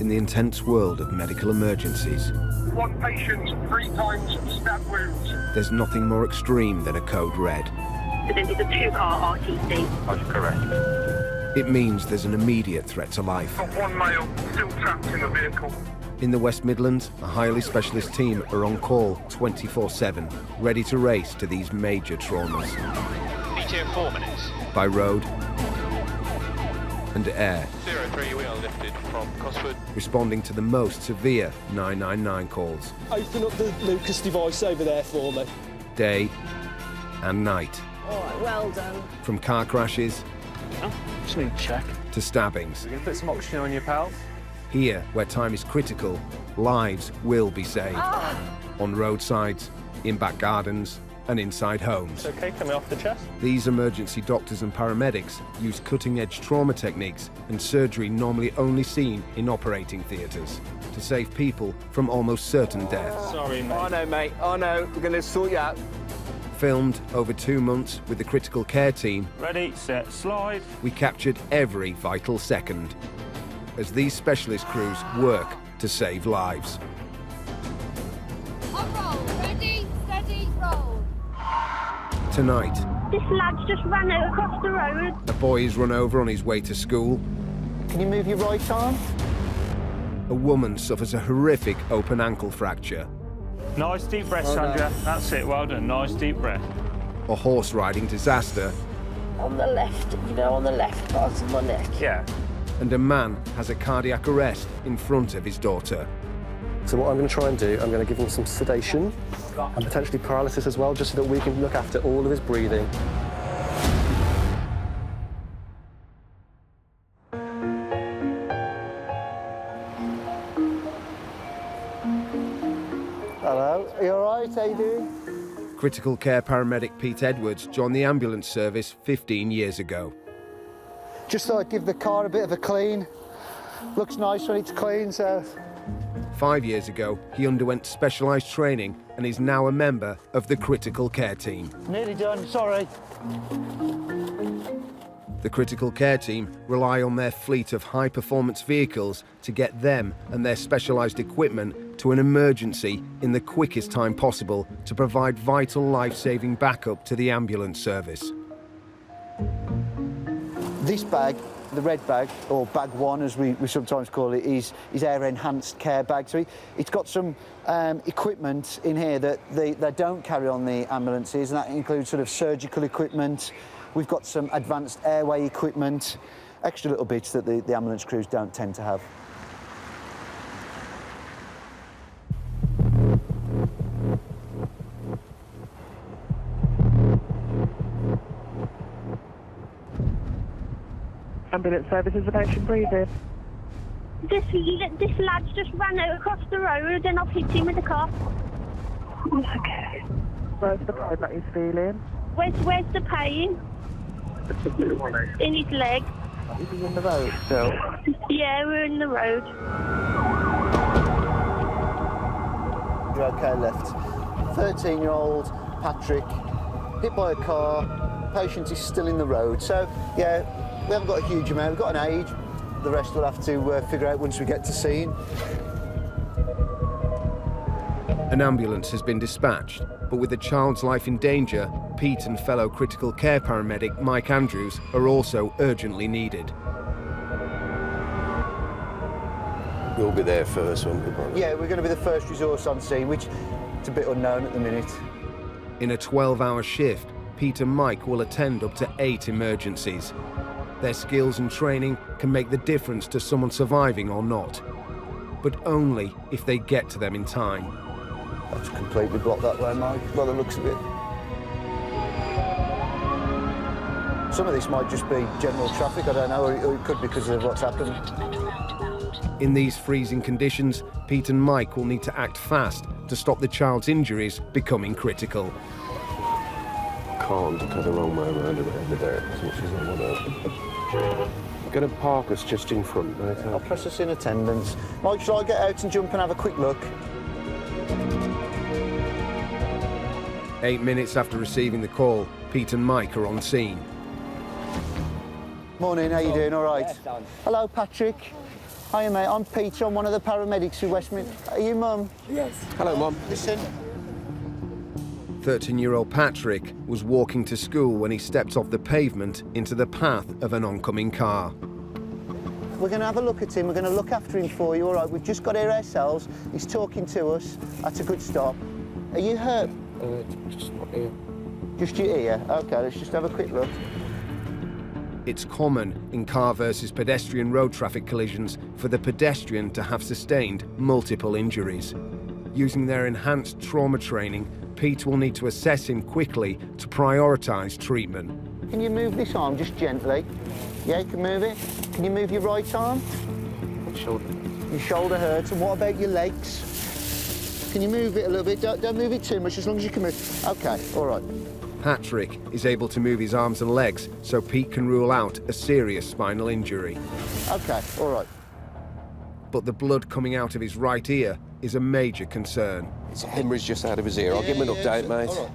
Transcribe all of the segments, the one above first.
in the intense world of medical emergencies. One patient, 3 times stab wounds. There's nothing more extreme than a code red. It's a 2-car RTC. That's correct. It means there's an immediate threat to life. Got 1 male still trapped in the vehicle. In the West Midlands, a highly specialist team are on call 24/7, ready to race to these major traumas. ETA 4 minutes. By road and air. 03, we are lifted from Cosford. Responding to the most severe 999 calls. Open up the Lucas device over there for me. Day and night. All right, well done. From car crashes Just need to check. to stabbings. We're going to put some oxygen on your pals. Here, where time is critical, lives will be saved. On roadsides, in back gardens, and inside homes. Okay, coming off the chest. These emergency doctors and paramedics use cutting-edge trauma techniques and surgery normally only seen in operating theatres to save people from almost certain death. Sorry, mate. I know, mate. I know. We're going to sort you out. Filmed over 2 months with the critical care team, Ready, set, slide. we captured every vital second as these specialist crews work to save lives. On roll, ready, steady, roll. Tonight, This lad's just ran out across the road. a boy is run over on his way to school. Can you move your right arm? A woman suffers a horrific open ankle fracture. Nice deep breath, Well done. Sandra. That's it, well done. Nice deep breath. A horse riding disaster, On the left, on the left part of my neck. Yeah. and a man has a cardiac arrest in front of his daughter. So what I'm going to try and do, I'm going to give him some sedation and potentially paralysis as well, just so that we can look after all of his breathing. Hello, are you all right? How you doing? Critical care paramedic Pete Edwards joined the ambulance service 15 years ago. Just thought I'd give the car a bit of a clean. Looks nice when it's clean, so... 5 years ago, he underwent specialised training and is now a member of the critical care team. Nearly done, sorry. The critical care team rely on their fleet of high-performance vehicles to get them and their specialised equipment to an emergency in the quickest time possible to provide vital life-saving backup to the ambulance service. This bag, the red bag, or bag 1 as we sometimes call it, is our enhanced care bag. So it's got some equipment in here that they don't carry on the ambulances, and that includes sort of surgical equipment. We've got some advanced airway equipment, extra little bits that the ambulance crews don't tend to have. Ambulance services, the patient breathing. This lad's just ran out across the road and I've hit him with the car. Okay. Where's the pain that he's feeling? Where's the pain? In his leg. Is he in the road still? Yeah, we're in the road. You're okay, left. 13-year-old Patrick, hit by a car, patient is still in the road. So, yeah, we haven't got a huge amount, we've got an age. The rest we'll have to figure out once we get to scene. An ambulance has been dispatched, but with the child's life in danger, Pete and fellow critical care paramedic Mike Andrews are also urgently needed. We'll be there first, won't we, brother? Yeah, we're going to be the first resource on scene, which is a bit unknown at the minute. In a 12-hour shift, Pete and Mike will attend up to 8 emergencies. Their skills and training can make the difference to someone surviving or not, but only if they get to them in time. That's completely blocked that way, Mike, by the looks of it. Some of this might just be general traffic, I don't know, or it could be because of what's happened. In these freezing conditions, Pete and Mike will need to act fast to stop the child's injuries becoming critical. Can't go the wrong way around in the dirt as much as I want to. You're going to park us just in front, okay? I'll press us in attendance. Mike, shall I get out and jump and have a quick look? 8 minutes after receiving the call, Pete and Mike are on scene. Morning, how you doing? All right? Hello, Patrick. Hiya, mate. I'm Peter. I'm one of the paramedics with West Midlands. Are you Mum? Yes. Hello, Mum. Listen. 13-year-old Patrick was walking to school when he stepped off the pavement into the path of an oncoming car. We're going to have a look at him. We're going to look after him for you, all right? We've just got here ourselves. He's talking to us. That's a good stop. Are you hurt? Just not here. Just your ear? OK, let's just have a quick look. It's common in car versus pedestrian road traffic collisions for the pedestrian to have sustained multiple injuries. Using their enhanced trauma training, Pete will need to assess him quickly to prioritise treatment. Can you move this arm just gently? Yeah, you can move it. Can you move your right arm? Shoulder. Your shoulder hurts. And what about your legs? Can you move it a little bit? Don't move it too much, as long as you can move. OK, all right. Patrick is able to move his arms and legs so Pete can rule out a serious spinal injury. OK, all right. But the blood coming out of his right ear is a major concern. It's a hemorrhage just out of his ear. I'll give him an update, mate. All right.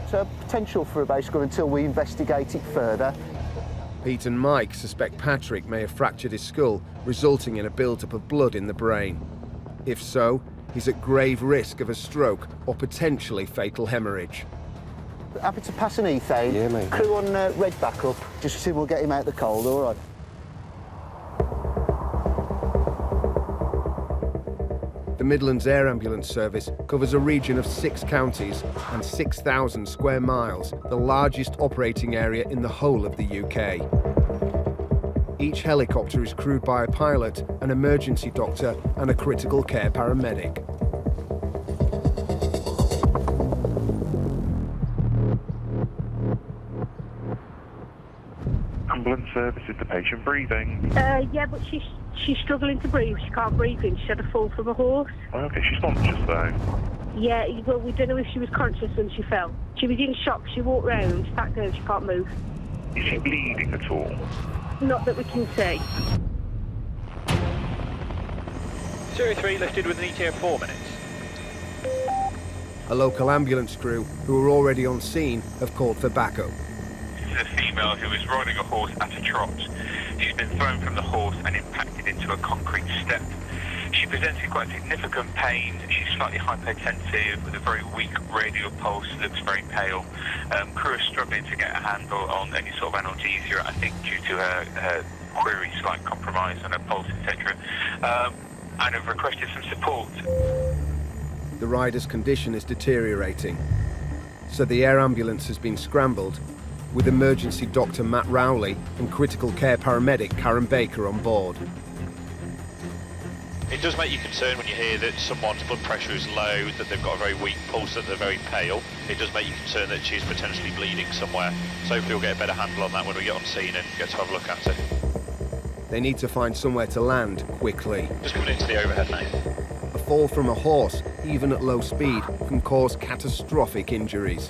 So potential for a base gun until we investigate it further. Pete and Mike suspect Patrick may have fractured his skull, resulting in a build-up of blood in the brain. If so, he's at grave risk of a stroke or potentially fatal hemorrhage. Happy to pass an ethane. Yeah, mate. Crew on red backup, just to see we'll get him out the cold, all right? The Midlands Air Ambulance Service covers a region of 6 counties and 6,000 square miles, the largest operating area in the whole of the UK. Each helicopter is crewed by a pilot, an emergency doctor and a critical care paramedic. Ambulance service, is the patient breathing? Yeah, but she's struggling to breathe. She can't breathe in. She had a fall from a horse. Okay, she's conscious though. Yeah, well, we don't know if she was conscious when she fell. She was in shock. She walked round, sat down, she can't move. Is she bleeding at all? Not that we can see. 03 lifted with an ETA of 4 minutes. A local ambulance crew, who are already on scene, have called for backup. This is a female who is riding a horse at a trot. She's been thrown from the horse and impacted into a concrete step. She presents with quite significant pain. She's slightly hypotensive with a very weak radial pulse, looks very pale. Crew is struggling to get a handle on any sort of analgesia, I think due to her query, slight compromise on her pulse, etc. And have requested some support. The rider's condition is deteriorating, so the air ambulance has been scrambled, with emergency doctor Matt Rowley and critical care paramedic Karen Baker on board. It does make you concerned when you hear that someone's blood pressure is low, that they've got a very weak pulse, that they're very pale. It does make you concerned that she's potentially bleeding somewhere. So hopefully we'll get a better handle on that when we get on scene and get to have a look at her. They need to find somewhere to land quickly. Just coming into the overhead now. A fall from a horse, even at low speed, can cause catastrophic injuries.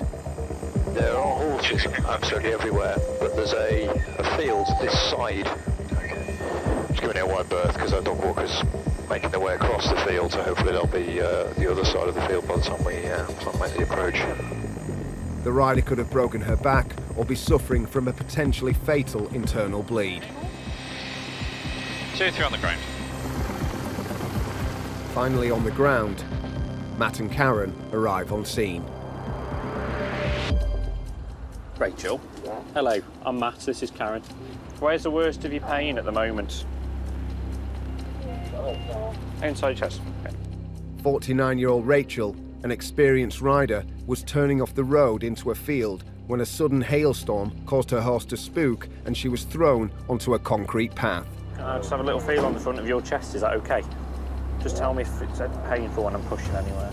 There are horses absolutely everywhere, but there's a field this side. Just giving it a wide berth because our dog walkers making their way across the field, so hopefully they'll be the other side of the field by the time we make the approach. The rider could have broken her back or be suffering from a potentially fatal internal bleed. 2-3 on the ground. Finally on the ground, Matt and Karen arrive on scene. Rachel. Hello, I'm Matt, this is Karen. Where's the worst of your pain at the moment? Inside your chest. Okay. 49-year-old Rachel, an experienced rider, was turning off the road into a field when a sudden hailstorm caused her horse to spook and she was thrown onto a concrete path. Can I just have a little feel on the front of your chest, is that okay? Just tell me if it's painful when I'm pushing anywhere.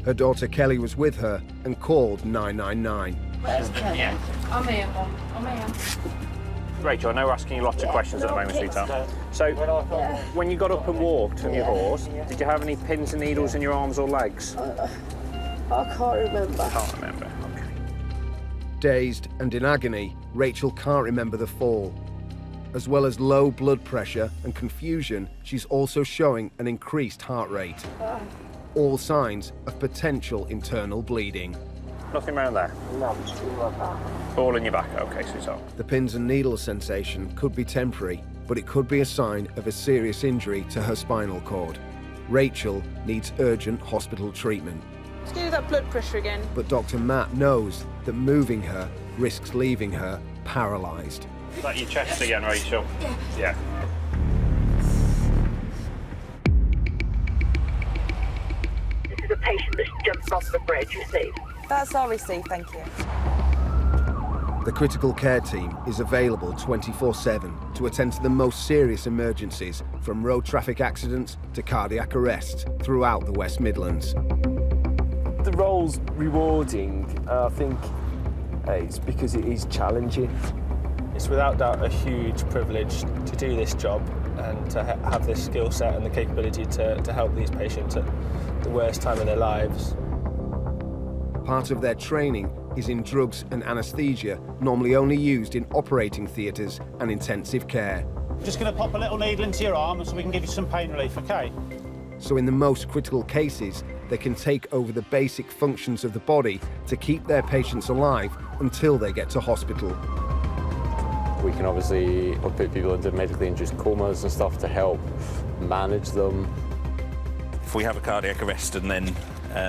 Her daughter Kelly was with her and called 999. Where's Kelly? Yeah. I'm here, Mum. I'm here. Rachel, I know we're asking you lots of questions at the moment, sweetheart. So, when you got up and walked from your horse, did you have any pins and needles in your arms or legs? I can't remember. Can't remember, okay. Dazed and in agony, Rachel can't remember the fall. As well as low blood pressure and confusion, she's also showing an increased heart rate. All signs of potential internal bleeding. Nothing around there? No, Ball in your back, okay, sweetheart. The pins and needles sensation could be temporary, but it could be a sign of a serious injury to her spinal cord. Rachel needs urgent hospital treatment. Let's do that blood pressure again. But Dr. Matt knows that moving her risks leaving her paralysed. Is that your chest again, Rachel? Yeah. This is a patient that's jumped off the bridge, receive. That's all received, thank you. The critical care team is available 24/7 to attend to the most serious emergencies, from road traffic accidents to cardiac arrests throughout the West Midlands. The role's rewarding, I think it's because it is challenging. It's without doubt a huge privilege to do this job and to have this skill set and the capability to help these patients at the worst time of their lives. Part of their training is in drugs and anaesthesia, normally only used in operating theatres and intensive care. Just going to pop a little needle into your arm so we can give you some pain relief, OK? So in the most critical cases, they can take over the basic functions of the body to keep their patients alive until they get to hospital. We can obviously put people into medically induced comas and stuff to help manage them. If we have a cardiac arrest and then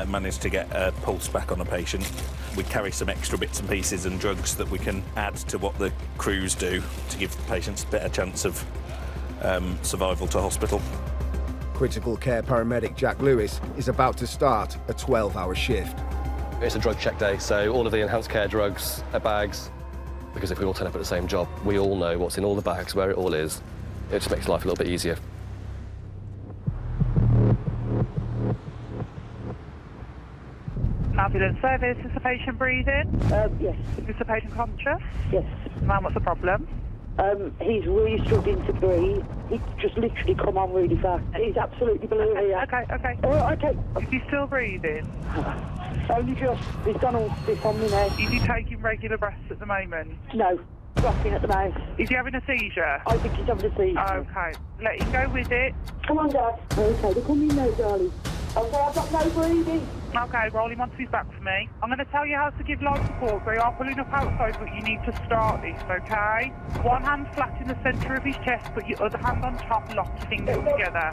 manage to get a pulse back on a patient, we carry some extra bits and pieces and drugs that we can add to what the crews do to give the patients a better chance of survival to hospital. Critical care paramedic Jack Lewis is about to start a 12-hour shift. It's a drug check day, so all of the enhanced care drugs are bags, because if we all turn up at the same job, we all know what's in all the bags, where it all is. It just makes life a little bit easier. Ambulance service, is the patient breathing? Yes. Is the patient conscious? Yes. Ma'am, what's the problem? He's really struggling to breathe. He's just literally come on really fast. He's absolutely blue here. Okay. All right, okay. Is he still breathing? Only just. He's gone all stiff on me now. Is he taking regular breaths at the moment? No. Dropping at the mouth. Is he having a seizure? I think he's having a seizure. Okay. Let him go with it. Come on, Dad. Okay, they're coming now, darling. Okay, I've got no breathing. Okay, roll him onto his back for me. I'm going to tell you how to give life support. They are pulling up outside, but you need to start this, okay? One hand flat in the centre of his chest, put your other hand on top, lock your fingers together.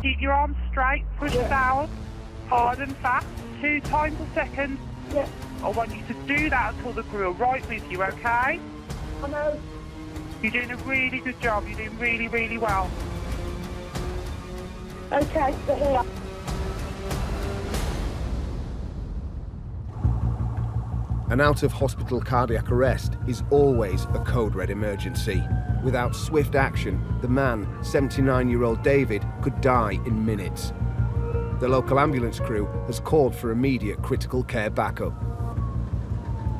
Keep your arms straight, push down, hard and fast, 2 times a second. Yeah. I want you to do that until the crew are right with you, okay? I know. You're doing a really good job. You're doing really, really well. Okay, they're here. An out-of-hospital cardiac arrest is always a code-red emergency. Without swift action, the man, 79-year-old David, could die in minutes. The local ambulance crew has called for immediate critical care backup.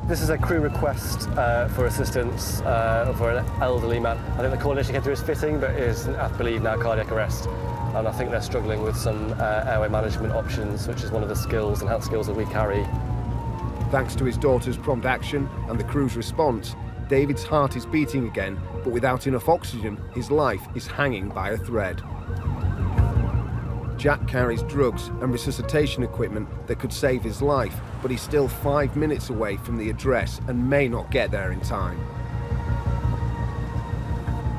This is a crew request for assistance for an elderly man. I think the call initially came through as fitting, but is, I believe, now cardiac arrest. And I think they're struggling with some airway management options, which is one of the skills, enhanced skills that we carry. Thanks to his daughter's prompt action and the crew's response, David's heart is beating again, but without enough oxygen, his life is hanging by a thread. Jack carries drugs and resuscitation equipment that could save his life, but he's still 5 minutes away from the address and may not get there in time.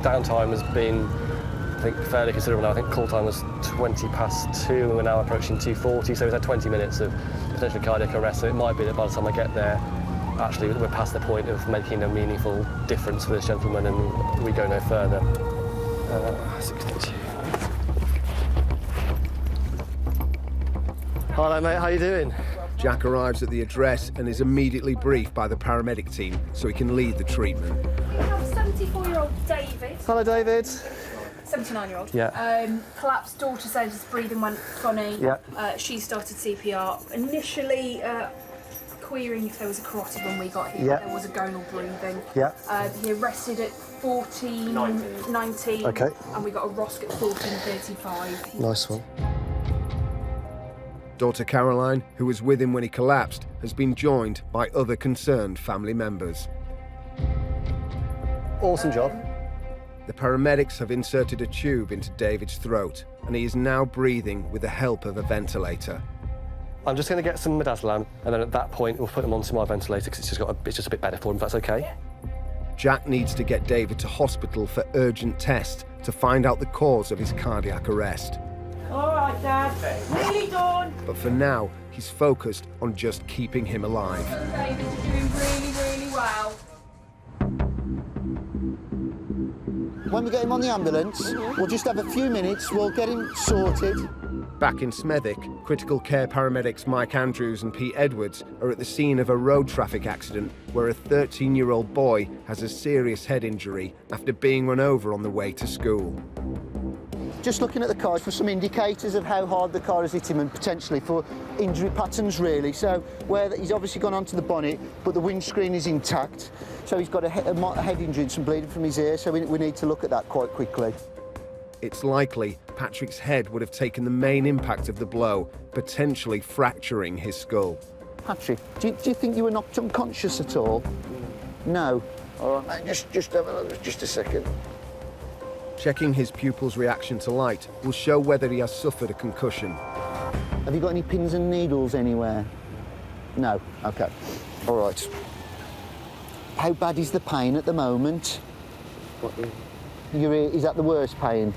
Downtime has been, I think, fairly considerable now. I think call time was 20 past 2 and we're now approaching 2:40, so we've had 20 minutes of potential cardiac arrest, so it might be that by the time I get there, actually we're past the point of making a meaningful difference for this gentleman and we go no further. 62. Hello mate, how you doing? Jack arrives at the address and is immediately briefed by the paramedic team so he can lead the treatment. We have 74-year-old David. Hello David. 79-year-old. Yeah. Collapsed, daughter says his breathing went funny. Yeah. She started CPR. Initially querying if there was a carotid when we got here. Yeah. There was a gonal breathing. Yeah. He arrested at 14:19. Okay. And we got a ROSC at 14:35. Nice one. Daughter Caroline, who was with him when he collapsed, has been joined by other concerned family members. Awesome job. The paramedics have inserted a tube into David's throat, and he is now breathing with the help of a ventilator. I'm just going to get some midazolam, and then at that point we'll put him onto my ventilator because it's just a bit better for him, if that's okay. Jack needs to get David to hospital for urgent tests to find out the cause of his cardiac arrest. All right, Dad. Nearly done. But for now, he's focused on just keeping him alive. David's doing really, really well. When we get him on the ambulance, we'll just have a few minutes, we'll get him sorted. Back in Smethwick, critical care paramedics Mike Andrews and Pete Edwards are at the scene of a road traffic accident where a 13-year-old boy has a serious head injury after being run over on the way to school. Just looking at the car for some indicators of how hard the car has hit him and potentially for injury patterns, really. So where he's obviously gone onto the bonnet, but the windscreen is intact. So he's got a head injury and some bleeding from his ear, so we need to look at that quite quickly. It's likely Patrick's head would have taken the main impact of the blow, potentially fracturing his skull. Patrick, do you think you were knocked unconscious at all? No. All right, mate, just have a look, just a second. Checking his pupil's reaction to light will show whether he has suffered a concussion. Have you got any pins and needles anywhere? No. OK. All right. How bad is the pain at the moment? Your ear, is that the worst pain?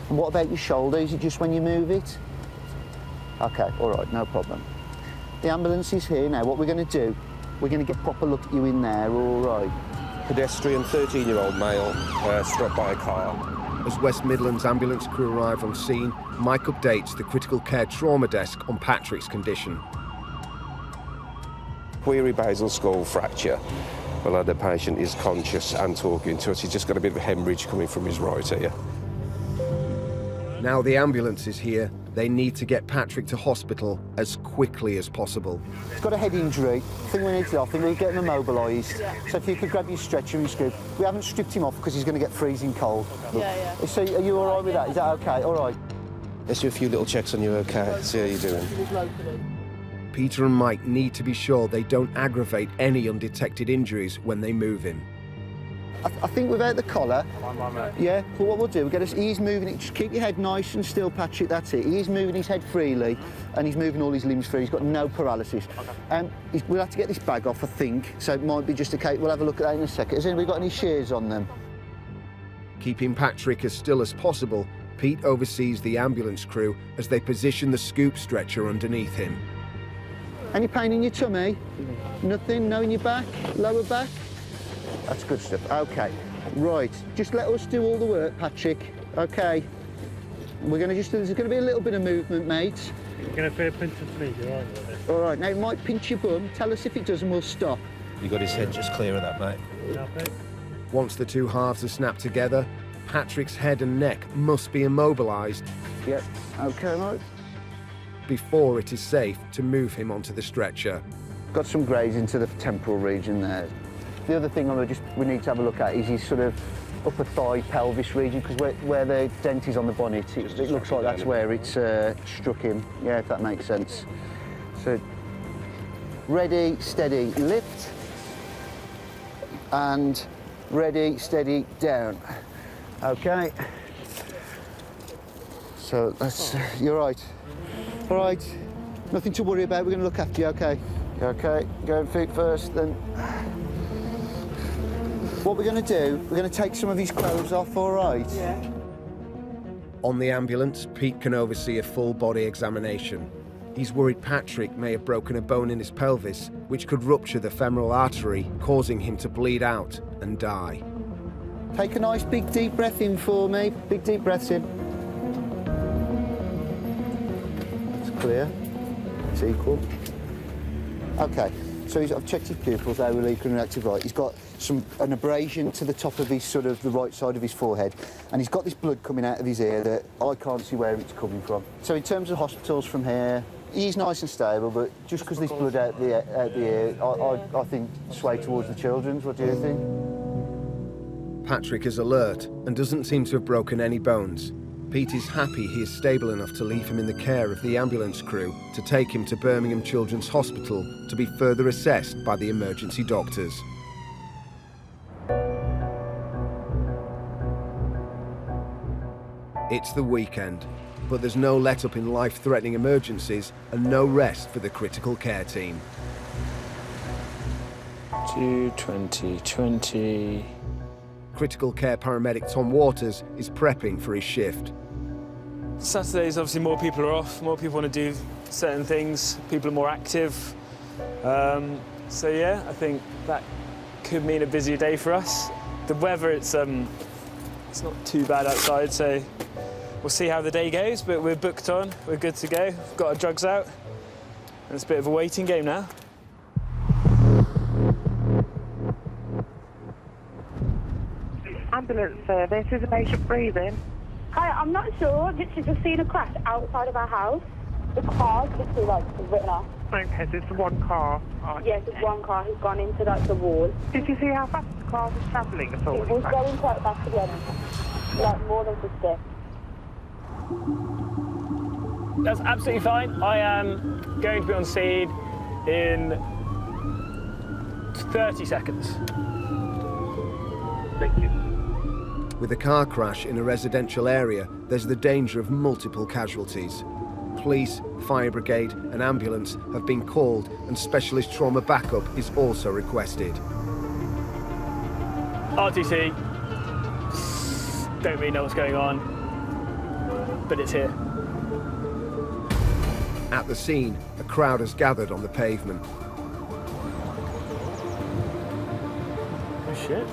And what about your shoulder? Is it just when you move it? OK, all right, no problem. The ambulance is here now. What we're going to do, we're going to get a proper look at you in there, all right? Pedestrian, 13-year-old male, struck by a car. As West Midlands ambulance crew arrive on scene, Mike updates the critical care trauma desk on Patrick's condition. Query basal skull fracture. Well, the patient is conscious and talking to us. He's just got a bit of a hemorrhage coming from his right ear. Now the ambulance is here, they need to get Patrick to hospital as quickly as possible. He's got a head injury. I think we need to, we'll get him immobilised. Yeah. So if you could grab your stretcher and scoop. We haven't stripped him off because he's going to get freezing cold. Yeah. So are you all right with that? Is that OK? All right. Let's do a few little checks on you, OK? See how you're doing. Peter and Mike need to be sure they don't aggravate any undetected injuries when they move him. I think without the collar, yeah, but what we'll do, we'll get us, he's moving it, just keep your head nice and still, Patrick, that's it. He's moving his head freely and he's moving all his limbs free, he's got no paralysis. We'll have to get this bag off, I think, so it might be just a case, we'll have a look at that in a second. Has anybody got any shears on them? Keeping Patrick as still as possible, Pete oversees the ambulance crew as they position the scoop stretcher underneath him. Any pain in your tummy? Nothing? No in your back? Lower back? That's good stuff. OK. Right. Just let us do all the work, Patrick. OK. We're going to just... There's going to be a little bit of movement, mate. You're going to feel pinch and sneeze, all right with this? All right. Now, it might pinch your bum. Tell us if it does and we'll stop. You got his head just clear of that, mate. Once the two halves are snapped together, Patrick's head and neck must be immobilised. Yep. OK, mate. Before it is safe to move him onto the stretcher. Got some grazing to the temporal region there. The other thing we need to have a look at is his sort of upper thigh pelvis region, because where the dent is on the bonnet, it looks like that's where it's struck him. Yeah, if that makes sense. So, ready, steady, lift, and ready, steady, down. OK. So that's, you're right. All right, nothing to worry about, we're going to look after you, OK? OK, going feet first, then. What we're going to do, we're going to take some of his clothes off, all right? Yeah. On the ambulance, Pete can oversee a full body examination. He's worried Patrick may have broken a bone in his pelvis, which could rupture the femoral artery, causing him to bleed out and die. Take a nice big deep breath in for me. Big deep breaths in. It's clear. It's equal. OK. So I've checked his pupils, they were leaking and reactive right. He's got an abrasion to the top of his the right side of his forehead, and he's got this blood coming out of his ear that I can't see where it's coming from. So in terms of hospitals from here, he's nice and stable, but just because there's blood out the ear, I think sway towards the children's. What do you think? Patrick is alert and doesn't seem to have broken any bones. Pete is happy he is stable enough to leave him in the care of the ambulance crew to take him to Birmingham Children's Hospital to be further assessed by the emergency doctors. It's the weekend, but there's no let-up in life-threatening emergencies and no rest for the critical care team. 2020. Critical care paramedic Tom Waters is prepping for his shift. Saturdays, obviously, more people are off, more people want to do certain things, people are more active. So yeah, I think that could mean a busier day for us. The weather, it's not too bad outside, so we'll see how the day goes, but we're booked on, we're good to go. We've got our drugs out, and it's a bit of a waiting game now. Ambulance service, is a patient breathing? Hi, I'm not sure. Literally just seen a crash outside of our house. The car's literally like written off. Okay, so it's one car. Oh, Yes, it's one car who's gone into like the wall. Did you see how fast the car was travelling at all? It was going quite fast to be honest. Like more than 50. That's absolutely fine. I am going to be on scene in 30 seconds. Thank you. With a car crash in a residential area, there's the danger of multiple casualties. Police, fire brigade and ambulance have been called, and specialist trauma backup is also requested. RTC, don't really know what's going on, but it's here. At the scene, a crowd has gathered on the pavement. Oh shit.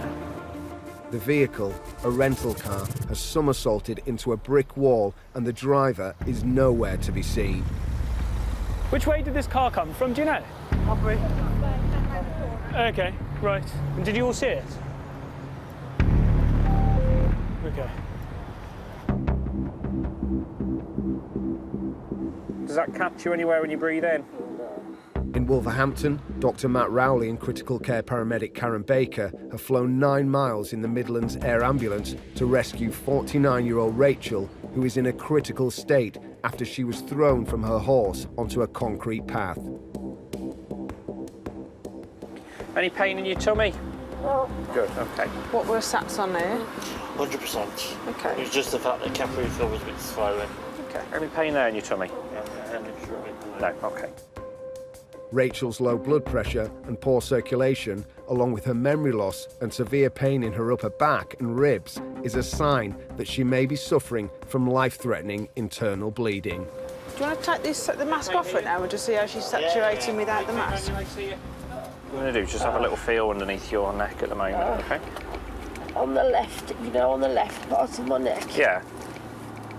The vehicle, a rental car, has somersaulted into a brick wall and the driver is nowhere to be seen. Which way did this car come from, do you know? Halfway. Okay, right. And did you all see it? Okay. Does that catch you anywhere when you breathe in? In Wolverhampton, Dr. Matt Rowley and critical care paramedic Karen Baker have flown 9 miles in the Midlands air ambulance to rescue 49-year-old Rachel, who is in a critical state after she was thrown from her horse onto a concrete path. Any pain in your tummy? No. Good, okay. What were sats on there? 100%. Okay. It was just the fact that capillary refill was a bit swollen. Okay. Any pain there in your tummy? No, okay. Rachel's low blood pressure and poor circulation, along with her memory loss and severe pain in her upper back and ribs, is a sign that she may be suffering from life-threatening internal bleeding. Do you want to take the mask off it now and just see how she's saturating without the mask? What we're going to do is just have a little feel underneath your neck at the moment, okay? On the left, you know, on the left part of my neck. Yeah.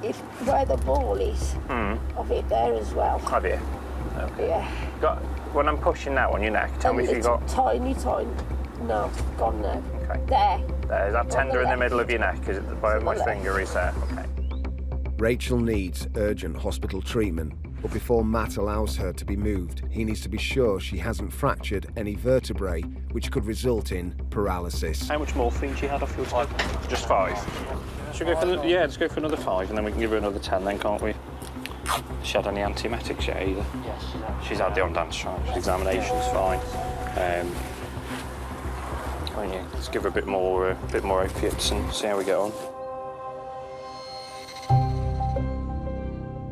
If where the ball is, I've it there as well. Have you? Okay. Yeah. When I'm pushing now on your neck, tell me if you got... Tiny. No, gone now. Okay. There. There, is that tender in the middle of your neck? Is it where my finger is there? Okay. Rachel needs urgent hospital treatment, but before Matt allows her to be moved, he needs to be sure she hasn't fractured any vertebrae, which could result in paralysis. How much morphine she had off your time? Just 5. Should we go for let's go for another 5, and then we can give her another 10 then, can't we? She had any antiemetics yet either? Yes, she's had the on-dance charge. Examination's fine. Let's give her a bit more opiates and see how we get on.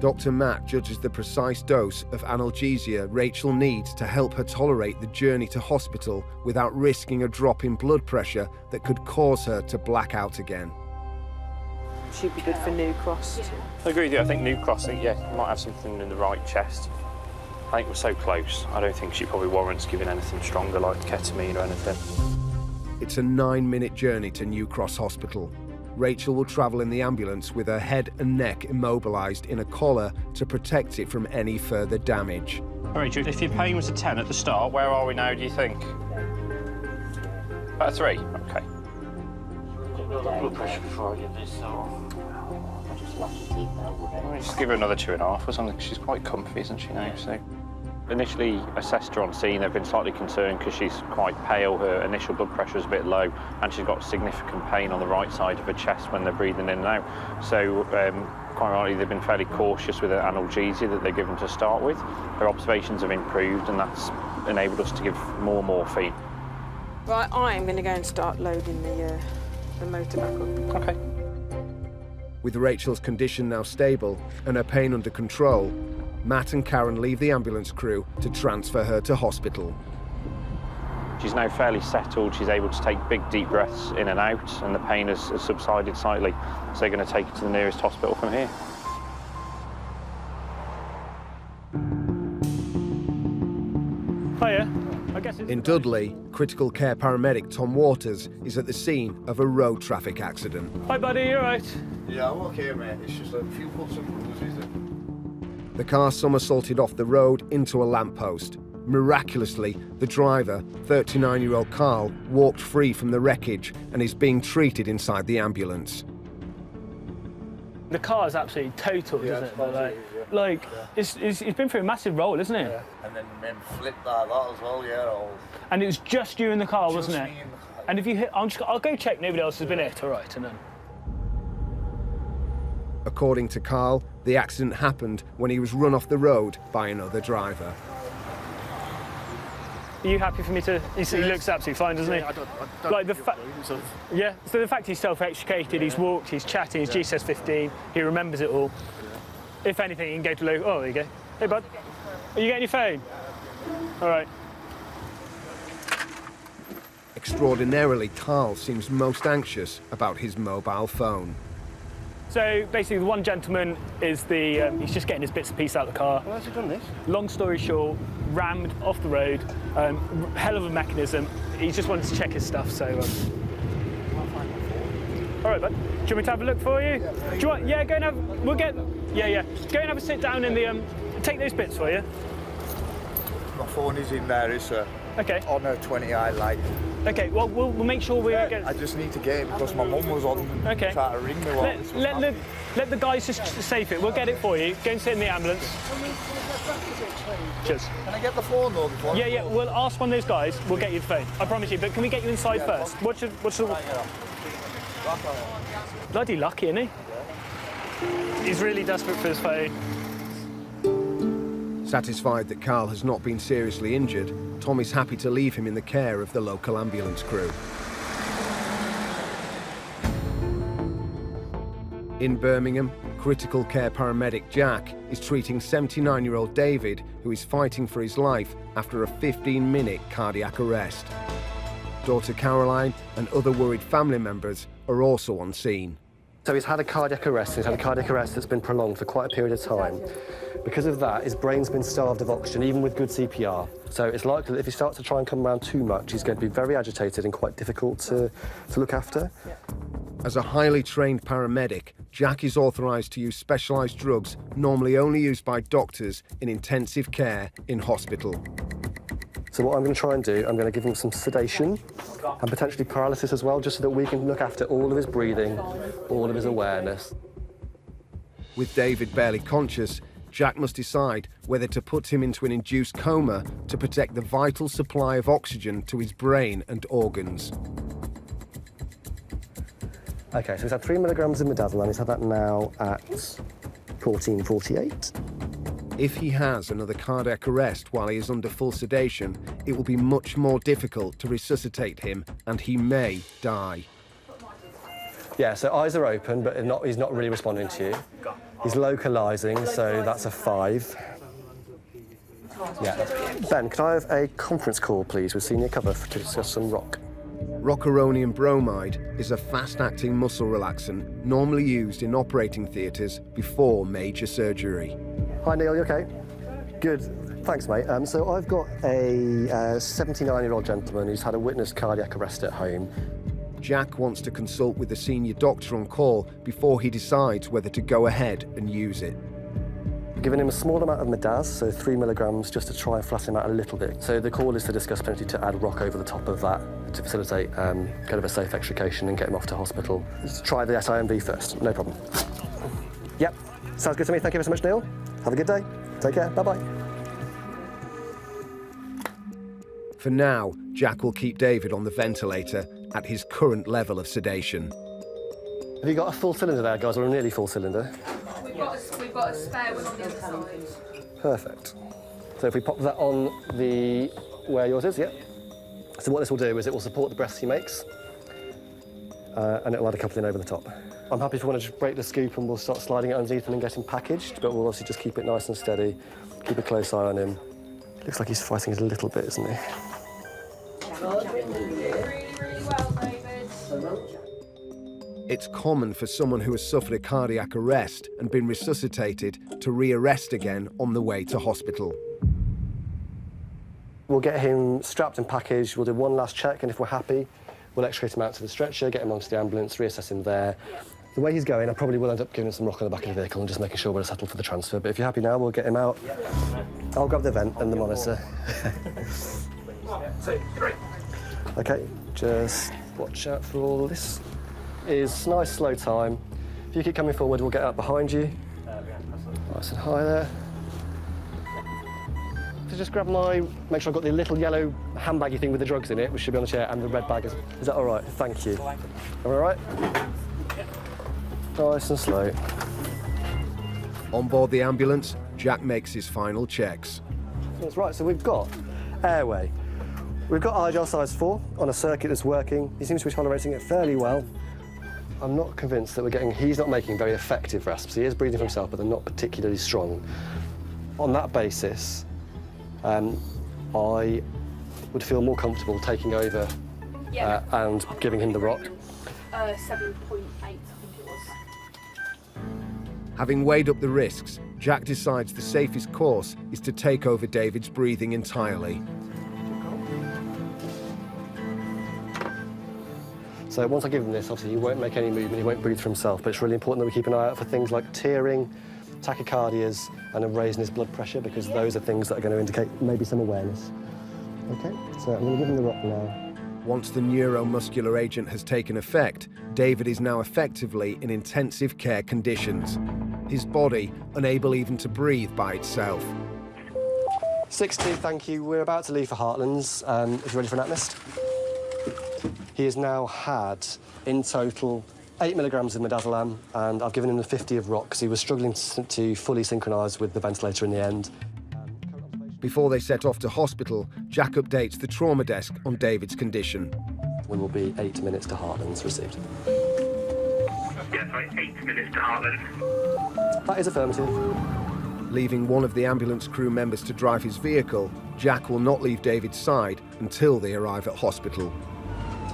Dr. Matt judges the precise dose of analgesia Rachel needs to help her tolerate the journey to hospital without risking a drop in blood pressure that could cause her to black out again. She'd be good for New Cross. I agree with you. I think New Cross, you might have something in the right chest. I think we're so close. I don't think she probably warrants giving anything stronger like ketamine or anything. It's a 9-minute journey to New Cross Hospital. Rachel will travel in the ambulance with her head and neck immobilised in a collar to protect it from any further damage. Rachel, if your pain was a 10 at the start, where are we now, do you think? About a 3? Okay. Blood pressure before I get this, so just give her another 2.5 or something. She's quite comfy, isn't she now? So, initially assessed her on scene. They've been slightly concerned because she's quite pale. Her initial blood pressure is a bit low, and she's got significant pain on the right side of her chest when they're breathing in and out. So, quite rightly, they've been fairly cautious with the analgesia that they're given to start with. Her observations have improved, and that's enabled us to give more morphine. Right, I am going to go and start loading the motor back up. Okay. With Rachel's condition now stable and her pain under control, Matt and Karen leave the ambulance crew to transfer her to hospital. She's now fairly settled. She's able to take big, deep breaths in and out, and the pain has subsided slightly. So they're going to take her to the nearest hospital from here. Hiya. I guess it's... In Dudley, critical care paramedic Tom Waters is at the scene of a road traffic accident. Hi, buddy, you all right? Yeah, I'm okay, mate. It's just a few bumps and bruises. The car somersaulted off the road into a lamppost. Miraculously, the driver, 39-year-old Carl, walked free from the wreckage and is being treated inside the ambulance. The car is absolutely total, isn't it? It's been through a massive roll, isn't it? Yeah. And then men flipped like that as well, yeah. And it was just you in the car, Just wasn't it? me in the car. And if you hit, I'll go check nobody else has been hit, all right, and then... According to Carl, the accident happened when he was run off the road by another driver. Are you happy for me to... He looks absolutely fine, doesn't he? I don't like the fact... Yeah, so the fact he's self-extricated, he's walked, he's chatting, his G says 15, he remembers it all. If anything, he can go to low... Oh, there you go. Hey, bud. Are you getting your phone? All right. Extraordinarily, Carl seems most anxious about his mobile phone. So basically, the one gentleman is the... he's just getting his bits and pieces out of the car. Well, how's he done this? Long story short, rammed off the road, hell of a mechanism. He just wanted to check his stuff, so... All right, bud. Do you want me to have a look for you? Yeah, do you want... Yeah, go and have... We'll get... Yeah. Go and have a sit down in the... Take those bits for you. My phone is in there, it's okay. On a 20i light. Okay, well, we'll make sure we get... I just need to get it because my mum was on okay. trying to ring me while this was happening. Let the guys just safe it. We'll get it for you. Go and sit in the ambulance. Cheers. Can I get the phone though before? Yeah. We'll ask one of those guys. We'll get you the phone. I promise you. But can we get you inside first? What's the... Bloody lucky, isn't he? Yeah. He's really desperate for his phone. Satisfied that Carl has not been seriously injured, Tom is happy to leave him in the care of the local ambulance crew. In Birmingham, critical care paramedic Jack is treating 79-year-old David, who is fighting for his life after a 15-minute cardiac arrest. Daughter Caroline and other worried family members are also on scene. So he's had a cardiac arrest. He's had a cardiac arrest that's been prolonged for quite a period of time. Because of that, his brain's been starved of oxygen, even with good CPR. So it's likely that if he starts to try and come around too much, he's going to be very agitated and quite difficult to look after. As a highly trained paramedic, Jack is authorised to use specialised drugs normally only used by doctors in intensive care in hospital. So what I'm going to try and do, I'm going to give him some sedation and potentially paralysis as well, just so that we can look after all of his breathing, all of his awareness. With David barely conscious, Jack must decide whether to put him into an induced coma to protect the vital supply of oxygen to his brain and organs. OK, so he's had 3 milligrams of midazolam. He's had that now at 14:48. If he has another cardiac arrest while he is under full sedation, it will be much more difficult to resuscitate him and he may die. Yeah, so eyes are open, but he's not really responding to you. He's localising, so that's a 5. Yeah. Ben, can I have a conference call, please, with senior cover to discuss some rock? Rocuronium bromide is a fast-acting muscle relaxant normally used in operating theatres before major surgery. Hi, Neil, you OK? Good. Thanks, mate. So I've got a 79-year-old gentleman who's had a witnessed cardiac arrest at home. Jack wants to consult with the senior doctor on call before he decides whether to go ahead and use it. Giving him a small amount of midaz, so 3 milligrams, just to try and flatten him out a little bit. So the call is to discuss potentially to add rock over the top of that to facilitate kind of a safe extrication and get him off to hospital. Let's try the SIMV first, no problem. Yep, sounds good to me. Thank you very so much, Neil. Have a good day. Take care. Bye-bye. For now, Jack will keep David on the ventilator at his current level of sedation. Have you got a full cylinder there, guys, or a nearly full cylinder? We've got a spare one on the other side. Perfect. So if we pop that on the where yours is, yep. So what this will do is it will support the breaths he makes, and it'll add a coupling over the top. I'm happy if we want to just break the scoop and we'll start sliding it underneath and get him packaged, but we'll obviously just keep it nice and steady, keep a close eye on him. Looks like he's fighting it a little bit, isn't he? It's common for someone who has suffered a cardiac arrest and been resuscitated to re-arrest again on the way to hospital. We'll get him strapped and packaged, we'll do one last check, and if we're happy, we'll extricate him out to the stretcher, get him onto the ambulance, reassess him there. The way he's going, I probably will end up giving him some rock on the back of the vehicle and just making sure we're settled for the transfer. But if you're happy now, we'll get him out. I'll grab the vent and the monitor. 1, 2, 3. OK, just watch out for all this. Is nice, slow time. If you keep coming forward, we'll get out behind you. Nice and high there. So just grab make sure I've got the little yellow handbaggy thing with the drugs in it, which should be on the chair, and the red bag. Is that all right? Thank you. All right? Nice and slow. On board the ambulance, Jack makes his final checks. That's right, so we've got airway. We've got RGL size 4 on a circuit that's working. He seems to be tolerating it fairly well. I'm not convinced that he's not making very effective rasps. He is breathing for himself, but they're not particularly strong. On that basis, I would feel more comfortable taking over and giving him the rock. 7.8, I think it was. Having weighed up the risks, Jack decides the safest course is to take over David's breathing entirely. So once I give him this, obviously he won't make any movement, he won't breathe for himself, but it's really important that we keep an eye out for things like tearing, tachycardias, and a raise in his blood pressure, because those are things that are going to indicate maybe some awareness. OK, so I'm going to give him the rock now. Once the neuromuscular agent has taken effect, David is now effectively in intensive care conditions. His body unable even to breathe by itself. 60, thank you. We're about to leave for Heartlands. If you're ready for an atmist. He has now had, in total, 8 milligrams of midazolam, and I've given him the 50 of rock, because he was struggling to fully synchronise with the ventilator in the end. Before they set off to hospital, Jack updates the trauma desk on David's condition. We will be 8 minutes to Heartlands received. Yeah, sorry, 8 minutes to Heartlands. That is affirmative. Leaving one of the ambulance crew members to drive his vehicle, Jack will not leave David's side until they arrive at hospital.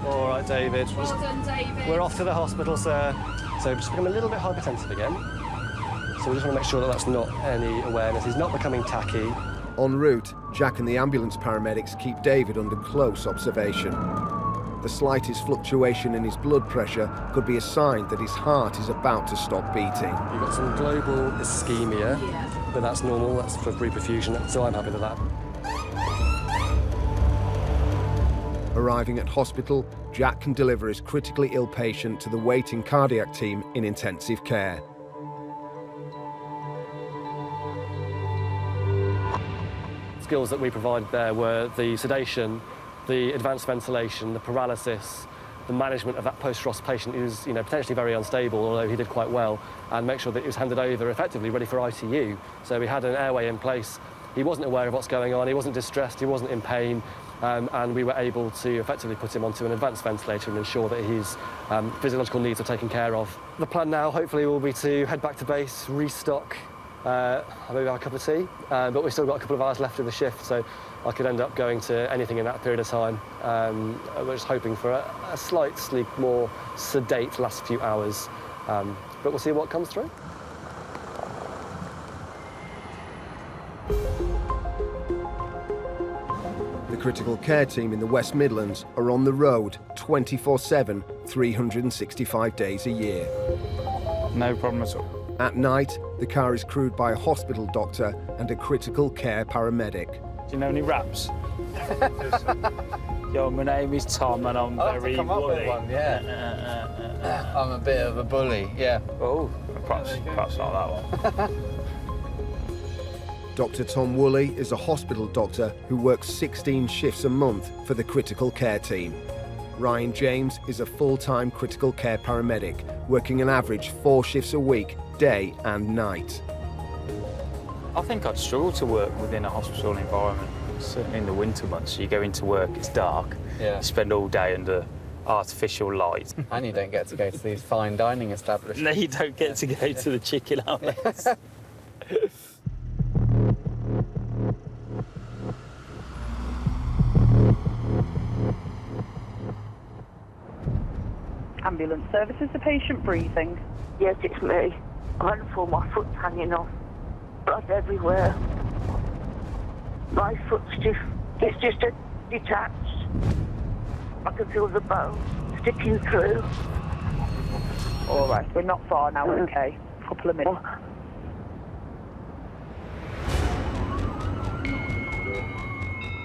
All right, David. Well done, David. We're off to the hospital, sir. So just become a little bit hypertensive again. So we just want to make sure that that's not any awareness. He's not becoming tacky. En route, Jack and the ambulance paramedics keep David under close observation. The slightest fluctuation in his blood pressure could be a sign that his heart is about to stop beating. You've got some global ischemia, but that's normal. That's for reperfusion, so I'm happy with that. Arriving at hospital, Jack can deliver his critically ill patient to the waiting cardiac team in intensive care. Skills that we provided there were the sedation, the advanced ventilation, the paralysis, the management of that post-ROS patient who's potentially very unstable, although he did quite well, and make sure that he was handed over effectively ready for ITU. So we had an airway in place. He wasn't aware of what's going on, he wasn't distressed, he wasn't in pain, and we were able to effectively put him onto an advanced ventilator and ensure that his physiological needs are taken care of. The plan now, hopefully, will be to head back to base, restock, maybe have a cup of tea, but we've still got a couple of hours left of the shift, so I could end up going to anything in that period of time. We're just hoping for a slightly more sedate last few hours, but we'll see what comes through. The critical care team in the West Midlands are on the road 24/7, 365 days a year. No problem at all. At night, the car is crewed by a hospital doctor and a critical care paramedic. Do you know any raps? Yo, my name is Tom and I'm very woolly. I'm a bit of a bully, yeah. Oh, perhaps not that one. Dr. Tom Woolley is a hospital doctor who works 16 shifts a month for the critical care team. Ryan James is a full-time critical care paramedic, working an average 4 shifts a week, day and night. I think I'd struggle to work within a hospital environment, certainly in the winter months. You go into work, it's dark, you spend all day under artificial light. And you don't get to go to these fine dining establishments. No, you don't get to go to the chicken outlets. Ambulance service, is the patient breathing? Yes, it's me. I don't feel my foot's hanging off. Blood everywhere. My foot's just, it's just detached. I can feel the bone sticking through. All right, we're not far now, okay? A couple of minutes.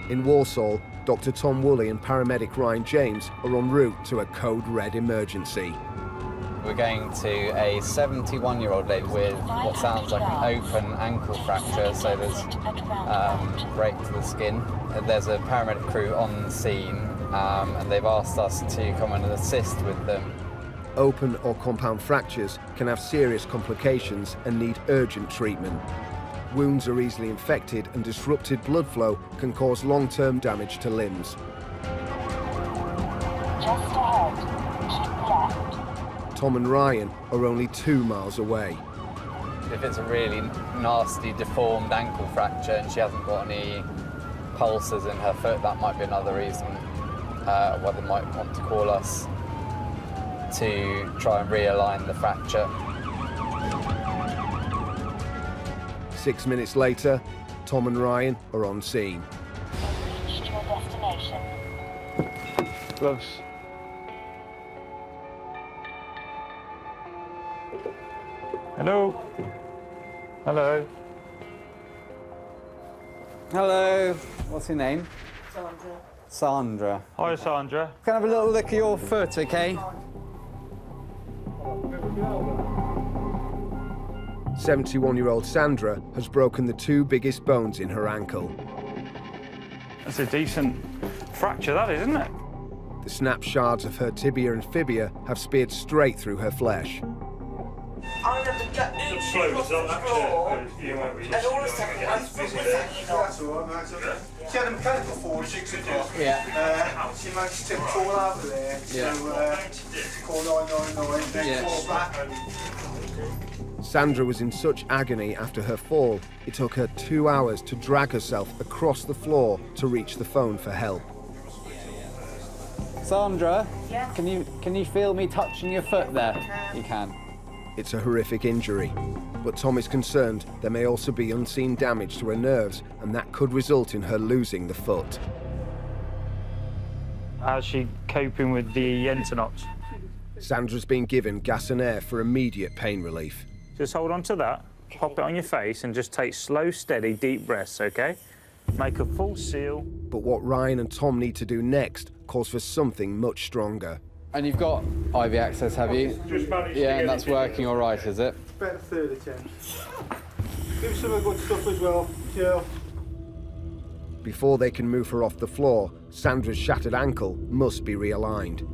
In Walsall, Dr. Tom Woolley and paramedic Ryan James are en route to a code red emergency. We're going to a 71-year-old lady with what sounds like an open ankle fracture, so there's break to the skin. There's a paramedic crew on scene, and they've asked us to come and assist with them. Open or compound fractures can have serious complications and need urgent treatment. Wounds are easily infected, and disrupted blood flow can cause long-term damage to limbs. Just ahead, keep left. Tom and Ryan are only 2 miles away. If it's a really nasty, deformed ankle fracture and she hasn't got any pulses in her foot, that might be another reason why they might want to call us to try and realign the fracture. 6 minutes later, Tom and Ryan are on scene. Reached your destination. Gloves. Hello. Hello. Hello. What's your name? Sandra. Sandra. Hi, Sandra. Can I have a little look at your foot, okay? 71-year-old Sandra has broken the 2 biggest bones in her ankle. That's a decent fracture, that is, isn't it? The snapped shards of her tibia and fibia have speared straight through her flesh. I remember getting across the floor, and all of a sudden my foot was hanging off. She had a mechanical fall, she could do. Yeah. She managed to crawl out of there, Yeah. so call 999, then call back. Sandra was in such agony after her fall, it took her 2 hours to drag herself across the floor to reach the phone for help. Sandra, Yes? can you feel me touching your foot there? You can. It's a horrific injury, but Tom is concerned there may also be unseen damage to her nerves, and that could result in her losing the foot. How's she coping with the Entonox? Sandra's been given gas and air for immediate pain relief. Just hold on to that, pop it on your face, and just take slow, steady, deep breaths, OK? Make a full seal. But what Ryan and Tom need to do next calls for something much stronger. And you've got IV access, have you? Yeah, and that's working all right, is it? About a third attempt. Do some of the good stuff as well, Jill. Before they can move her off the floor, Sandra's shattered ankle must be realigned.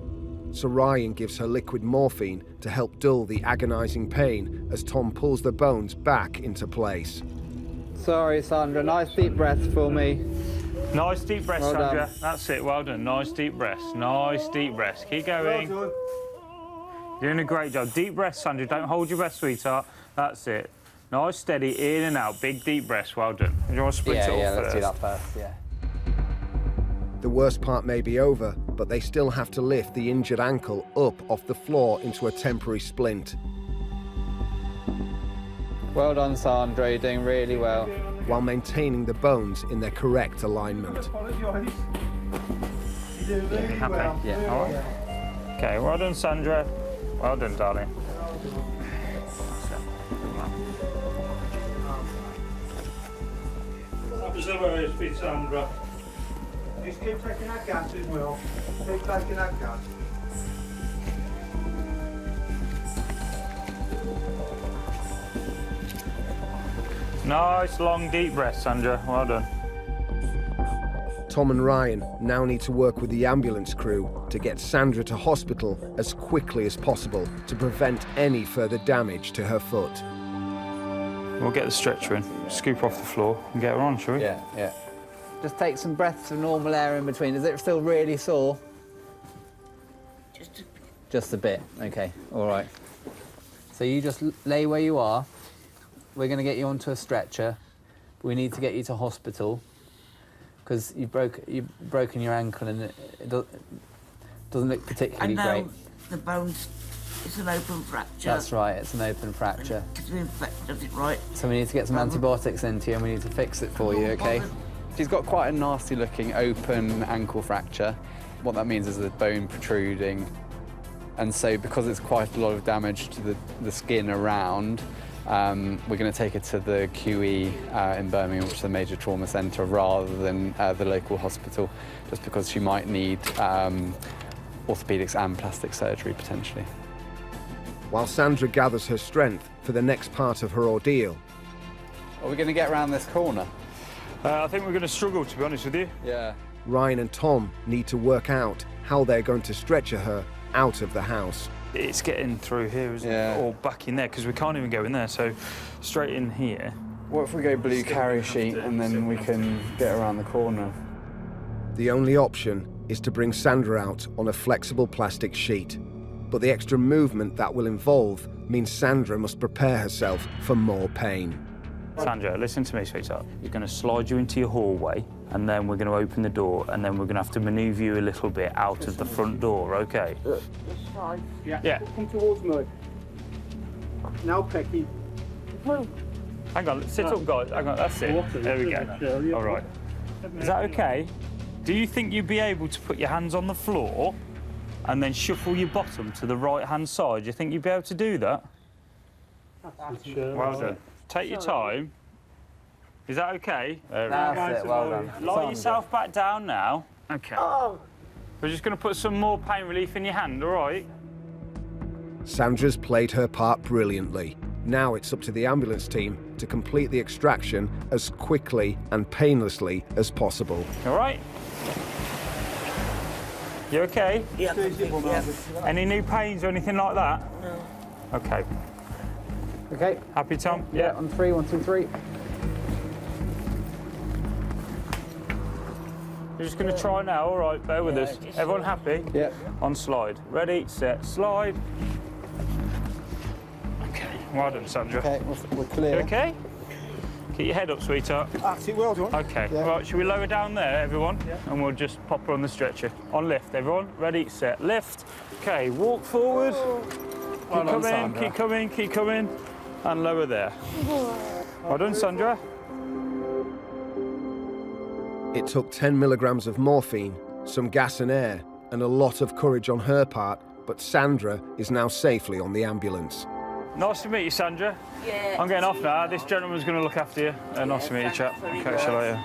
So Ryan gives her liquid morphine to help dull the agonising pain as Tom pulls the bones back into place. Sorry, Sandra. Nice deep breaths for me. Nice deep breaths, Well Sandra. done. That's it, well done. Nice deep breaths. Nice deep breaths. Keep going. Well done. Doing a great job. Deep breaths, Sandra. Don't hold your breath, sweetheart. That's it. Nice, steady, in and out. Big deep breaths. Well done. Do you want to split it off let's first? do that first, yeah. The worst part may be over, but they still have to lift the injured ankle up off the floor into a temporary splint. Well done, Sandra. You're doing really well. While maintaining the bones in their correct alignment. Apologise. You're doing really happy? well. Yeah, Really all right. well. OK, well done, Sandra. Well done, darling. Sandra. Just keep taking that gas as well. Keep taking that gas. Nice, long, deep breaths, Sandra. Well done. Tom and Ryan now need to work with the ambulance crew to get Sandra to hospital as quickly as possible to prevent any further damage to her foot. We'll get the stretcher in, scoop off the floor and get her on, shall we? Yeah, yeah. Just take some breaths of normal air in between. Is it still really sore? Just a bit. OK, all right. So you just lay where you are. We're going to get you onto a stretcher. We need to get you to hospital because you've broken your ankle and it doesn't look particularly great. the bones, it's an open fracture. That's right, it's an open fracture. It's been infected, is it right? So we need to get some antibiotics into you and we need to fix it for you, okay? She's got quite a nasty looking open ankle fracture. What that means is the bone protruding. And so because it's quite a lot of damage to the skin around, we're going to take her to the QE in Birmingham, which is a major trauma centre, rather than the local hospital, just because she might need orthopaedics and plastic surgery potentially. While Sandra gathers her strength for the next part of her ordeal. Are we going to get around this corner? I think we're going to struggle, to be honest with you. Yeah. Ryan and Tom need to work out how they're going to stretcher her out of the house. It's getting through here, isn't it? Or back in there, because we can't even go in there, so straight in here. What if we go blue carrier sheet and then we can get around the corner? The only option is to bring Sandra out on a flexible plastic sheet. But the extra movement that will involve means Sandra must prepare herself for more pain. Sandra, listen to me, sweetheart. We're going to slide you into your hallway, and then we're going to open the door, and then we're going to have to manoeuvre you a little bit out of the front door, OK? It's fine. Yeah. Come towards me. Now, Pecky. Hang on, sit up, guys. Hang on, that's it. There we go. All right. Is that OK? Do you think you'd be able to put your hands on the floor and then shuffle your bottom to the right-hand side? Do you think you'd be able to do that? Well done. Take your time. Is that OK? That's it, well done. Lie yourself back down now. OK. Oh. We're just going to put some more pain relief in your hand, all right? Sandra's played her part brilliantly. Now it's up to the ambulance team to complete the extraction as quickly and painlessly as possible. All right? You OK? Yeah. Any new pains or anything like that? No. OK. OK. Happy, Tom? Yeah, on 3, 1, 2, 3. You're just going to try now, all right? Bear with us. Everyone happy? Yeah. On slide. Ready, set, slide. OK. Well done, Sandra. OK, we're clear. You OK? Keep your head up, sweetheart. That's it, well done. OK. Yeah. Right, shall we lower down there, everyone? Yeah. And we'll just pop her on the stretcher. On lift, everyone. Ready, set, lift. OK, walk forward. Keep coming, keep coming, keep coming. And lower there. Well done, Sandra. It took 10 milligrams of morphine, some gas and air, and a lot of courage on her part, but Sandra is now safely on the ambulance. Nice to meet you, Sandra. Yeah. I'm getting off now. This gentleman's going to look after you. Nice to meet you, chap. Catch you later.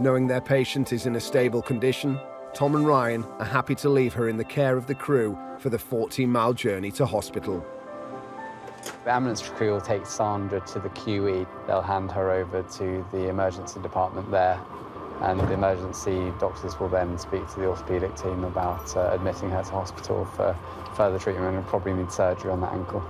Knowing their patient is in a stable condition, Tom and Ryan are happy to leave her in the care of the crew for the 14-mile journey to hospital. The ambulance crew will take Sandra to the QE. They'll hand her over to the emergency department there, and the emergency doctors will then speak to the orthopaedic team about admitting her to hospital for further treatment and probably need surgery on that ankle.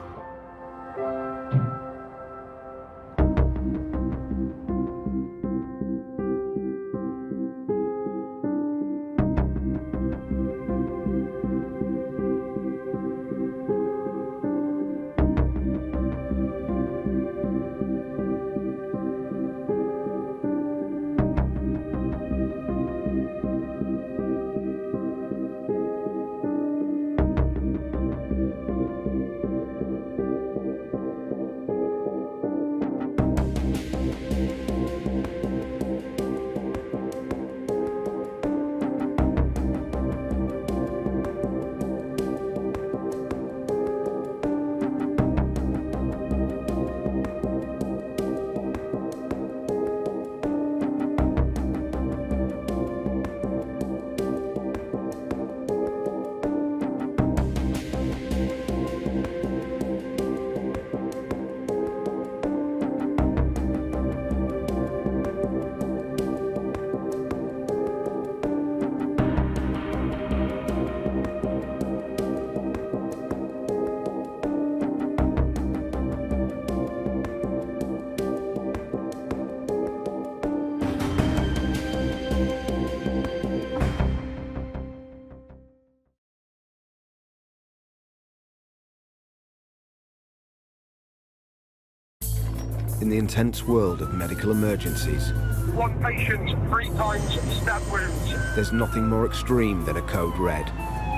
In the intense world of medical emergencies, One patient, 3 times stab wounds. there's nothing more extreme than a code red.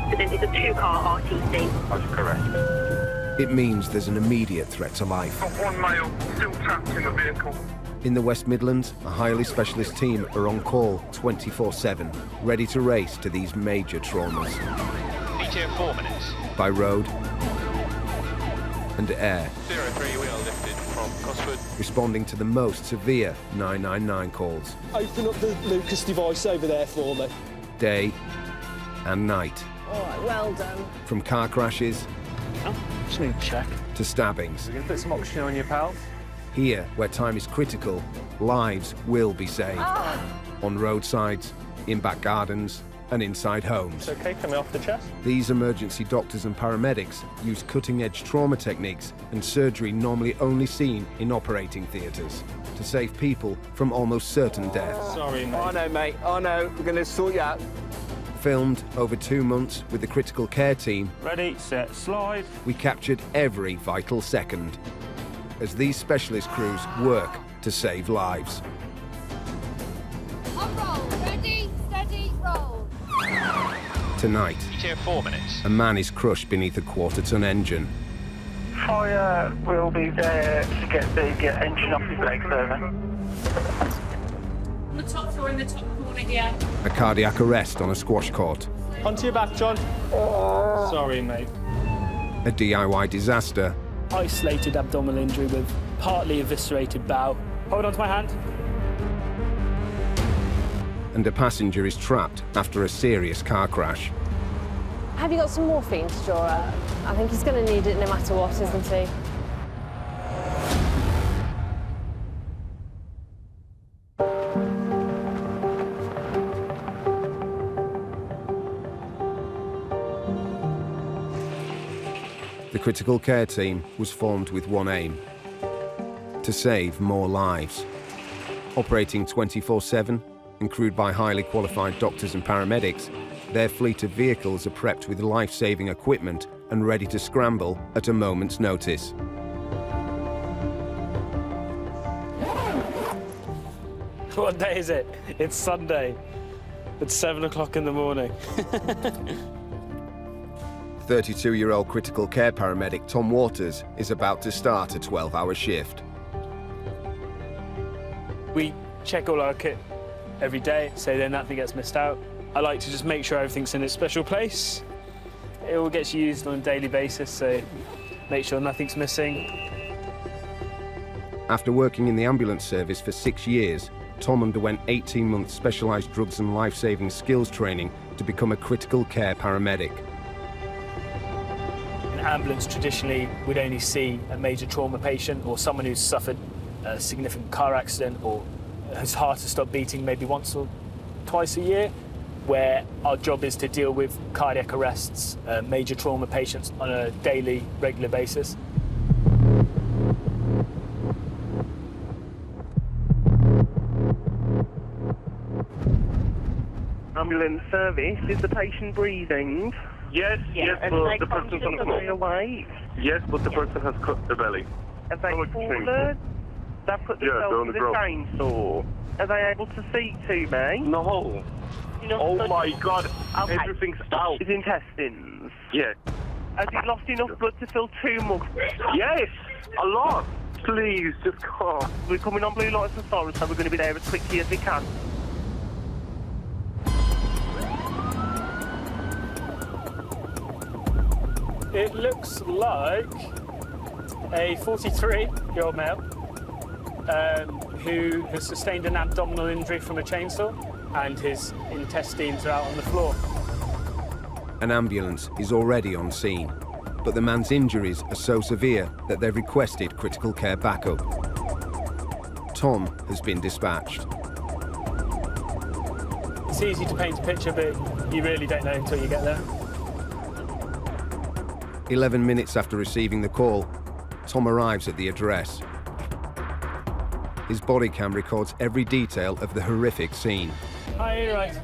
accident is a 2-car RTC. That's correct. It means there's an immediate threat to life. Got one male still trapped in the vehicle. In the West Midlands, a highly specialist team are on call 24/7, ready to race to these major traumas. ETA 4 minutes. By road and air. 03, we are lifted from Cosford. Responding to the most severe 999 calls. Open up the Lucas device over there for me. Day and night. All right, well done. From car crashes Just need to check. to stabbings. We're going to put some oxygen on your pal. Here, where time is critical, lives will be saved. On roadsides, in back gardens, and inside homes. It's okay, coming off the chest. These emergency doctors and paramedics use cutting-edge trauma techniques and surgery normally only seen in operating theatres to save people from almost certain death. Sorry, mate. I know, mate. I know. We're going to sort you out. Filmed over 2 months with the critical care team, Ready, set, slide. we captured every vital second as these specialist crews work to save lives. On roll. Ready, steady, roll. Tonight, ETA 4 minutes. a man is crushed beneath a quarter-ton engine. Fire will be there to get the engine off his legs, over. On the top floor in the top corner here. A cardiac arrest on a squash court. Onto your back, John. Sorry, mate. A DIY disaster. Isolated abdominal injury with partly eviscerated bowel. Hold on to my hand. And a passenger is trapped after a serious car crash. Have you got some morphine to draw up? I think he's going to need it no matter what, isn't he? The critical care team was formed with one aim: to save more lives. Operating 24/7 and crewed by highly qualified doctors and paramedics, their fleet of vehicles are prepped with life-saving equipment and ready to scramble at a moment's notice. What day is it? It's Sunday. It's 7 o'clock in the morning. 32-year-old critical care paramedic Tom Waters is about to start a 12-hour shift. We check all our kit every day, so then nothing gets missed out. I like to just make sure everything's in its special place. It all gets used on a daily basis, so make sure nothing's missing. After working in the ambulance service for 6 years, Tom underwent 18 months specialised drugs and life-saving skills training to become a critical care paramedic. In ambulance, traditionally, we'd only see a major trauma patient or someone who's suffered a significant car accident or whose heart has stopped beating maybe once or twice a year, where our job is to deal with cardiac arrests, major trauma patients on a daily, regular basis. Ambulance service, is the patient breathing? Yes, yes, but the person's on the floor. Awake. Yes, but the person has cut their belly. Have they fallen? They've put themselves with a chainsaw. Are they able to speak to me? No. Oh my God, Okay. everything's out. His intestines. Yeah. Has he lost enough blood to fill 2 mugs? Yes, a lot. Please, just come. We're coming on blue lights and sirens, so we're going to be there as quickly as we can. It looks like a 43-year-old male who has sustained an abdominal injury from a chainsaw, and his intestines are out on the floor. An ambulance is already on scene, but the man's injuries are so severe that they've requested critical care backup. Tom has been dispatched. It's easy to paint a picture, but you really don't know until you get there. 11 minutes after receiving the call, Tom arrives at the address. His body cam records every detail of the horrific scene. Hi, you're right.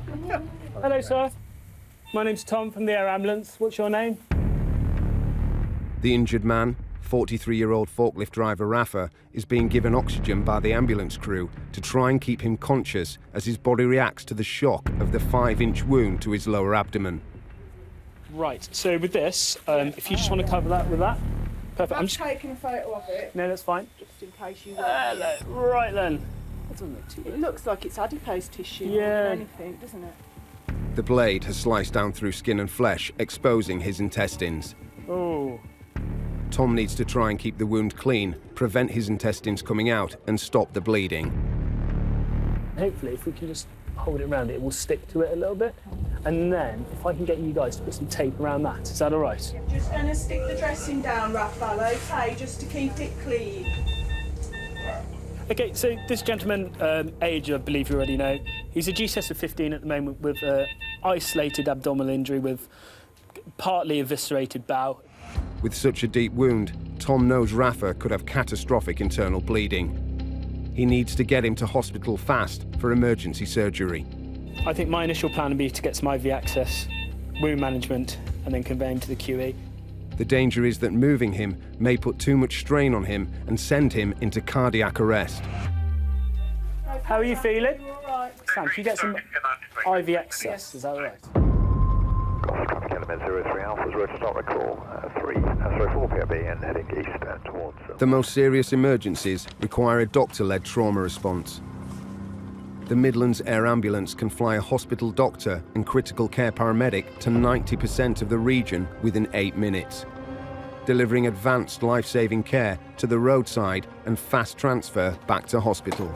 Hello, sir. My name's Tom from the air ambulance. What's your name? The injured man, 43-year-old forklift driver Rafa, is being given oxygen by the ambulance crew to try and keep him conscious as his body reacts to the shock of the 5-inch wound to his lower abdomen. Right, so with this, if you just want to cover that with that. Perfect. I'm just taking a photo of it. No, that's fine. Just in case you Right then. That doesn't look too It looks like it's adipose tissue more Yeah. than anything, doesn't it? The blade has sliced down through skin and flesh, exposing his intestines. Oh. Tom needs to try and keep the wound clean, prevent his intestines coming out, and stop the bleeding. Hopefully, if we can just hold it around it, it will stick to it a little bit. And then, if I can get you guys to put some tape around that, is that all right? Just going to stick the dressing down, Raphael, okay, just to keep it clean. Okay, so this gentleman, age, I believe you already know. He's a GCS of 15 at the moment with isolated abdominal injury with partly eviscerated bowel. With such a deep wound, Tom knows Rafa could have catastrophic internal bleeding. He needs to get him to hospital fast for emergency surgery. I think my initial plan would be to get some IV access, wound management, and then convey him to the QE. The danger is that moving him may put too much strain on him and send him into cardiac arrest. How are you feeling? Sam, can you get some IV access? Is that all right? Element 03 Alpha's road to start recall 4 PRB and heading east towards... The most serious emergencies require a doctor-led trauma response. The Midlands Air Ambulance can fly a hospital doctor and critical care paramedic to 90% of the region within 8 minutes, delivering advanced life-saving care to the roadside and fast transfer back to hospital.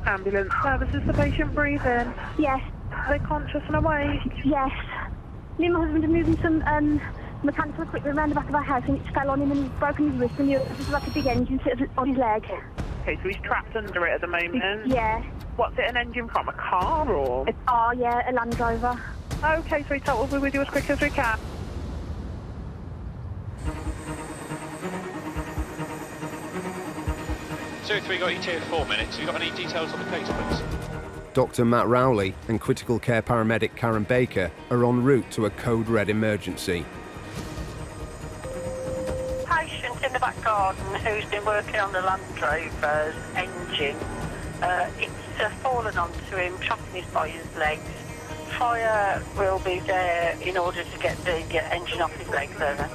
Ambulance services, the patient breathing? Yes. Are they conscious and awake? Yes. Me and my husband are moving some mechanical equipment around the back of our house and it fell on him and he's broken his wrist and there's like a big engine sitting on his leg. Okay, so he's trapped under it at the moment? Yeah. What's it, an engine from a car or? A car, yeah, a Land Rover. Okay, sweetheart, we'll be with you as quick as we can. So 3 got ETA 4 minutes. Have you got any details on the case, please? Dr. Matt Rowley and critical care paramedic Karen Baker are en route to a code red emergency. Patient in the back garden who's been working on the Land Rover's engine. It's fallen onto him, trapping his by his legs. Fire will be there in order to get the engine off his legs over.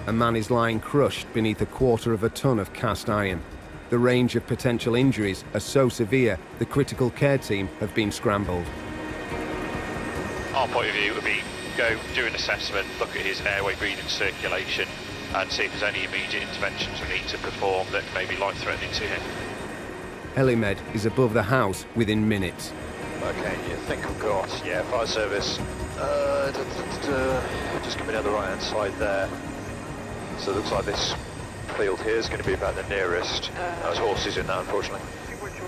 A man is lying crushed beneath 1/4 ton of cast iron. The range of potential injuries are so severe, the critical care team have been scrambled. Our point of view would be go do an assessment, look at his airway, breathing, circulation, and see if there's any immediate interventions we need to perform that may be life-threatening to him. Helimed is above the house within minutes. Okay, you think I've got, fire service, just coming down the right-hand side there. So it looks like this field here is going to be about the nearest. There's horses in that, unfortunately.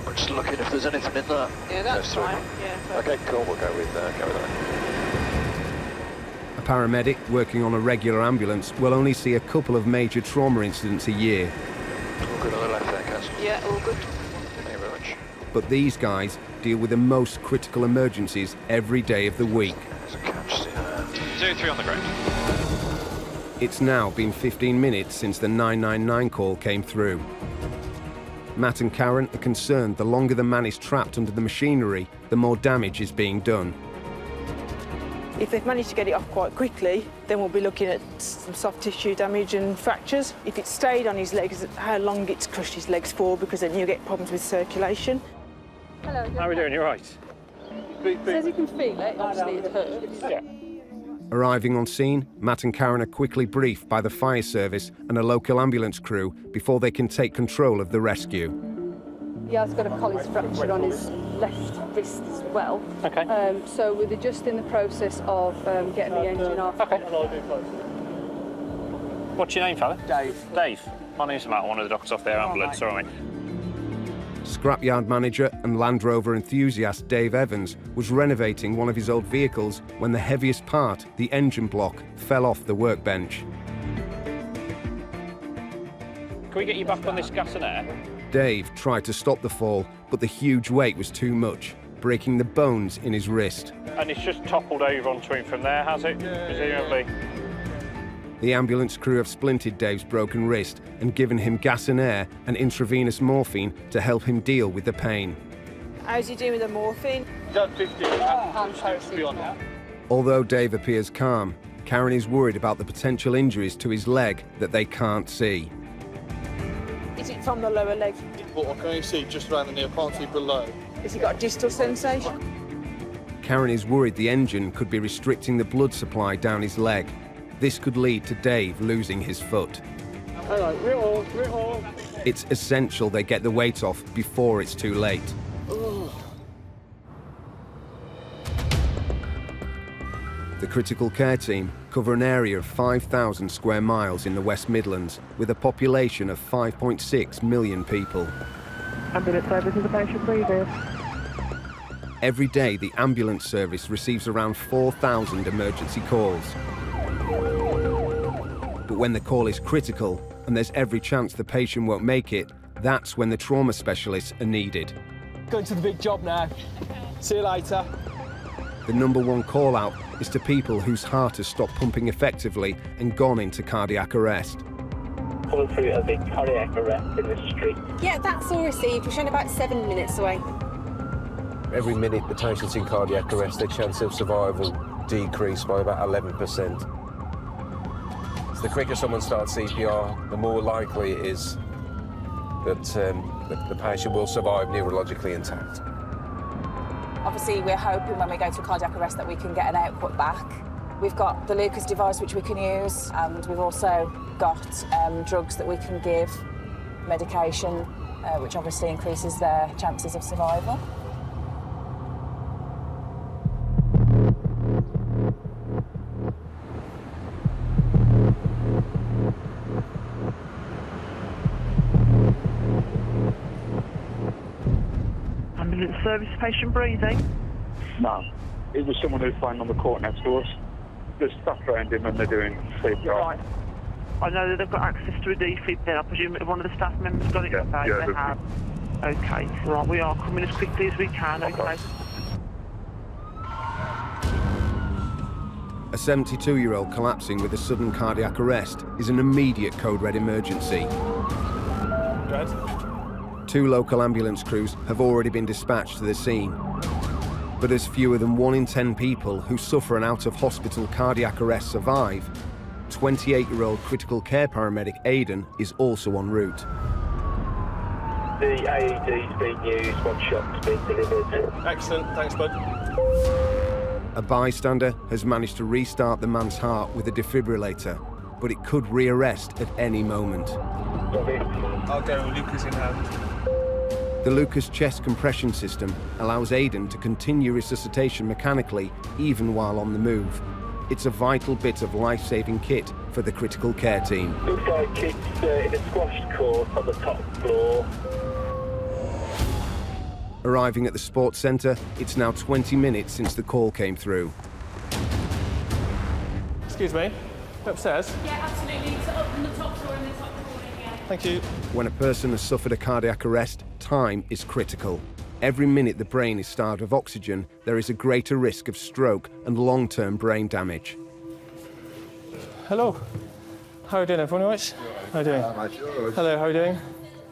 We're just looking if there's anything in that. Yeah, that's fine. Yeah, okay, cool, we'll go with that. A paramedic working on a regular ambulance will only see a couple of major trauma incidents a year. All good on the left there, Cass. Yeah, all good. Thank you very much. But these guys deal with the most critical emergencies every day of the week. There's a catch there. 03 on the ground. It's now been 15 minutes since the 999 call came through. Matt and Karen are concerned the longer the man is trapped under the machinery, the more damage is being done. If they've managed to get it off quite quickly, then we'll be looking at some soft tissue damage and fractures. If it's stayed on his legs, how long it's crushed his legs for, because then you get problems with circulation. Hello. How are we doing? You all right? Says you can feel it, obviously it hurts. Yeah. Arriving on scene, Matt and Karen are quickly briefed by the fire service and a local ambulance crew before they can take control of the rescue. He has got a collis fracture on his left wrist as well. Okay. So we're just in the process of getting the engine off. Okay. What's your name, fella? Dave. Dave. My name's Matt, one of the doctors off their ambulance. All right. Scrapyard manager and Land Rover enthusiast Dave Evans was renovating one of his old vehicles when the heaviest part, the engine block, fell off the workbench. Can we get you back on this gas and air? Dave tried to stop the fall, but the huge weight was too much, breaking the bones in his wrist. And it's just toppled over onto him from there, has it? Presumably. The ambulance crew have splinted Dave's broken wrist and given him gas and air and intravenous morphine to help him deal with the pain. How's he doing with the morphine? Done 15. Be on now. Although Dave appears calm, Karen is worried about the potential injuries to his leg that they can't see. Is it from the lower leg? What I can only see just around the knee, I can't see below. Has he got a distal sensation? Karen is worried the engine could be restricting the blood supply down his leg. This could lead to Dave losing his foot. Hello, real. It's essential they get the weight off before it's too late. The critical care team cover an area of 5,000 square miles in the West Midlands with a population of 5.6 million people. Ambulance service is a patient breathing. Every day, the ambulance service receives around 4,000 emergency calls. But when the call is critical and there's every chance the patient won't make it, that's when the trauma specialists are needed. Going to the big job now. See you later. The number one call out is to people whose heart has stopped pumping effectively and gone into cardiac arrest. Coming through a big cardiac arrest in the street. Yeah, that's all received. We're showing about 7 minutes away. Every minute the patient's in cardiac arrest, their chance of survival decrease by about 11%. So the quicker someone starts CPR, the more likely it is that the patient will survive neurologically intact. Obviously, we're hoping when we go to a cardiac arrest that we can get an output back. We've got the Lucas device which we can use, and we've also got drugs that we can give, medication, which obviously increases their chances of survival. Ambulance service, patient breathing. No, it was someone who was playing on the court next to us. There's staff around him and they're doing CPR. Right. I know that they've got access to a defib then. I presume that one of the staff members got it today. Yeah, they have. Okay, right, we are coming as quickly as we can, okay. A 72-year-old collapsing with a sudden cardiac arrest is an immediate code red emergency. Good. 2 local ambulance crews have already been dispatched to the scene. But as fewer than 1 in 10 people who suffer an out-of-hospital cardiac arrest survive, 28-year-old critical care paramedic Aidan is also en route. The AED's been used, 1 shot's been delivered. Excellent, thanks, bud. A bystander has managed to restart the man's heart with a defibrillator, but it could re-arrest at any moment. I'll go with Lucas in hand. The Lucas chest compression system allows Aidan to continue resuscitation mechanically even while on the move. It's a vital bit of life-saving kit for the critical care team. Looks like it's in a squashed court on the top floor. Arriving at the sports centre, it's now 20 minutes since the call came through. Excuse me, upstairs? Yeah, absolutely. It's up on the top floor in the top corner here. Thank you. When a person has suffered a cardiac arrest, time is critical. Every minute the brain is starved of oxygen, there is a greater risk of stroke and long-term brain damage. Hello. How are you doing, everyone? All right? How are you doing? Hello, how are you doing?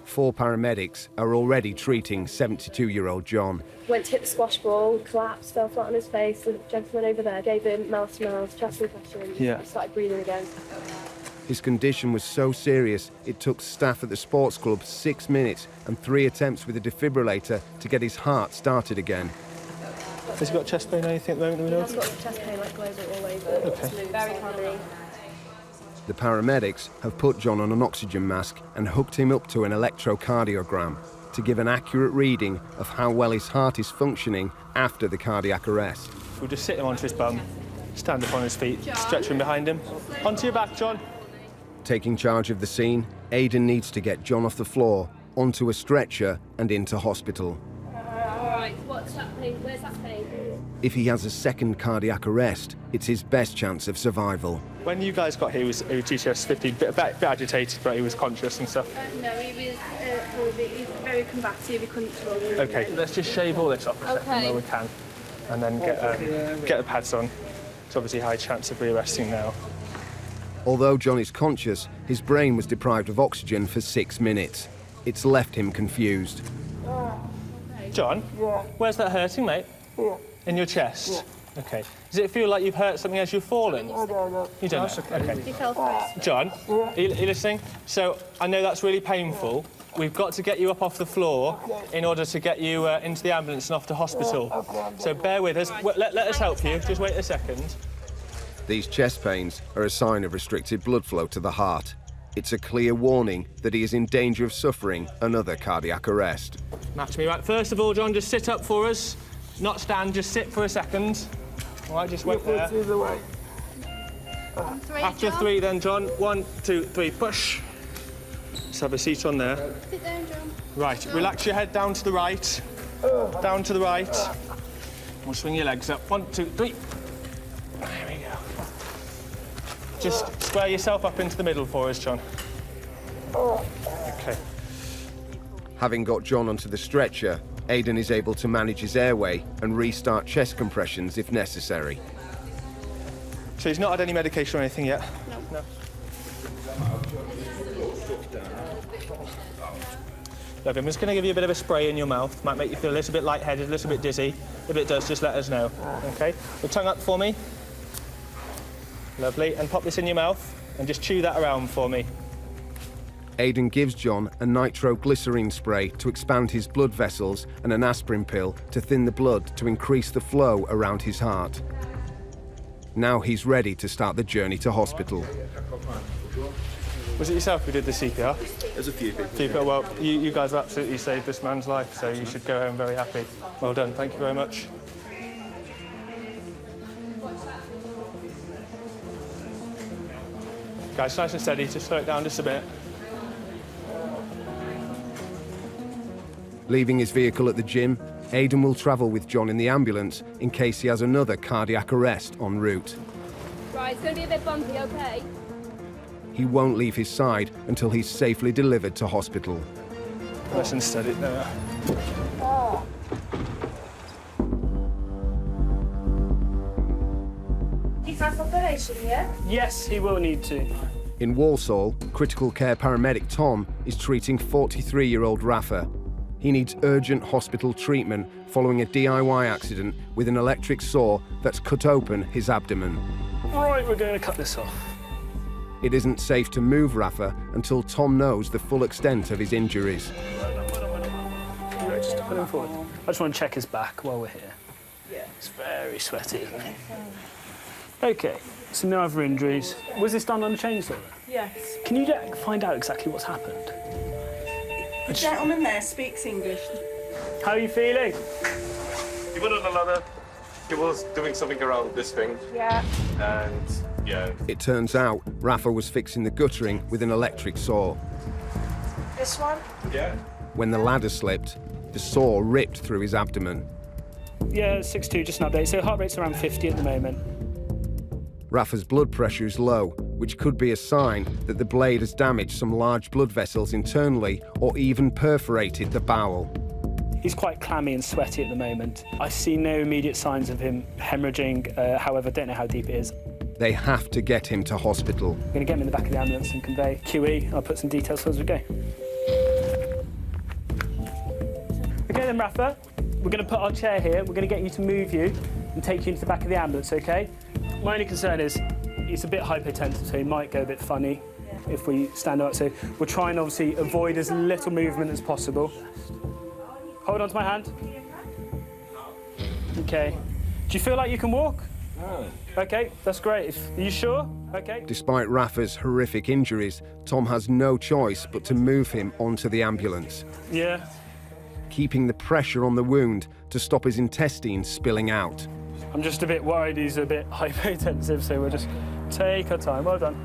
4 paramedics are already treating 72-year-old John. Went to hit the squash ball, collapsed, fell flat on his face. The gentleman over there gave him mouth-to-mouth chest compression. Yeah. He started breathing again. His condition was so serious, it took staff at the sports club 6 minutes and 3 attempts with a defibrillator to get his heart started again. Has he got chest pain or anything at the moment? He's got chest pain like global all over. Okay. Very funny. The paramedics have put John on an oxygen mask and hooked him up to an electrocardiogram to give an accurate reading of how well his heart is functioning after the cardiac arrest. We'll just sit him onto his bum, stand up on his feet, stretch him behind him. Onto your back, John. Taking charge of the scene, Aidan needs to get John off the floor, onto a stretcher and into hospital. All right, what's happening? Where's that pain? If he has a second cardiac arrest, it's his best chance of survival. When you guys got here, he was GCS 50, a bit agitated, but he was conscious and stuff. No, he was very combative. He couldn't talk. Okay, let's just shave all this off for a second where we can, and then get the pads on. It's obviously a high chance of rearresting now. Although John is conscious, his brain was deprived of oxygen for 6 minutes. It's left him confused. John? Yeah. Where's that hurting, mate? Yeah. In your chest? Yeah. OK. Does it feel like you've hurt something as you've fallen? I don't know. You don't know? OK. He fell first. John, are you listening? So, I know that's really painful. We've got to get you up off the floor in order to get you into the ambulance and off to hospital. So bear with us. Let us help you. Just wait a second. These chest pains are a sign of restricted blood flow to the heart. It's a clear warning that he is in danger of suffering another cardiac arrest. Match me right. First of all, John, just sit up for us. Not stand, just sit for a second. All right, just wait there. After three, then, John. 1, 2, 3, push. Just have a seat on there. Sit down, John. Right, relax your head down to the right. Down to the right. We'll swing your legs up. 1, 2, 3. There we go. Just square yourself up into the middle for us, John. OK. Having got John onto the stretcher, Aidan is able to manage his airway and restart chest compressions if necessary. So he's not had any medication or anything yet? No. Look, I'm just going to give you a bit of a spray in your mouth. Might make you feel a little bit lightheaded, a little bit dizzy. If it does, just let us know. OK? Your tongue up for me. Lovely. And pop this in your mouth and just chew that around for me. Aidan gives John a nitroglycerine spray to expand his blood vessels and an aspirin pill to thin the blood to increase the flow around his heart. Now he's ready to start the journey to hospital. Was it yourself who did the CPR? There's a few people. Well, you guys absolutely saved this man's life, so you should go home very happy. Well done. Thank you very much. Guys, nice and steady. Just slow it down just a bit. Leaving his vehicle at the gym, Aidan will travel with John in the ambulance in case he has another cardiac arrest en route. Right, it's going to be a bit bumpy, OK? He won't leave his side until he's safely delivered to hospital. Nice and steady there. He's had operation, yeah? Yes, he will need to. In Walsall, critical care paramedic Tom is treating 43-year-old Rafa. He needs urgent hospital treatment following a DIY accident with an electric saw that's cut open his abdomen. Right, we're going to cut this off. It isn't safe to move Rafa until Tom knows the full extent of his injuries. Right, just put him forward. I just want to check his back while we're here. Yeah. It's very sweaty, isn't it? OK, so no other injuries. Was this done on a chainsaw? Yes. Can you find out exactly what's happened? The gentleman there speaks English. How are you feeling? He went on a ladder. He was doing something around this thing. Yeah. And, yeah. It turns out Rafa was fixing the guttering with an electric saw. This one? Yeah. When the ladder slipped, the saw ripped through his abdomen. Yeah, 6'2", just an update. So heart rate's around 50 at the moment. Rafa's blood pressure is low, which could be a sign that the blade has damaged some large blood vessels internally or even perforated the bowel. He's quite clammy and sweaty at the moment. I see no immediate signs of him hemorrhaging, however, I don't know how deep it is. They have to get him to hospital. I'm going to get him in the back of the ambulance and convey QE. I'll put some details for as we go. OK then, Rafa, we're going to put our chair here. We're going to get you to move you and take you into the back of the ambulance, OK? My only concern is he's a bit hypotensive, so he might go a bit funny if we stand up. So we'll try and obviously avoid as little movement as possible. Hold on to my hand. OK. Do you feel like you can walk? No. OK, that's great. Are you sure? OK. Despite Rafa's horrific injuries, Tom has no choice but to move him onto the ambulance. Yeah. Keeping the pressure on the wound to stop his intestines spilling out. I'm just a bit worried he's a bit hypotensive, so we'll just take our time. Well done.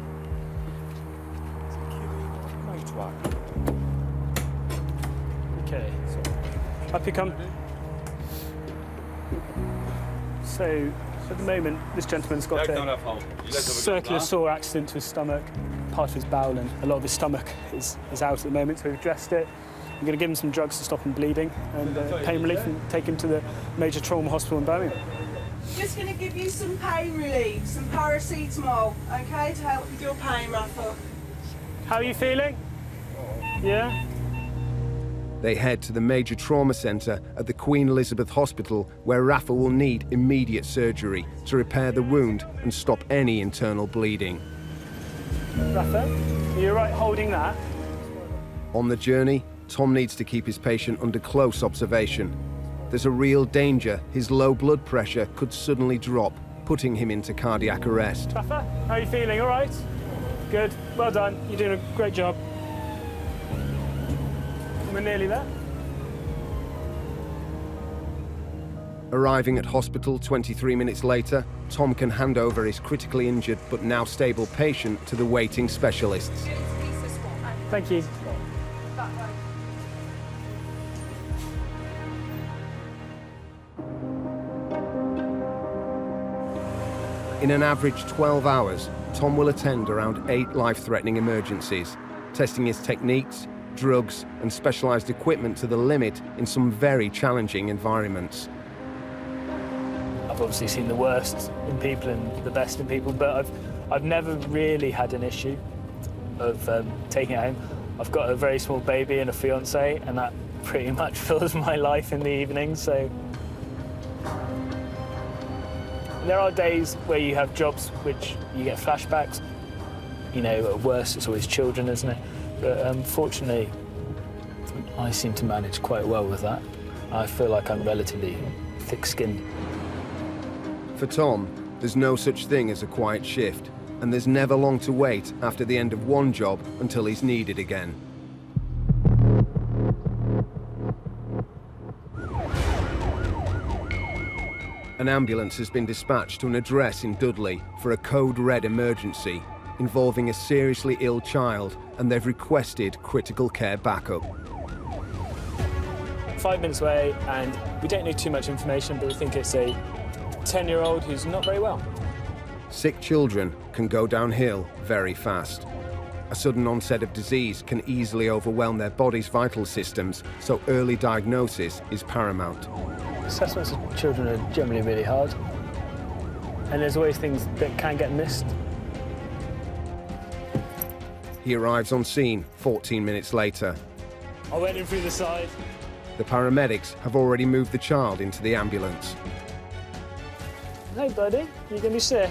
OK, so up you come. So, at the moment, this gentleman's got a circular saw accident to his stomach, part of his bowel, and a lot of his stomach is out at the moment, so we've dressed it. I'm going to give him some drugs to stop him bleeding and pain relief and take him to the major trauma hospital in Birmingham. Just going to give you some pain relief, some paracetamol, okay, to help with your pain, Rafa. How are you feeling? Yeah? They head to the major trauma centre at the Queen Elizabeth Hospital, where Rafa will need immediate surgery to repair the wound and stop any internal bleeding. Rafa, are you all right holding that? On the journey, Tom needs to keep his patient under close observation. There's a real danger his low blood pressure could suddenly drop, putting him into cardiac arrest. Rafa, how are you feeling? All right? Good. Well done. You're doing a great job. We're nearly there. Arriving at hospital 23 minutes later, Tom can hand over his critically injured but now stable patient to the waiting specialists. Thank you. In an average 12 hours, Tom will attend around 8 life-threatening emergencies, testing his techniques, drugs and specialised equipment to the limit in some very challenging environments. I've obviously seen the worst in people and the best in people, but I've never really had an issue of taking it home. I've got a very small baby and a fiancé, and that pretty much fills my life in the evenings, so... There are days where you have jobs which you get flashbacks. You know, at worst, it's always children, isn't it? But fortunately, I seem to manage quite well with that. I feel like I'm relatively thick-skinned. For Tom, there's no such thing as a quiet shift, and there's never long to wait after the end of one job until he's needed again. An ambulance has been dispatched to an address in Dudley for a code red emergency involving a seriously ill child, and they've requested critical care backup. 5 minutes away, and we don't know too much information, but we think it's a 10-year-old who's not very well. Sick children can go downhill very fast. A sudden onset of disease can easily overwhelm their body's vital systems, so early diagnosis is paramount. Assessments of children are generally really hard, and there's always things that can get missed. He arrives on scene 14 minutes later. I went in through the side. The paramedics have already moved the child into the ambulance. Hey, buddy, you're going to be sick.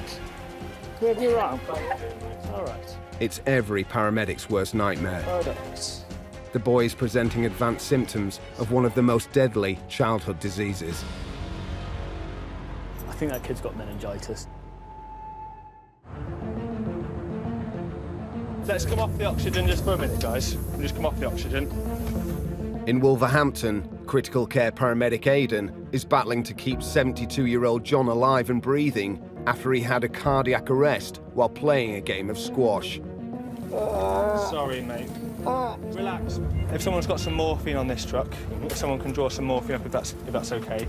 Can we have your arm? All right. It's every paramedic's worst nightmare. All right. The boy is presenting advanced symptoms of one of the most deadly childhood diseases. I think that kid's got meningitis. Let's come off the oxygen just for a minute, guys. We'll just come off the oxygen. In Wolverhampton, critical care paramedic Aidan is battling to keep 72-year-old John alive and breathing after he had a cardiac arrest while playing a game of squash. Sorry, mate. Relax. If someone's got some morphine on this truck, if someone can draw some morphine up, if that's okay.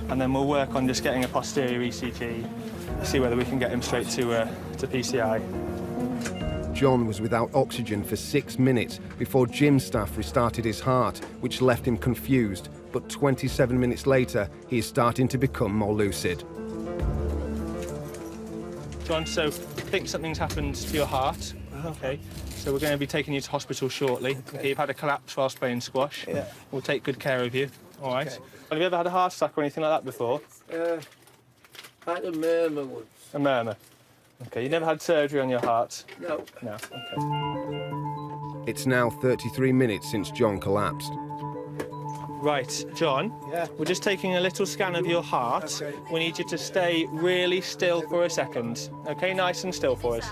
And then we'll work on just getting a posterior ECG, see whether we can get him straight to PCI. John was without oxygen for 6 minutes before gym staff restarted his heart, which left him confused. But 27 minutes later, he is starting to become more lucid. John, so I think something's happened to your heart. Okay, so we're going to be taking you to hospital shortly. Okay, you've had a collapse whilst playing squash. Yeah. We'll take good care of you. All right. Okay. Have you ever had a heart attack or anything like that before? I had a murmur once. A murmur. Okay, you never had surgery on your heart? No. No, okay. It's now 33 minutes since John collapsed. Right, John. Yeah. We're just taking a little scan of your heart. Okay. We need you to stay really still for a second. Okay, nice and still for us.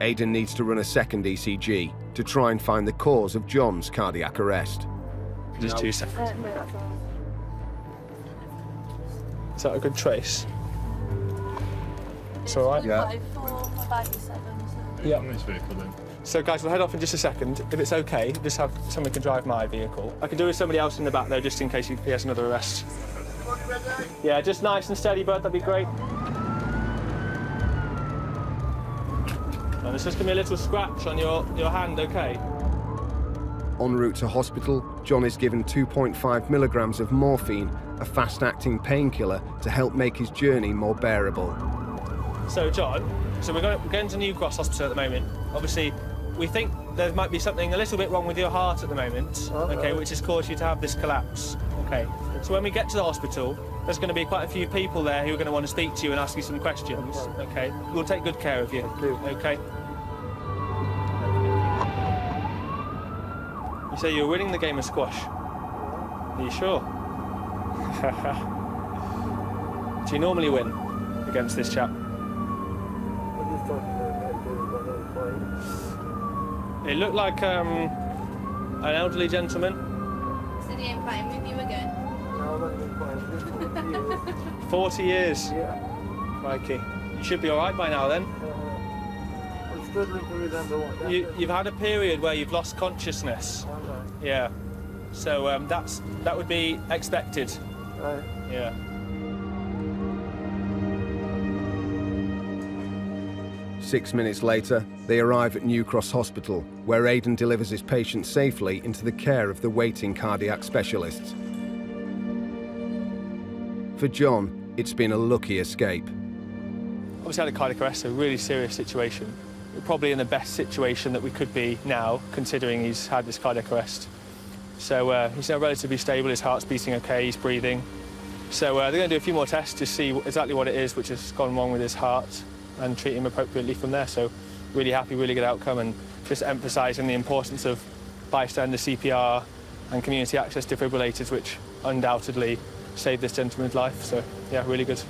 Aidan needs to run a second ECG to try and find the cause of John's cardiac arrest. Just 2 seconds. No, that's all. Is that a good trace? It's all right? Yeah. 547. Yeah. So, guys, we'll head off in just a second. If it's OK, just have someone can drive my vehicle. I can do with somebody else in the back, though, just in case he has another arrest. Yeah, just nice and steady, bud. That'd be great. And there's just going to be a little scratch on your hand, OK? En route to hospital, John is given 2.5 milligrams of morphine a fast-acting painkiller to help make his journey more bearable. So, John, we're going to New Cross Hospital at the moment. Obviously, we think there might be something a little bit wrong with your heart at the moment, okay, which has caused you to have this collapse. Okay, so when we get to the hospital, there's going to be quite a few people there who are going to want to speak to you and ask you some questions, okay? We'll take good care of you, okay? You say you're winning the game of squash. Are you sure? Do you normally win against this chap? It looked like an elderly gentleman. So he ain't playing with you again? No, I'm not playing with you. 40 years? Yeah. Crikey. You should be all right by now, then. I'm struggling to remember what that is. You've had a period where you've lost consciousness. Yeah. So that would be expected. Right. Yeah. 6 minutes later, they arrive at New Cross Hospital, where Aidan delivers his patient safely into the care of the waiting cardiac specialists. For John, it's been a lucky escape. Obviously had a cardiac arrest, a really serious situation. We're probably in the best situation that we could be now, considering he's had this cardiac arrest. So he's now relatively stable, his heart's beating okay, he's breathing. So they're going to do a few more tests to see exactly what it is which has gone wrong with his heart and treat him appropriately from there. So really happy, really good outcome, and just emphasising the importance of bystander CPR and community access defibrillators, which undoubtedly saved this gentleman's life. So yeah, really good.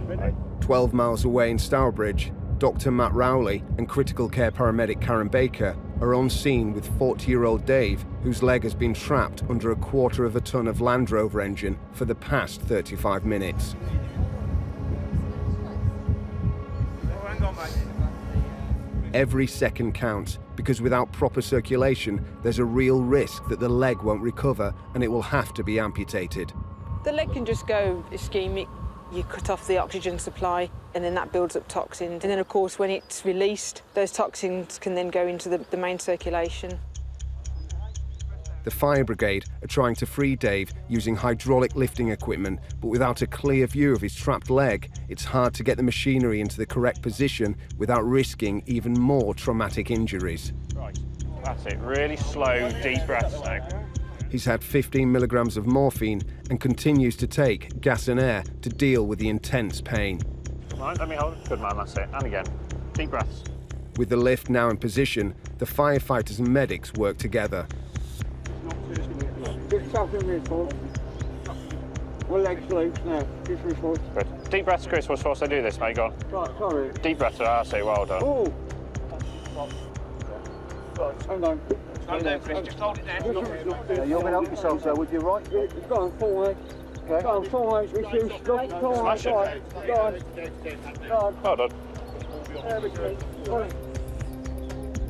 Right. 12 miles away in Stourbridge, Dr. Matt Rowley and critical care paramedic Karen Baker are on scene with 40-year-old Dave, whose leg has been trapped under a 1/4 of a ton of Land Rover engine for the past 35 minutes. Every second counts, because without proper circulation, there's a real risk that the leg won't recover and it will have to be amputated. The leg can just go ischemic. You cut off the oxygen supply, and then that builds up toxins. And then, of course, when it's released, those toxins can then go into the main circulation. The fire brigade are trying to free Dave using hydraulic lifting equipment, but without a clear view of his trapped leg, it's hard to get the machinery into the correct position without risking even more traumatic injuries. Right, that's it. Really slow, deep breaths now. He's had 15 milligrams of morphine and continues to take gas and air to deal with the intense pain. Right, let me hold it. Good man, that's it. And again. Deep breaths. With the lift now in position, the firefighters and medics work together. Just tapping me, folks. My leg's loose now. Just refresh. Good. Deep breaths, Chris. What's supposed to do this, mate? Go on. Right, sorry. Deep breaths, I say, well done. Oh! Hang on. Hold it, Chris. Just hold it there. You're going to help yourself, sir, would you, right? It's gone, full mate. Okay. Go on, full mate, reduce. Go on, Smash it. Go on. Go on. Well done. There we go.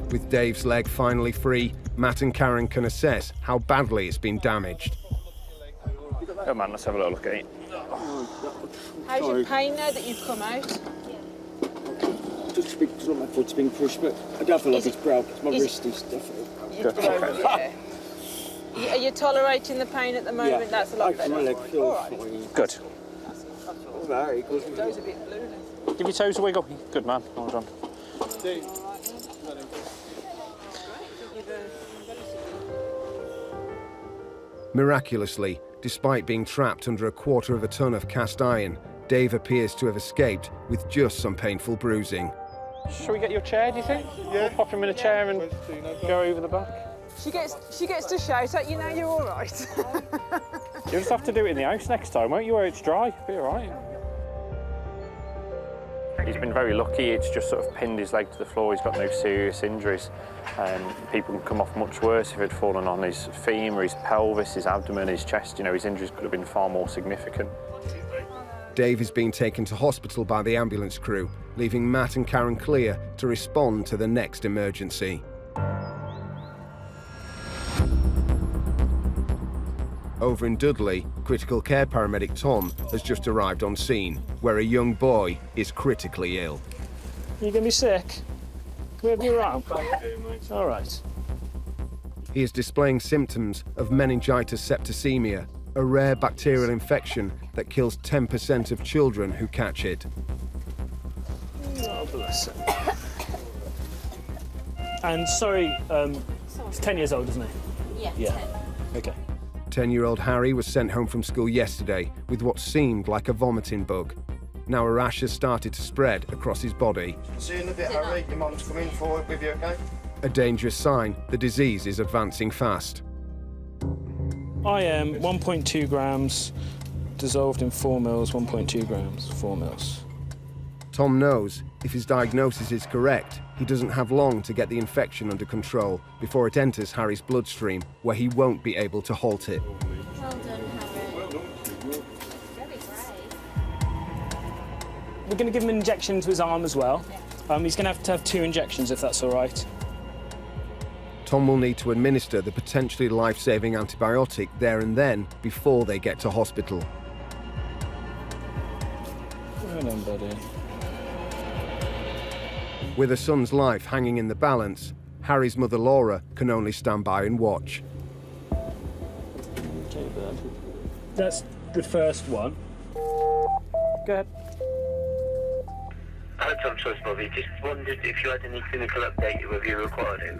With Dave's leg finally free, Matt and Karen can assess how badly it's been damaged. Good man, let's have a little look at it. How's your pain now that you've come out? Just a bit, because my foot's been crushed, but I don't feel like it's broke. My wrist is definitely broke. Yeah. Are you tolerating the pain at the moment? Yeah. That's a lot better. My leg for you. feels All right. fine. Good. Very good. Toes a bit blue then. Give your toes a wiggle. Good man, well done. Miraculously, despite being trapped under a 1/4 of a ton of cast iron, Dave appears to have escaped with just some painful bruising. Shall we get your chair, do you think? Yeah. We'll pop him in a chair and go over the back. She gets to shout at you now you're all right. You'll just have to do it in the house next time, won't you, where it's dry? Be all right. He's been very lucky. It's just sort of pinned his leg to the floor. He's got no serious injuries. People can come off much worse if it had fallen on his femur, his pelvis, his abdomen, his chest. You know, his injuries could have been far more significant. Dave is being taken to hospital by the ambulance crew, leaving Matt and Karen clear to respond to the next emergency. Over in Dudley, critical care paramedic Tom has just arrived on scene, where a young boy is critically ill. You gonna be sick? Can we have you around? All right. He is displaying symptoms of meningitis septicemia, a rare bacterial infection that kills 10% of children who catch it. Oh, bless him. And sorry, he's 10 years old, isn't he? Yeah, 10. Okay. 10-year-old Harry was sent home from school yesterday with what seemed like a vomiting bug. Now a rash has started to spread across his body. See you in a bit, Harry. Your mum's coming forward with you, okay? A dangerous sign the disease is advancing fast. I am 1.2 grams, dissolved in 4 mils, 1.2 grams, 4 mils. Tom knows if his diagnosis is correct, he doesn't have long to get the infection under control before it enters Harry's bloodstream, where he won't be able to halt it. Well done, Harry. Well done. Very brave. We're going to give him an injection to his arm as well. He's going to have 2 injections, if that's all right. Tom will need to administer the potentially life-saving antibiotic there and then before they get to hospital. Well done, buddy. With a son's life hanging in the balance, Harry's mother Laura can only stand by and watch. Okay, bud. That's the first one. Go ahead. Hi, Tom Choice Bobby. Just wondered if you had any clinical update whether you required it.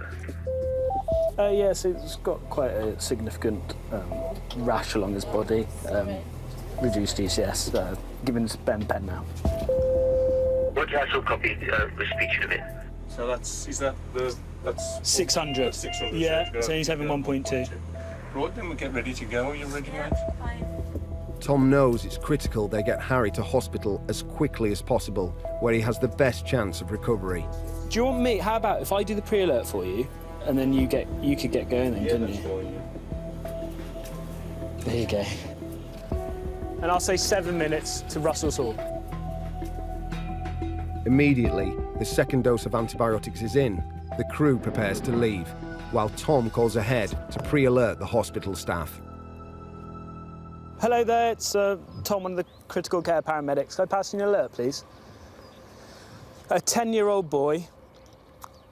Yes, it's got quite a significant rash along his body. Reduced ECS. Given this Ben pen now. What's the actual copy was speech of it? So that's 600. 600. Yeah, so he's having 1.2. Right, then we'll get ready to go. Are you ready, mate? Tom knows it's critical they get Harry to hospital as quickly as possible, where he has the best chance of recovery. Do you want me? How about if I do the pre-alert for you, and then you could get going then, couldn't you? Fine, yeah. There you go. And I'll say 7 minutes to Russell's Hall. Immediately, the second dose of antibiotics is in, the crew prepares to leave, while Tom calls ahead to pre-alert the hospital staff. Hello there, it's Tom, one of the critical care paramedics. Can I pass you an alert, please? A 10-year-old boy.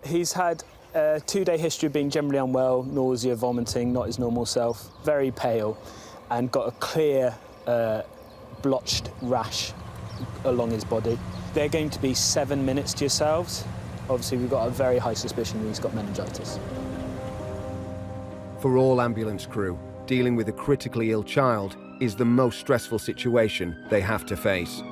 He's had a 2-day history of being generally unwell, nausea, vomiting, not his normal self, very pale, and got a clear blotched rash along his body. They're going to be 7 minutes to yourselves. Obviously, we've got a very high suspicion that he's got meningitis. For all ambulance crew, dealing with a critically ill child is the most stressful situation they have to face.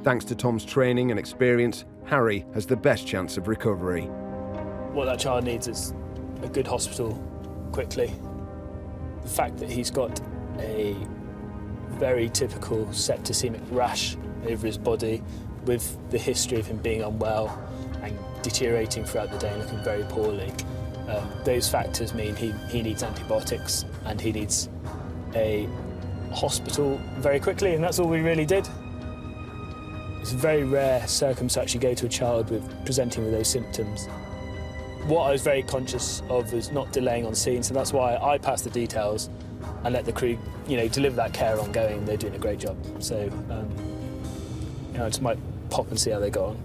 Thanks to Tom's training and experience, Harry has the best chance of recovery. What that child needs is a good hospital quickly. The fact that he's got a very typical septicemic rash over his body with the history of him being unwell and deteriorating throughout the day and looking very poorly. Those factors mean he needs antibiotics and he needs a hospital very quickly, and that's all we really did. It's a very rare circumstance you go to a child presenting with those symptoms. What I was very conscious of was not delaying on scene, so that's why I passed the details and let the crew, deliver that care ongoing. They're doing a great job. So, I just might pop and see how they go on.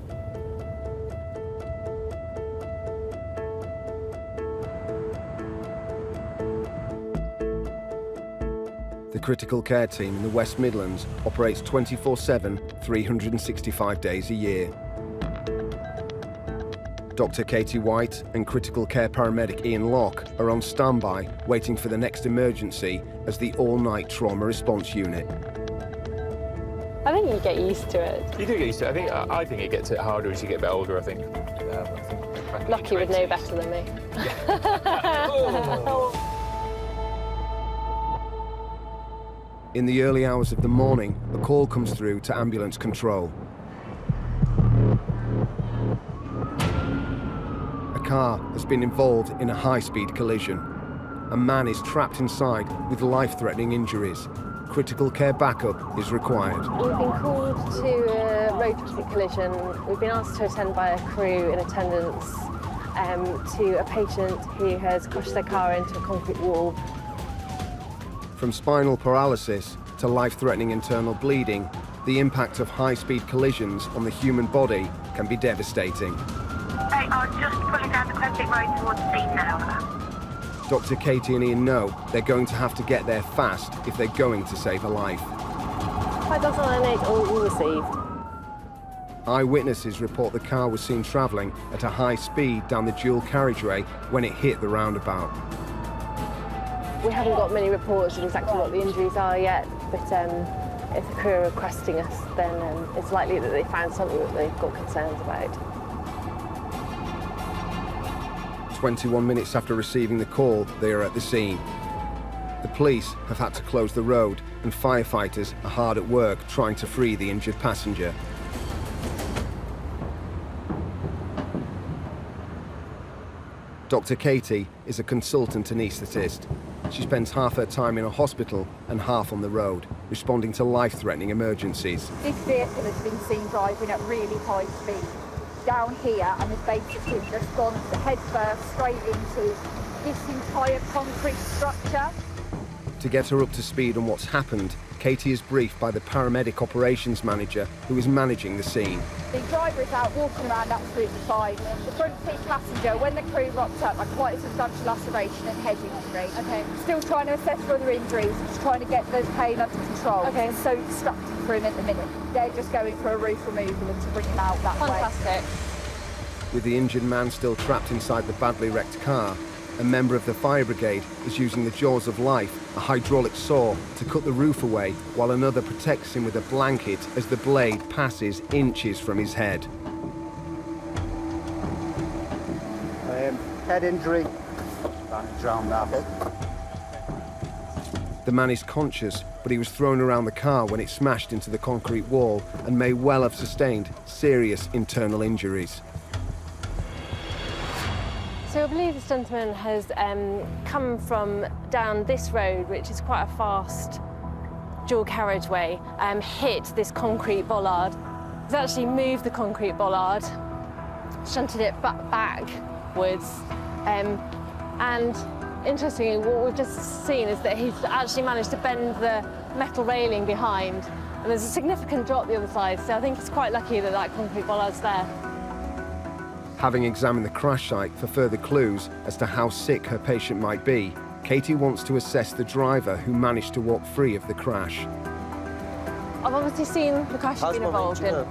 The critical care team in the West Midlands operates 24/7, 365 days a year. Dr. Katie White and critical care paramedic Ian Locke are on standby, waiting for the next emergency as the all-night trauma response unit. I think you get used to it. You do get used to it. I think it gets harder as you get a bit older, I think. Lockie would know better than me. In the early hours of the morning, a call comes through to ambulance control. A car has been involved in a high-speed collision. A man is trapped inside with life-threatening injuries. Critical care backup is required. We've been called to a road traffic collision. We've been asked to attend by a crew in attendance. to a patient who has crushed their car into a concrete wall. From spinal paralysis to life-threatening internal bleeding, the impact of high-speed collisions on the human body can be devastating. They are just pulling down the Paramedic road towards the scene now. Dr. Katie and Ian know they're going to have to get there fast if they're going to save a life. 5098, all you received. Eyewitnesses report the car was seen travelling at a high speed down the dual carriageway when it hit the roundabout. We haven't got many reports of exactly what the injuries are yet, but if the crew are requesting us, then it's likely that they found something that they've got concerns about. 21 minutes after receiving the call, they are at the scene. The police have had to close the road and firefighters are hard at work trying to free the injured passenger. Dr. Katie is a consultant anaesthetist. She spends half her time in a hospital and half on the road, responding to life-threatening emergencies. This vehicle has been seen driving at really high speed down here and has basically just gone head first straight into this entire concrete structure. To get her up to speed on what's happened, Katie is briefed by the paramedic operations manager who is managing the scene. The driver is out walking around absolutely fine. The front seat passenger, when the crew rocked up, had quite a substantial laceration and head injury. Okay. Still trying to assess for other injuries, just trying to get the pain under control. Okay. It's so distracting for him at the minute. They're just going for a roof removal and to bring him out that way. Fantastic. With the injured man still trapped inside the badly wrecked car, a member of the fire brigade is using the jaws of life, a hydraulic saw, to cut the roof away, while another protects him with a blanket as the blade passes inches from his head. Head injury. Drowned now. The man is conscious, but he was thrown around the car when it smashed into the concrete wall and may well have sustained serious internal injuries. So I believe this gentleman has come from down this road, which is quite a fast dual carriageway, hit this concrete bollard. He's actually moved the concrete bollard, shunted it backwards, and interestingly, what we've just seen is that he's actually managed to bend the metal railing behind, and there's a significant drop the other side, so I think it's quite lucky that that concrete bollard's there. Having examined the crash site for further clues as to how sick her patient might be, Katie wants to assess the driver who managed to walk free of the crash. I've obviously seen the crash he's been involved in.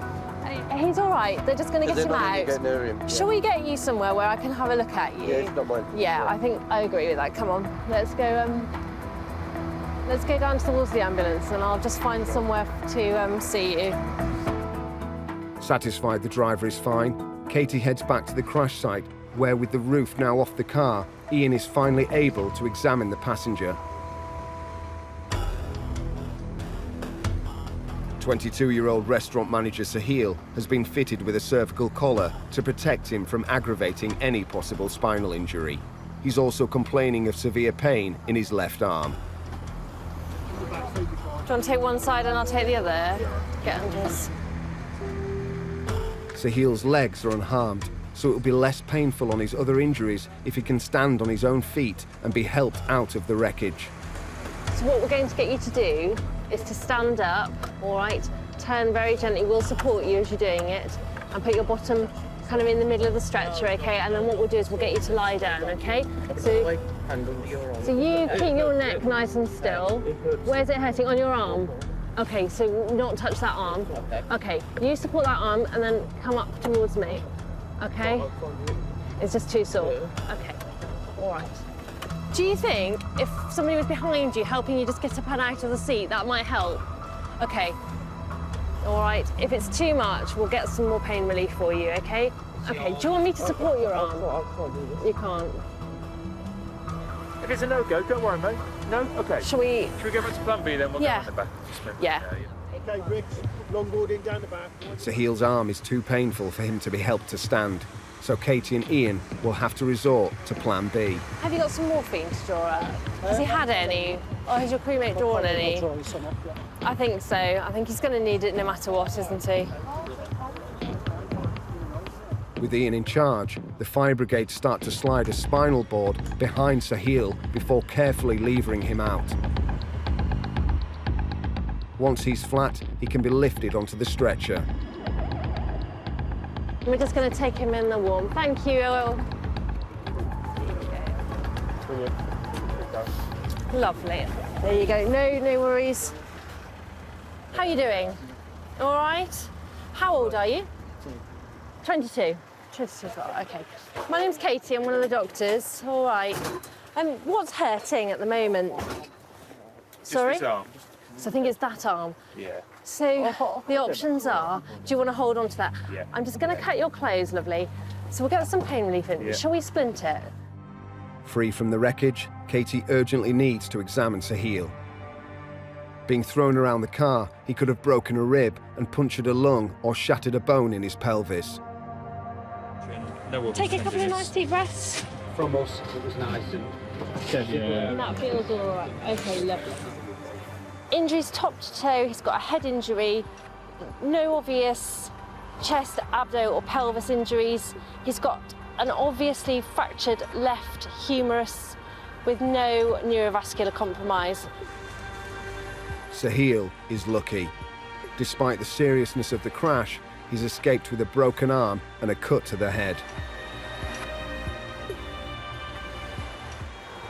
He's all right, they're just going to get him out. Get near him? Shall we get you somewhere where I can have a look at you? Yeah, if you don't mind. Yeah, I think I agree with that. Come on, let's go down towards the ambulance and I'll just find somewhere to see you. Satisfied the driver is fine, Katie heads back to the crash site, where with the roof now off the car, Ian is finally able to examine the passenger. 22-year-old restaurant manager Sahil has been fitted with a cervical collar to protect him from aggravating any possible spinal injury. He's also complaining of severe pain in his left arm. Do you want to take one side and I'll take the other? Get undressed. Sahil's legs are unharmed, so it will be less painful on his other injuries if he can stand on his own feet and be helped out of the wreckage. So what we're going to get you to do is to stand up, all right? Turn very gently, we'll support you as you're doing it, and put your bottom kind of in the middle of the stretcher, okay? And then what we'll do is we'll get you to lie down, okay? So you keep your neck nice and still. Where's it hurting? On your arm? Okay, so not touch that arm. Okay, you support that arm and then come up towards me, okay? It's just too sore. Okay, all right. Do you think if somebody was behind you helping you just get up and out of the seat, that might help? Okay, all right. If it's too much, we'll get some more pain relief for you, okay? Okay, do you want me to support your arm? You can't. If it's a no-go, don't worry, mate. No? Okay. Shall we go back to plan B then? We'll go around the back. Yeah. Okay, Rich, longboarding down the back. Sahil's arm is too painful for him to be helped to stand, so Katie and Ian will have to resort to plan B. Have you got some morphine to draw up? Has he had any? Or has your crewmate drawn any? I think so. I think he's going to need it no matter what, isn't he? With Ian in charge, the fire brigade start to slide a spinal board behind Sahil before carefully levering him out. Once he's flat, he can be lifted onto the stretcher. We're just going to take him in the warm. Thank you. Brilliant. Lovely. There you go. No worries. How are you doing? All right? How old are you? 22. 22 as well, okay. My name's Katie, I'm one of the doctors. All right. What's hurting at the moment? Sorry? Just his arm. So I think it's that arm. Yeah. So the options are, do you want to hold on to that? Yeah. I'm just going to cut your clothes, lovely. So we'll get some pain relief in. Yeah. Shall we splint it? Free from the wreckage, Katie urgently needs to examine Sahil. Being thrown around the car, he could have broken a rib and punctured a lung or shattered a bone in his pelvis. Take a couple of nice deep breaths. From us, it was nice and steady. And that feels all right. Okay, lovely. Injuries top to toe. He's got a head injury, no obvious chest, abdo or pelvis injuries. He's got an obviously fractured left humerus with no neurovascular compromise. Sahil is lucky. Despite the seriousness of the crash, he's escaped with a broken arm and a cut to the head.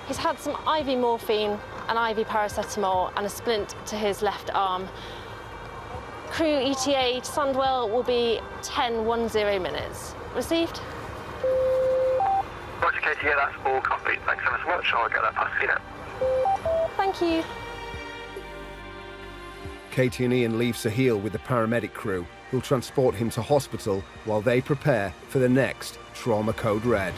He's had some IV morphine, an IV paracetamol and a splint to his left arm. Crew ETA to Sandwell will be 10:10 minutes. Received? Roger, Katie, yeah, that's all copied. Thanks so much. I'll get that passed to you now. Thank you. Katie and Ian leave Sahil with the paramedic crew, who'll transport him to hospital while they prepare for the next Trauma Code Red.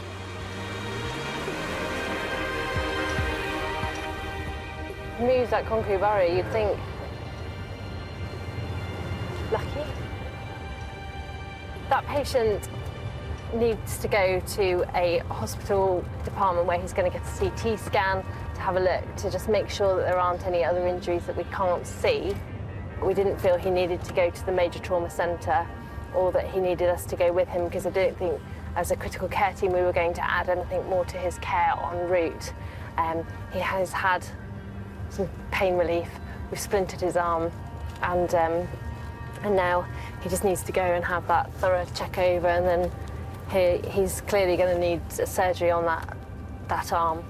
Moves that concrete barrier, you'd think lucky. That patient needs to go to a hospital department where he's going to get a CT scan to have a look to just make sure that there aren't any other injuries that we can't see. We didn't feel he needed to go to the major trauma centre or that he needed us to go with him because I didn't think as a critical care team we were going to add anything more to his care en route. He has had some pain relief. We've splintered his arm and now he just needs to go and have that thorough check over and then he's clearly going to need surgery on that arm.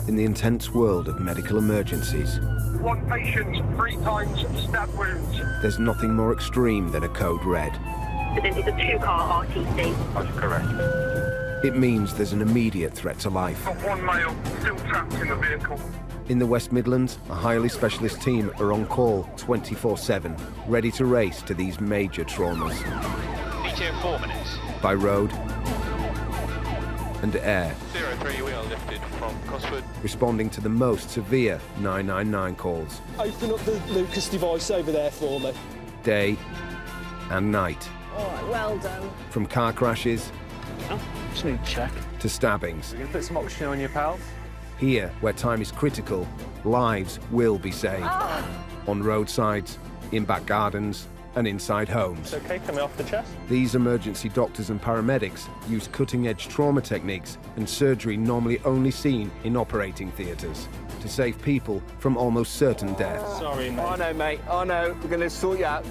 In the intense world of medical emergencies, One patient, 3 times stab wounds. there's nothing more extreme than a code red. It's a 2-car RTC. That's correct. It means there's an immediate threat to life. Got 1 male still trapped in the vehicle. In the West Midlands, a highly specialist team are on call 24/7, ready to race to these major traumas. ETA in 4 minutes. By road, and air, 03, we are lifted from Cosford. responding to the most severe 999 calls, Open up the Lucas device over there for me. day and night. All right, well done. From car crashes Just need to check. to stabbings. We're going to put some oxygen on your pal. Here, where time is critical, lives will be saved. On roadsides, in back gardens, and inside homes. It's okay, coming off the chest. These emergency doctors and paramedics use cutting-edge trauma techniques and surgery normally only seen in operating theatres to save people from almost certain death. Sorry, mate. I know, mate. I know. We're going to sort you out.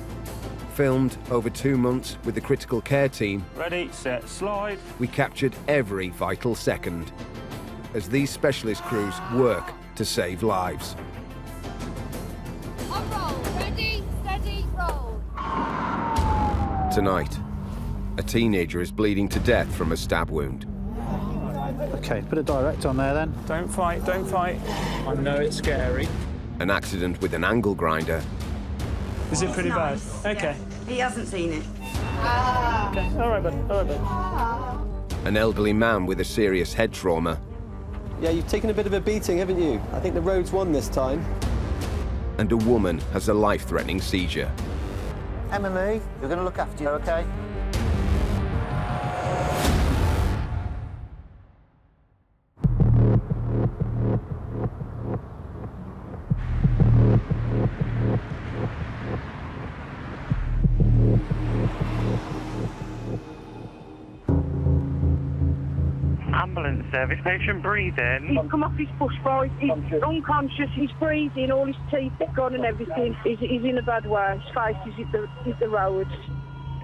Filmed over 2 months with the critical care team, Ready, set, slide. we captured every vital second as these specialist crews work to save lives. On roll. Ready, steady, roll. Tonight, a teenager is bleeding to death from a stab wound. Okay, put a direct on there then. Don't fight, don't fight. I know it's scary. An accident with an angle grinder, Is it pretty bad? Okay. He hasn't seen it. Okay. All right, bud. All right, bud. an elderly man with a serious head trauma, Yeah, you've taken a bit of a beating, haven't you? I think the road's won this time. and a woman has a life-threatening seizure. MMA, we're going to look after you, OK? Ambulance service, patient breathing. He's come off his push bike, he's unconscious, he's breathing, all his teeth are gone and everything. He's in a bad way, his face is hit the road.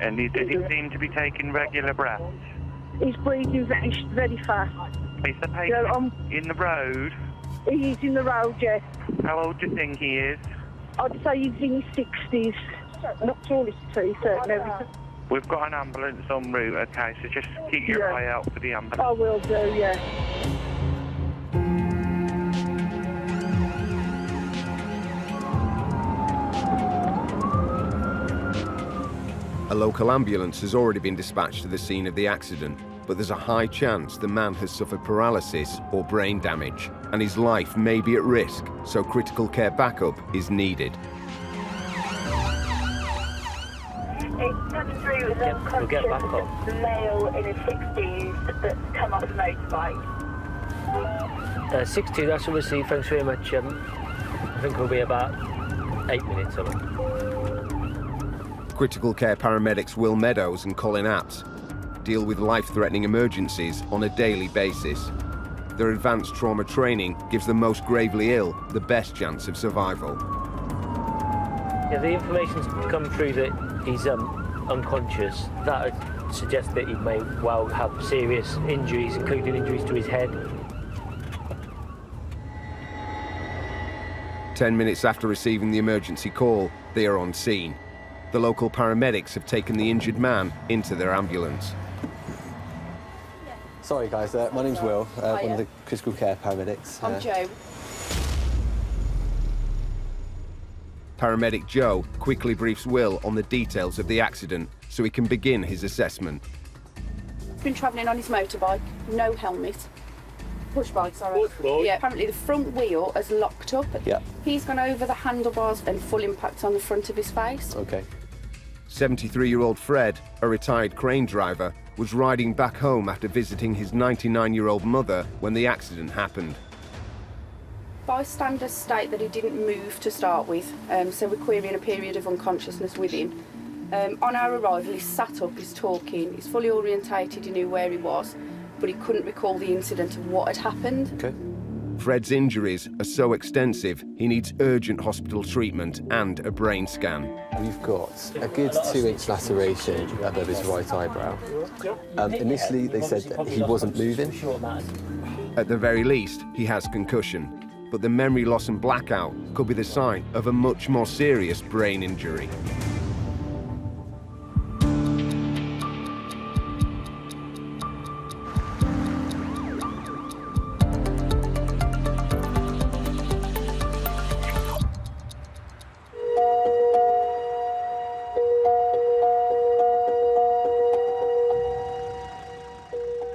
And does he seem to be taking regular breaths? He's breathing very fast. Is the patient in the road? He's in the road, yeah. How old do you think he is? I'd say he's in his 60s. Not tall his teeth, everything. We've got an ambulance en route, okay, so just keep your eye out for the ambulance. I will do, yeah. A local ambulance has already been dispatched to the scene of the accident, but there's a high chance the man has suffered paralysis or brain damage, and his life may be at risk, so critical care backup is needed. It's come through with We'll get back on. the male in his 60s that's come off a motorbike. 60, that's what we'll see. Thanks very much. I think it'll be about 8 minutes of it. Critical care paramedics Will Meadows and Colin Apps deal with life-threatening emergencies on a daily basis. Their advanced trauma training gives the most gravely ill the best chance of survival. Yeah, the information's come through that he's unconscious. That would suggest that he may well have serious injuries, including injuries to his head. 10 minutes after receiving the emergency call, they are on scene. The local paramedics have taken the injured man into their ambulance. Sorry, guys. My name's Will, one of the critical care paramedics. I'm Joe. Paramedic Joe quickly briefs Will on the details of the accident so he can begin his assessment. Been travelling on his motorbike, no helmet. Push bike, sorry. Yeah, apparently the front wheel has locked up. Yeah. He's gone over the handlebars and full impact on the front of his face. Okay. 73-year-old Fred, a retired crane driver, was riding back home after visiting his 99-year-old mother when the accident happened. Bystanders state that he didn't move to start with, so we're querying a period of unconsciousness with him. On our arrival, he's sat up, he's talking, he's fully orientated, he knew where he was, but he couldn't recall the incident of what had happened. Okay. Fred's injuries are so extensive, he needs urgent hospital treatment and a brain scan. We've got a good 2-inch laceration above his right eyebrow. Initially, they said that he wasn't moving. At the very least, he has concussion, but the memory loss and blackout could be the sign of a much more serious brain injury.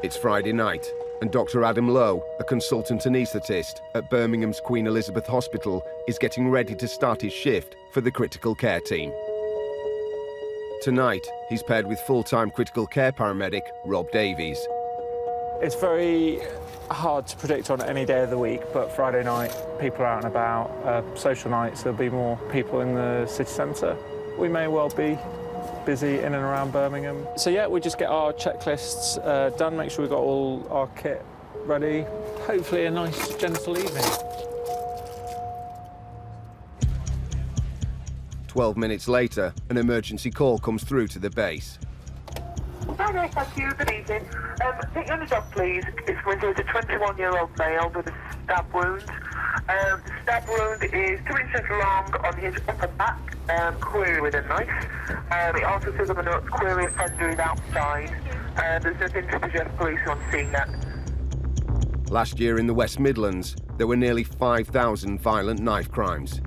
It's Friday night, and Dr. Adam Lowe, a consultant anaesthetist at Birmingham's Queen Elizabeth Hospital, is getting ready to start his shift for the critical care team. Tonight, he's paired with full-time critical care paramedic Rob Davies. It's very hard to predict on any day of the week, but Friday night, people are out and about. Social nights, there'll be more people in the city centre. We may well be busy in and around Birmingham. So yeah, we just get our checklists done, make sure we've got all our kit ready. Hopefully a nice, gentle evening. 12 minutes later, an emergency call comes through to the base. Hi there, thank you. Good evening. Take you on the job, please. It's going to be a 21-year-old male with a stab wound. The stab wound is 2 inches long on his upper back, query with a knife. It also says on the notes, query offender is outside. There's nothing to suggest police on seeing that. Last year in the West Midlands, there were nearly 5,000 violent knife crimes.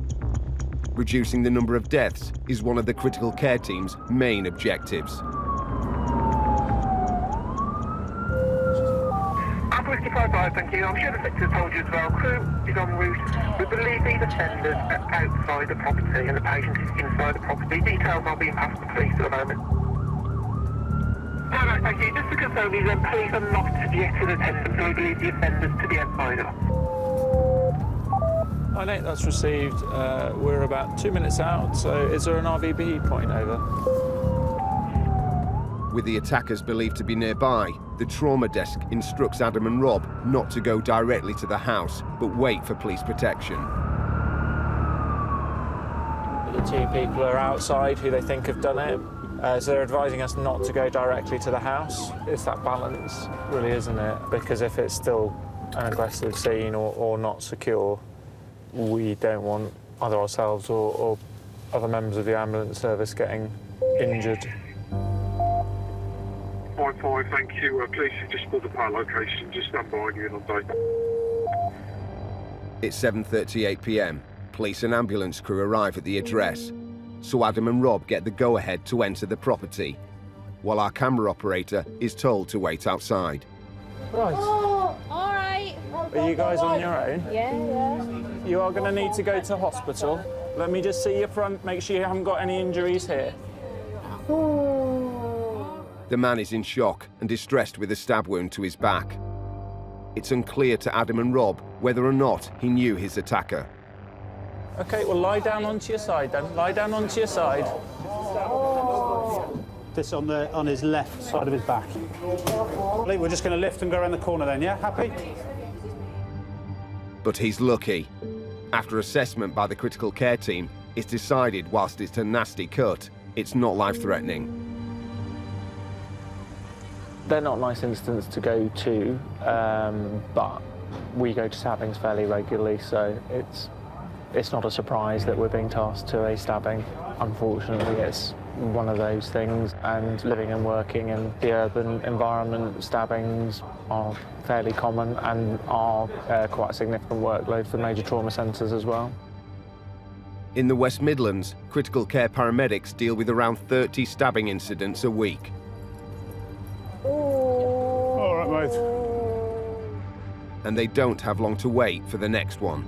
Reducing the number of deaths is one of the critical care team's main objectives. Whiskey 55, thank you. I'm sure the sector told you as well. Crew is en route. We believe these offenders are outside the property and the patient is inside the property. Details are being passed to police at the moment. All right, thank you. Just to confirm, these police are not yet in attendance, so we believe the offenders to be outside. Hi Nate, that's received. We're about 2 minutes out, so is there an RVB point over? With the attackers believed to be nearby, the trauma desk instructs Adam and Rob not to go directly to the house, but wait for police protection. The 2 people are outside who they think have done it, so they're advising us not to go directly to the house. It's that balance, really, isn't it? Because if it's still an aggressive scene or not secure, we don't want either ourselves or other members of the ambulance service getting injured. 5-5, thank you. Police have just pulled up our location. Just stand by you and on day. It's 7:38 p.m. Police and ambulance crew arrive at the address, so Adam and Rob get the go-ahead to enter the property, while our camera operator is told to wait outside. Right. Oh, all right. Are you guys on your own? Yeah. You are going to need to go to hospital. Let me just see your front, make sure you haven't got any injuries here. The man is in shock and distressed with a stab wound to his back. It's unclear to Adam and Rob whether or not he knew his attacker. OK, well, lie down onto your side then. Lie down onto your side. This on his left side of his back. We're just going to lift and go around the corner then, yeah? Happy? But he's lucky. After assessment by the critical care team, it's decided whilst it's a nasty cut, it's not life-threatening. They're not nice incidents to go to, but we go to stabbings fairly regularly, so it's not a surprise that we're being tasked to a stabbing. Unfortunately, it's one of those things, and living and working in the urban environment, stabbings are fairly common and are quite a significant workload for major trauma centres as well. In the West Midlands, critical care paramedics deal with around 30 stabbing incidents a week. All right, mate. And they don't have long to wait for the next one.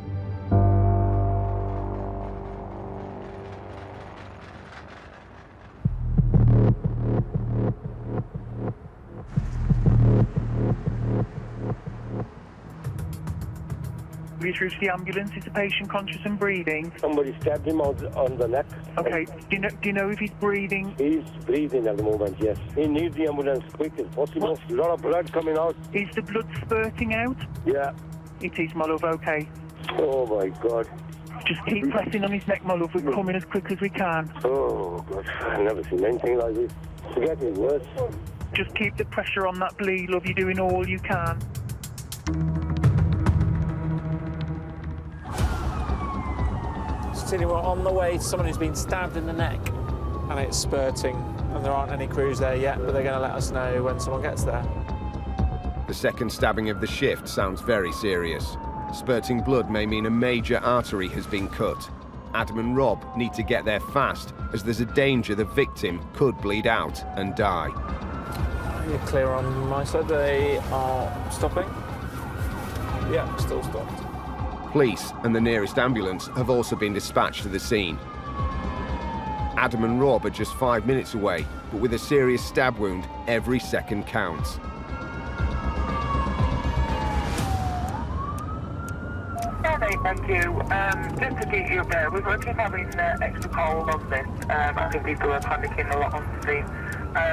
We through to the ambulance. Is the patient conscious and breathing? Somebody stabbed him on the neck. Okay. Do you know if he's breathing? He's breathing at the moment, yes. He needs the ambulance quick as possible. A lot of blood coming out. Is the blood spurting out? Yeah. It is, my love, okay. Oh, my God. Just keep pressing on his neck, my love. We're coming as quick as we can. Oh, God. I've never seen anything like this. It's getting worse. Just keep the pressure on that bleed, love. You're doing all you can. We're on the way to someone who's been stabbed in the neck, and it's spurting, and there aren't any crews there yet, but they're going to let us know when someone gets there. The second stabbing of the shift sounds very serious. Spurting blood may mean a major artery has been cut. Adam and Rob need to get there fast, as there's a danger the victim could bleed out and die. You're clear on my side. They are stopping. Yeah, still stopped. Police and the nearest ambulance have also been dispatched to the scene. Adam and Rob are just 5 minutes away, but with a serious stab wound, every second counts. Thank you. Just to keep you aware, we're going to keep having extra calls on this. I think people are panicking a lot on the scene.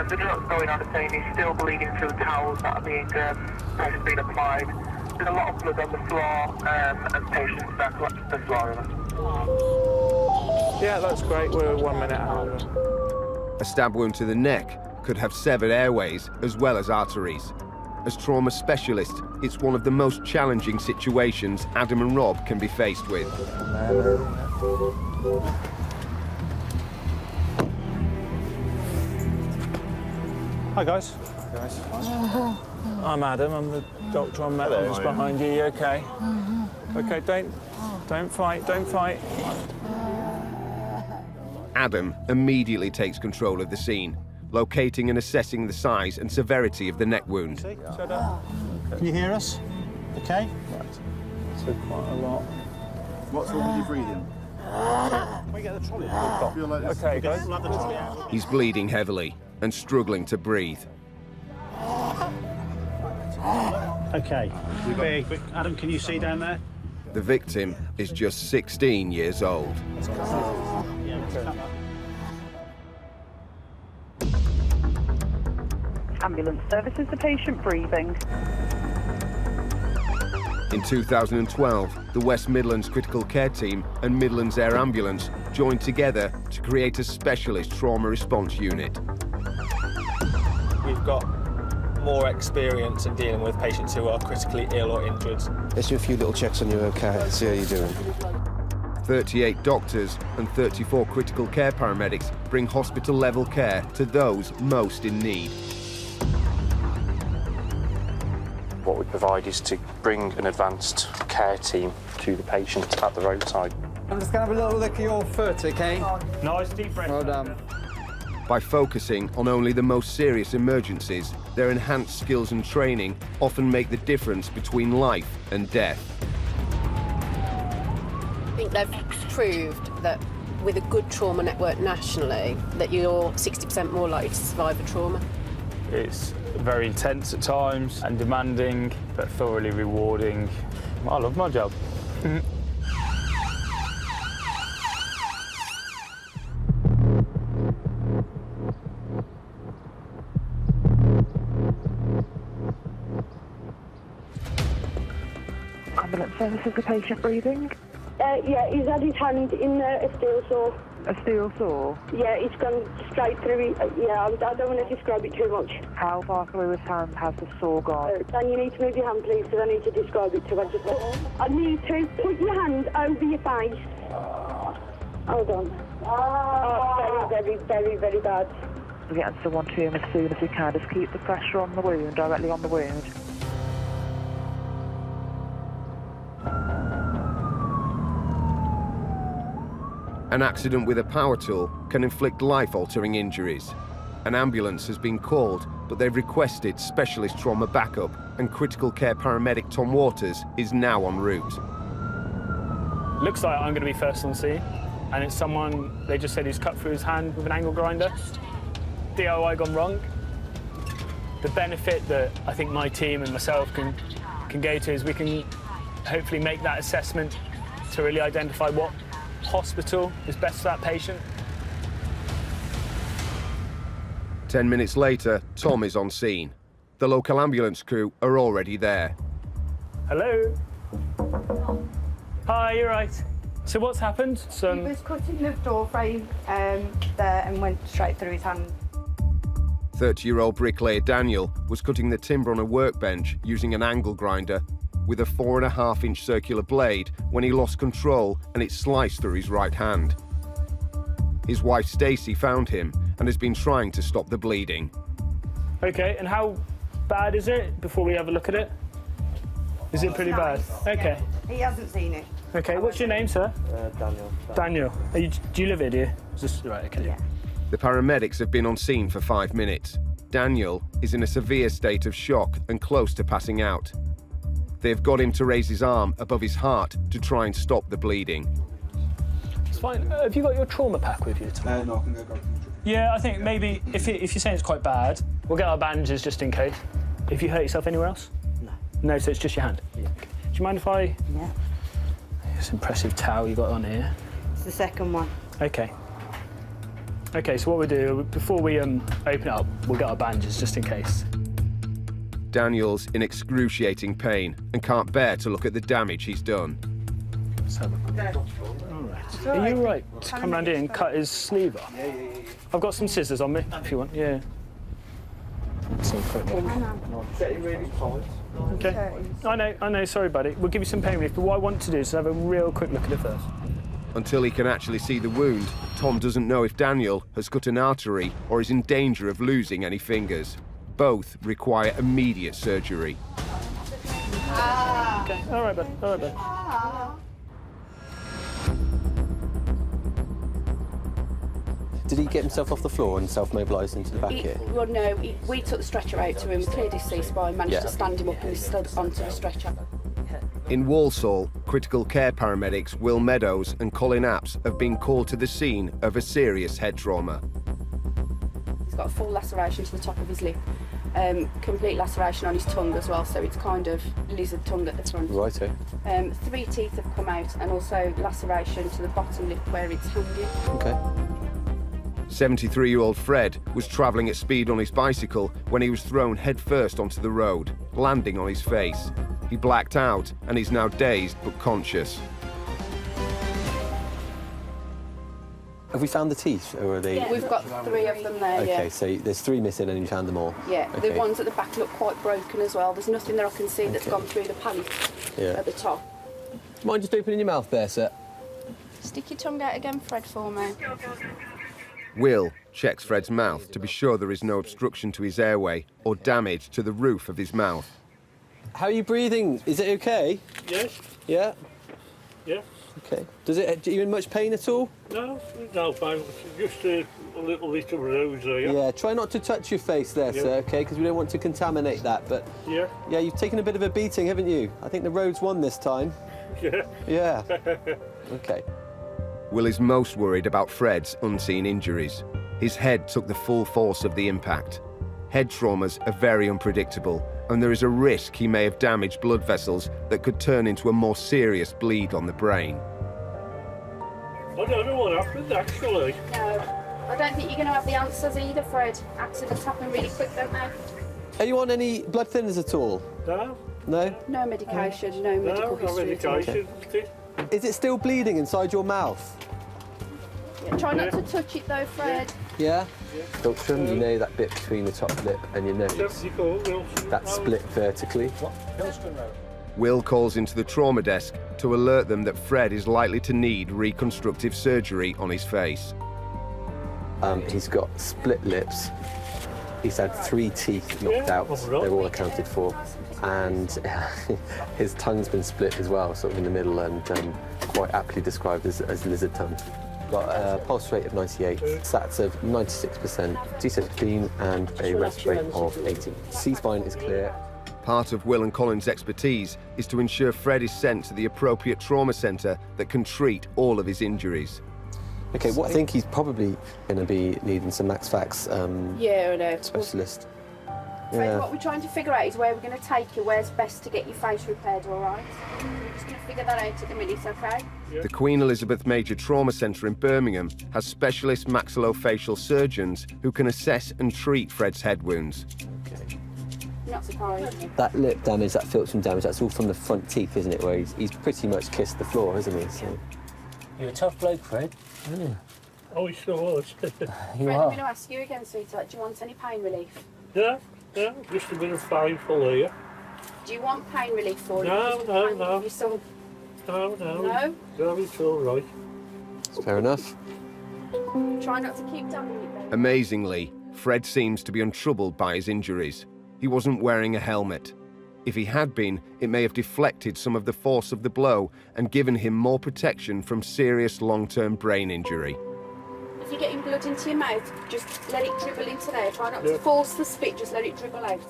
The doctor's going on and saying he's still bleeding through towels that are being pressure being applied. There's a lot of blood on the floor, and patients that collapsed the floor. Yeah, that's great. We're 1 minute out. A stab wound to the neck could have severed airways as well as arteries. As trauma specialists, it's one of the most challenging situations Adam and Rob can be faced with. Hi, guys. I'm Adam. I'm the doctor on Midlands behind you. You okay? Okay, don't fight. Don't fight. Adam immediately takes control of the scene, locating and assessing the size and severity of the neck wound. Can you hear us? Okay. Right. So quite a lot. What's wrong with your breathing? Can we get the trolley? Okay, guys. We'll have the trolley out. He's bleeding heavily and struggling to breathe. Okay. Big. Adam, can you see down there? The victim is just 16 years old. Ambulance services, the patient breathing. In 2012, the West Midlands Critical Care Team and Midlands Air Ambulance joined together to create a specialist trauma response unit. We've got more experience in dealing with patients who are critically ill or injured. Let's do a few little checks on you, okay? See how you're doing. 38 doctors and 34 critical care paramedics bring hospital-level care to those most in need. What we provide is to bring an advanced care team to the patient at the roadside. I'm just going to have a little look at your foot, okay? Nice deep breath. Well done. By focusing on only the most serious emergencies, their enhanced skills and training often make the difference between life and death. I think they've proved that with a good trauma network nationally, that you're 60% more likely to survive a trauma. It's very intense at times and demanding, but thoroughly rewarding. I love my job. Ambulance services, the patient breathing. Yeah, he's had his hand in a steel saw. A steel saw? Yeah, it's gone straight through. Yeah, I don't want to describe it too much. How far through his hand has the saw gone? Dan, you need to move your hand, please, because I need to describe it to you. I need to put your hand over your face. Hold on. Oh, very, very, very, very bad. We're getting someone to him as soon as we can. Just keep the pressure on the wound, directly on the wound. An accident with a power tool can inflict life-altering injuries. An ambulance has been called, but they've requested specialist trauma backup, and critical care paramedic Tom Waters is now en route. Looks like I'm going to be first on scene, and it's someone, they just said he's cut through his hand with an angle grinder. DIY gone wrong. The benefit that I think my team and myself can go to is we can hopefully make that assessment to really identify what hospital is best for that patient. 10 minutes later, Tom is on scene. The local ambulance crew are already there. Hello? Hi, you're right. So what's happened? He was cutting the door frame there and went straight through his hand. 30-year-old bricklayer Daniel was cutting the timber on a workbench using an angle grinder with a 4.5-inch circular blade when he lost control and it sliced through his right hand. His wife Stacey found him and has been trying to stop the bleeding. Okay, and how bad is it before we have a look at it? Is it pretty bad? Okay. He hasn't seen it. Okay, what's your name, sir? Daniel. Daniel. Do you live here, do you? Is this right? Okay. Yeah. The paramedics have been on scene for 5 minutes. Daniel is in a severe state of shock and close to passing out. They've got him to raise his arm above his heart to try and stop the bleeding. It's fine. Have you got your trauma pack with you? No, I can go grab them. Yeah, I think maybe if you're saying it's quite bad, we'll get our bandages just in case. If you hurt yourself anywhere else? No. No, so it's just your hand? Yeah. Okay. Do you mind if I... Yeah. This impressive towel you got on here. It's the second one. Okay. Okay, so what we'll do, before we open it up, we'll get our bandages just in case. Daniel's in excruciating pain and can't bear to look at the damage he's done. Let's have a look. All right. Are you all right to come round here and cut his sleeve off? Yeah. I've got some scissors on me, if you want. Yeah. Some quick look. Okay. I know, sorry, buddy. We'll give you some pain relief, but what I want to do is have a real quick look at it first. Until he can actually see the wound, Tom doesn't know if Daniel has cut an artery or is in danger of losing any fingers. Both require immediate surgery. Okay, all right, bud. All right, bud. Did he get himself off the floor and self-mobilise into the back here? Well, no, we took the stretcher out to him, we cleared his C-spine, managed to stand him up and he stood onto the stretcher. In Walsall, critical care paramedics Will Meadows and Colin Apps have been called to the scene of a serious head trauma. He's got a full laceration to the top of his lip, complete laceration on his tongue as well, so it's kind of lizard tongue at the front. Righto. 3 teeth have come out and also laceration to the bottom lip where it's hanging. Okay. 73-year-old Fred was travelling at speed on his bicycle when he was thrown headfirst onto the road, landing on his face. He blacked out and is now dazed but conscious. Have we found the teeth, or are they...? Yeah, we've got 3 of them there, Okay, so there's 3 missing and you found them all? Yeah, okay. The ones at the back look quite broken as well. There's nothing there I can see that's gone through the palate at the top. Do you mind just opening your mouth there, sir? Stick your tongue out again, Fred, for me. Will checks Fred's mouth to be sure there is no obstruction to his airway or damage to the roof of his mouth. How are you breathing? Is it okay? Yes. Yeah? Yeah. Okay. Are you in much pain at all? No, fine. Just a little bruise there. Yeah, try not to touch your face there, sir, okay? Because we don't want to contaminate that, but... Yeah. Yeah, you've taken a bit of a beating, haven't you? I think the road's won this time. Yeah. Yeah. Okay. Will is most worried about Fred's unseen injuries. His head took the full force of the impact. Head traumas are very unpredictable, and there is a risk he may have damaged blood vessels that could turn into a more serious bleed on the brain. I don't know what happened, actually. No, I don't think you're going to have the answers either, Fred. Accidents happen really quick, don't they? Are you on any blood thinners at all? No. No? No medication, no medical history. No medication. Okay. Is it still bleeding inside your mouth? Yeah, try not to touch it though, Fred. Yeah? Doctor, you know that bit between the top lip and your nose? That's split vertically. Will calls into the trauma desk to alert them that Fred is likely to need reconstructive surgery on his face. He's got split lips. He's had 3 teeth knocked out. They're all accounted for. And his tongue's been split as well, sort of in the middle, and quite aptly described as lizard tongue. Got a pulse rate of 98, sats of 96%, T15, and a rest rate of 80. C-spine is clear. Part of Will and Colin's expertise is to ensure Fred is sent to the appropriate trauma centre that can treat all of his injuries. Okay, well, I think he's probably going to be needing some max fax specialist. Fred, what we're trying to figure out is where we're going to take you, where's best to get your face repaired, all right? We're just going to figure that out at the minute, OK? The Queen Elizabeth Major Trauma Centre in Birmingham has specialist maxillofacial surgeons who can assess and treat Fred's head wounds. Not surprised. That lip damage, that filtrum damage, that's all from the front teeth, isn't it? Where he's pretty much kissed the floor, hasn't he? So. You're a tough bloke, Fred. Oh, he sure was. Fred, I'm going to ask you again, sweetheart, do you want any pain relief? Yeah, just a bit of painful here. Do you want pain relief for you? No. No? No, it's all right. Fair enough. Try not to keep dabbing it, baby. Amazingly, Fred seems to be untroubled by his injuries. He wasn't wearing a helmet. If he had been, it may have deflected some of the force of the blow and given him more protection from serious long-term brain injury. If you're getting blood into your mouth, just let it dribble into there. Try not to force the spit, just let it dribble out.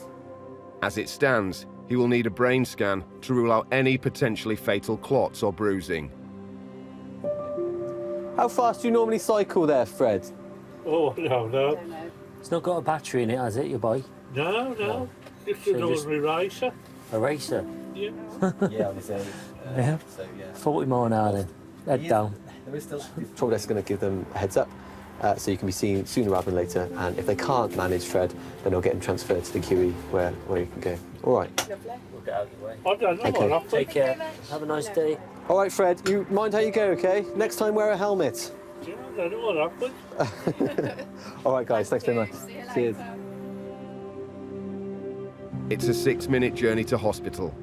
As it stands, he will need a brain scan to rule out any potentially fatal clots or bruising. How fast do you normally cycle there, Fred? Oh, no. It's not got a battery in it, has it, your bike? No. Just an ordinary racer. A racer? Yeah. Yeah, obviously. Yeah. So, yeah. 40 mile an hour then. Head down. There is still. Trauma desk is going to give them a heads up, so you can be seen sooner rather than later. And if they can't manage Fred, then they'll get him transferred to the QE where you can go. All right. Lovely. We'll get out of your way. I don't know what happened. Take care. Have a nice day. All right, Fred. You mind how you go, okay? Next time, wear a helmet. Yeah, I don't know what happened. All right, guys. Thanks very much. Cheers. It's a 6-minute journey to hospital.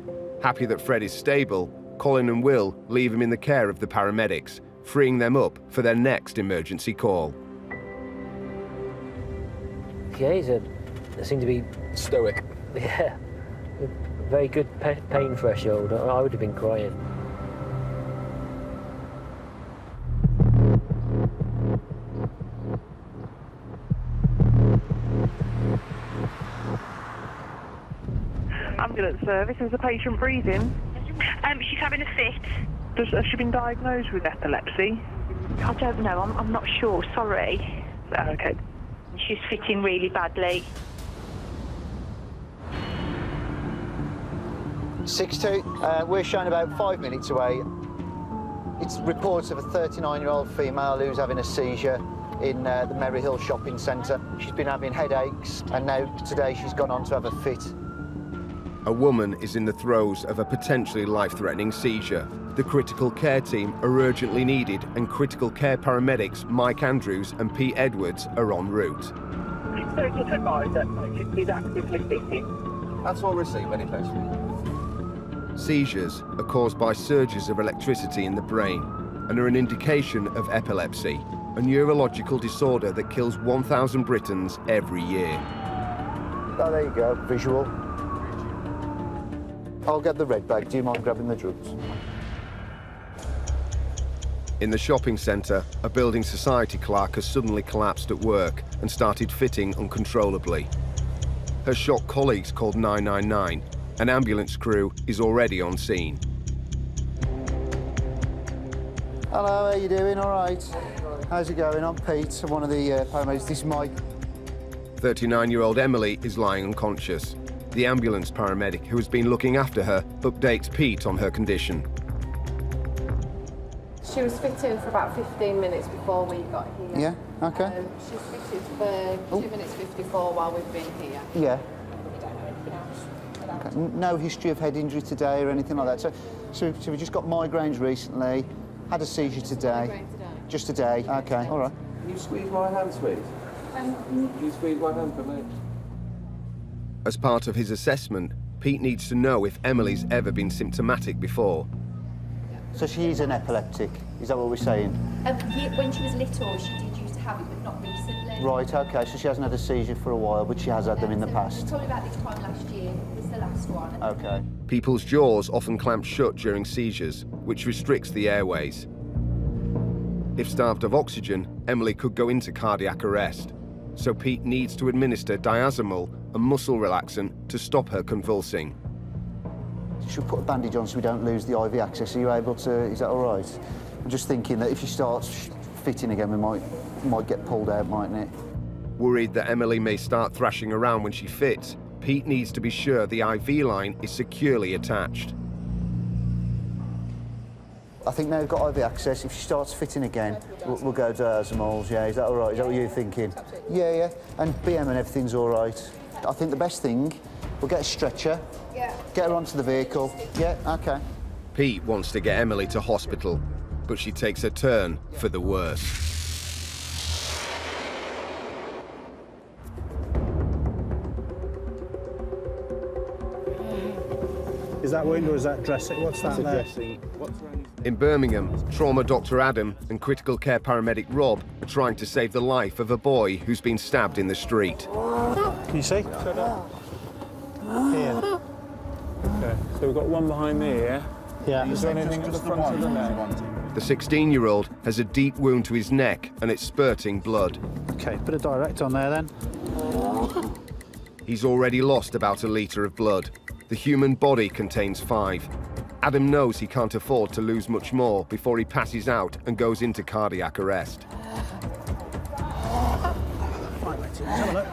Happy that Fred is stable, Colin and Will leave him in the care of the paramedics, freeing them up for their next emergency call. Yeah, they seem to be... Stoic. Yeah. Very good pain threshold. I would have been crying. Ambulance service, is the patient breathing? She's having a fit. Has she been diagnosed with epilepsy? I don't know, I'm not sure, sorry. Okay. She's fitting really badly. 6-2, we're shown about 5 minutes away. It's reports of a 39-year-old female who's having a seizure in the Merry Hill shopping centre. She's been having headaches, and now today she's gone on to have a fit. A woman is in the throes of a potentially life-threatening seizure. The critical care team are urgently needed, and critical care paramedics Mike Andrews and Pete Edwards are en route. That's all received, many thanks. Seizures are caused by surges of electricity in the brain and are an indication of epilepsy, a neurological disorder that kills 1,000 Britons every year. Oh, there you go, visual. I'll get the red bag. Do you mind grabbing the drugs? In the shopping centre, a building society clerk has suddenly collapsed at work and started fitting uncontrollably. Her shocked colleagues called 999. An ambulance crew is already on scene. Hello, how are you doing? All right. How's it going? I'm Pete. I'm one of the paramedics. This is Mike. 39-year-old Emily is lying unconscious. The ambulance paramedic who has been looking after her updates Pete on her condition. She was fitting for about 15 minutes before we got here. Yeah, okay. She's fitted for 2 minutes 54 while we've been here. Yeah. We don't know anything else. Okay. No history of head injury today or anything like that. So we just got migraines recently, had a seizure today. Migraine today. Just today. Okay, all right. Can you squeeze my hand, sweet? Can you squeeze my hand for me? As part of his assessment, Pete needs to know if Emily's ever been symptomatic before. So she is an epileptic, is that what we're saying? When she was little, she did used to have it, but not recently. Right, okay, so she hasn't had a seizure for a while, but she has had them in the past. Probably about this time last year was the last one. Okay. People's jaws often clamp shut during seizures, which restricts the airways. If starved of oxygen, Emily could go into cardiac arrest. So Pete needs to administer diazepam, a muscle relaxant, to stop her convulsing. Should put a bandage on so we don't lose the IV access. Are you able to, is that all right? I'm just thinking that if she starts fitting again, we might get pulled out, mightn't it? Worried that Emily may start thrashing around when she fits, Pete needs to be sure the IV line is securely attached. I think now we've got IV access. If she starts fitting again, we'll go to diazepam. Yeah, is that all right? Is that what you're thinking? Yeah. And BM and everything's all right. I think the best thing, we'll get a stretcher. Yeah. Get her onto the vehicle. Yeah, okay. Pete wants to get Emily to hospital, but she takes a turn for the worse. Is that wound or is that dressing? What's that there? In Birmingham, trauma doctor Adam and critical care paramedic Rob are trying to save the life of a boy who's been stabbed in the street. Can you see? Here. Okay, so we've got one behind me here. Yeah. Is there anything at the front of the neck? The 16-year-old has a deep wound to his neck and it's spurting blood. OK, put a direct on there then. He's already lost about a litre of blood. The human body contains 5. Adam knows he can't afford to lose much more before he passes out and goes into cardiac arrest. Right, let's have a look.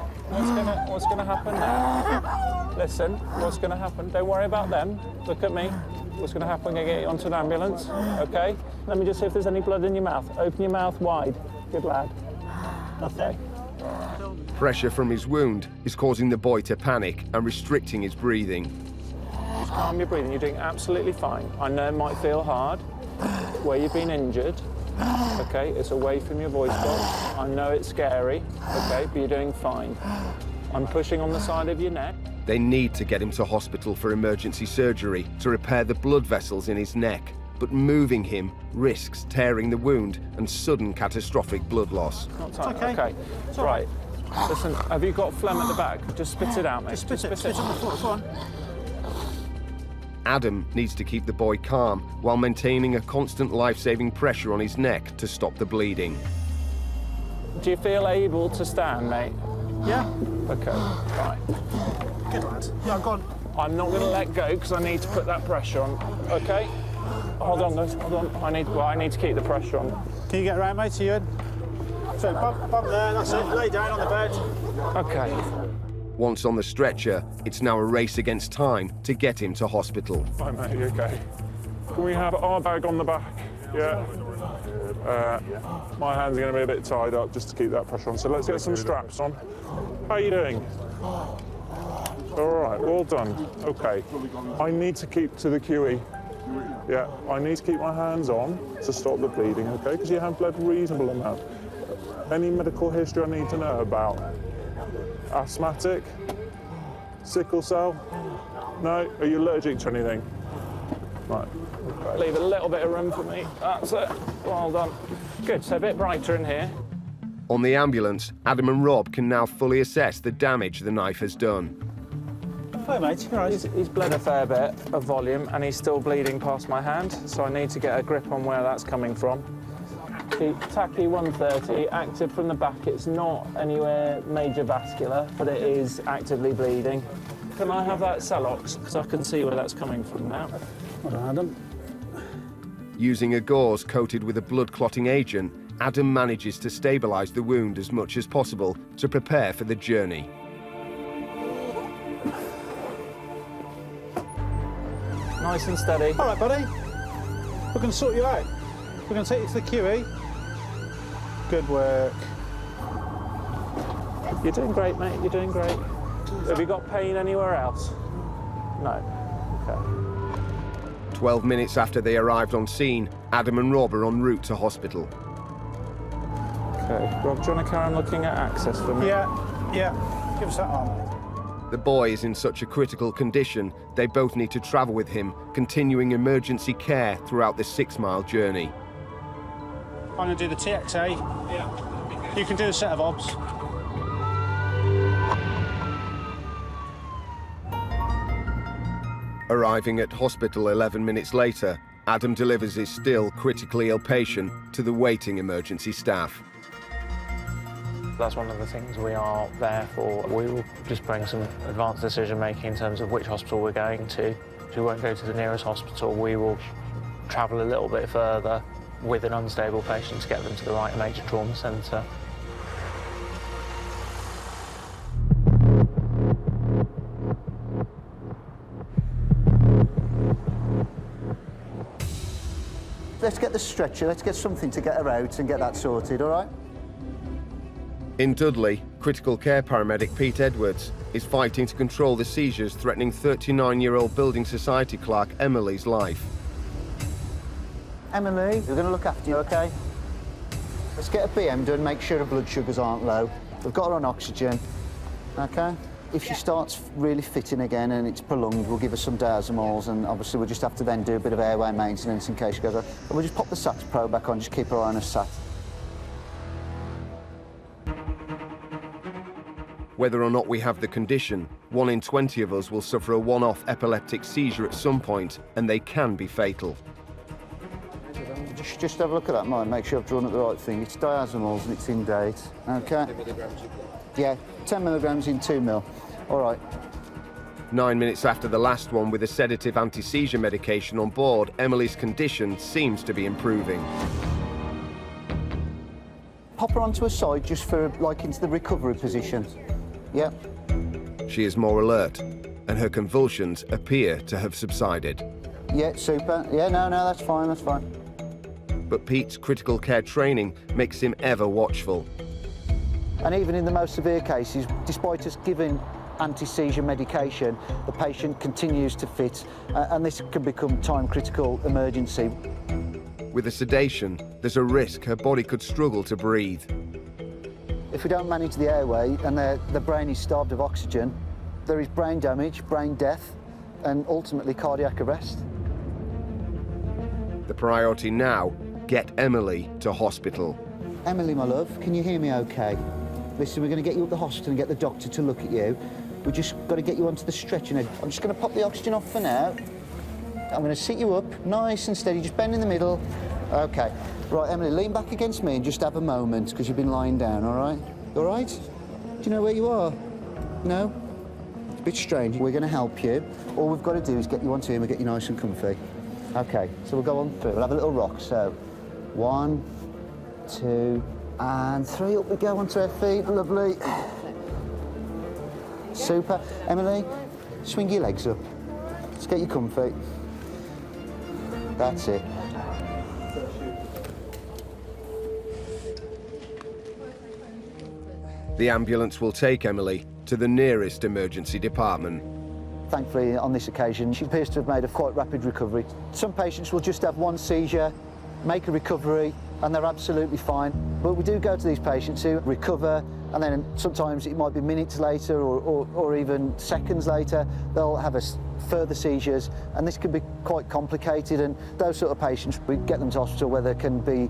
What's gonna happen now? Listen, what's gonna happen? Don't worry about them. Look at me. What's gonna happen? I'm gonna get you onto an ambulance, okay? Let me just see if there's any blood in your mouth. Open your mouth wide. Good lad. Okay. Pressure from his wound is causing the boy to panic and restricting his breathing. Just calm your breathing. You're doing absolutely fine. I know it might feel hard where you've been injured. Okay, it's away from your voice box. I know it's scary, okay, but you're doing fine. I'm pushing on the side of your neck. They need to get him to hospital for emergency surgery to repair the blood vessels in his neck, but moving him risks tearing the wound and sudden catastrophic blood loss. It's okay. It's all right. Listen, have you got phlegm at the back? Just spit it out, mate. Just spit it on the floor, go on. Adam needs to keep the boy calm while maintaining a constant life-saving pressure on his neck to stop the bleeding. Do you feel able to stand, mate? Yeah. Okay, right. Good lad. Yeah, go on. I'm not going to let go because I need to put that pressure on, okay? Hold on, guys, hold on. I need to keep the pressure on. Can you get around, mate? Are you in? So, bump there, that's it. Lay down on the bed. Okay. Once on the stretcher, it's now a race against time to get him to hospital. Fine, mate, you okay? Can we have our bag on the back? Yeah. My hands are going to be a bit tied up just to keep that pressure on. So let's get some straps on. How are you doing? All right, well done. Okay. I need to keep to the QE. Yeah, I need to keep my hands on to stop the bleeding, okay? Because you have bled a reasonable amount. Any medical history I need to know about? Asthmatic? Sickle cell? No? Are you allergic to anything? Right. Okay. Leave a little bit of room for me. That's it. Well done. Good, so a bit brighter in here. On the ambulance, Adam and Rob can now fully assess the damage the knife has done. Hi, mate. You're right. He's bled a fair bit of volume and he's still bleeding past my hand, so I need to get a grip on where that's coming from. Tacky 130, active from the back. It's not anywhere major vascular, but it is actively bleeding. Can I have that Celox? Because I can see where that's coming from now. Well done, Adam. Using a gauze coated with a blood-clotting agent, Adam manages to stabilise the wound as much as possible to prepare for the journey. Nice and steady. All right, buddy. We're going to sort you out. We're going to take you to the QE. Good work. You're doing great, mate. You're doing great. Have you got pain anywhere else? No. Okay. 12 minutes after they arrived on scene, Adam and Rob are en route to hospital. Okay. Rob, do you want to carry on looking at access for me? Yeah. Give us that arm. The boy is in such a critical condition, they both need to travel with him, continuing emergency care throughout the 6-mile journey. I'm going to do the TXA. Yeah. You can do a set of obs. Arriving at hospital 11 minutes later, Adam delivers his still critically ill patient to the waiting emergency staff. That's one of the things we are there for. We will just bring some advanced decision-making in terms of which hospital we're going to. We won't go to the nearest hospital. We will travel a little bit further with an unstable patient to get them to the right major trauma centre. Let's get the stretcher, let's get something to get her out and get that sorted, all right? In Dudley, critical care paramedic Pete Edwards is fighting to control the seizures threatening 39-year-old Building Society clerk Emily's life. Emily, we're going to look after you, OK? Let's get a BM done, make sure her blood sugars aren't low. We've got her on oxygen, OK? If she starts really fitting again and it's prolonged, we'll give her some diazomols, and obviously we'll just have to then do a bit of airway maintenance in case she goes up. And we'll just pop the SATS probe back on, just keep her eye on her SAT. Whether or not we have the condition, 1 in 20 of us will suffer a one-off epileptic seizure at some point, and they can be fatal. Just have a look at that, Mike. Make sure I've drawn up the right thing. It's diazomals and it's in date. Okay. Yeah, 10 milligrams in 2 mil. All right. 9 minutes after the last one with a sedative anti-seizure medication on board, Emily's condition seems to be improving. Pop her onto her side just for, like, into the recovery position. Yeah. She is more alert, and her convulsions appear to have subsided. Yeah, super. Yeah, no, that's fine, that's fine. But Pete's critical care training makes him ever watchful. And even in the most severe cases, despite us giving anti-seizure medication, the patient continues to fit, and this can become time-critical emergency. With the sedation, there's a risk her body could struggle to breathe. If we don't manage the airway and the brain is starved of oxygen, there is brain damage, brain death, and ultimately cardiac arrest. The priority now, get Emily to hospital. Emily, my love, can you hear me okay? Listen, we're going to get you up the hospital and get the doctor to look at you. We've just got to get you onto the stretcher now. I'm just going to pop the oxygen off for now. I'm going to sit you up, nice and steady, just bend in the middle. OK. Right, Emily, lean back against me and just have a moment, because you've been lying down, all right? All right? Do you know where you are? No? It's a bit strange. We're going to help you. All we've got to do is get you onto him and get you nice and comfy. OK, so we'll go on through. We'll have a little rock. So, 1, 2, and 3. Up we go onto our feet. Lovely. Super. Emily, swing your legs up. Let's get you comfy. That's it. The ambulance will take Emily to the nearest emergency department. Thankfully, on this occasion, she appears to have made a quite rapid recovery. Some patients will just have one seizure, make a recovery, and they're absolutely fine. But we do go to these patients who recover, and then sometimes it might be minutes later or even seconds later, they'll have further seizures, and this can be quite complicated. And those sort of patients, we get them to hospital where they can be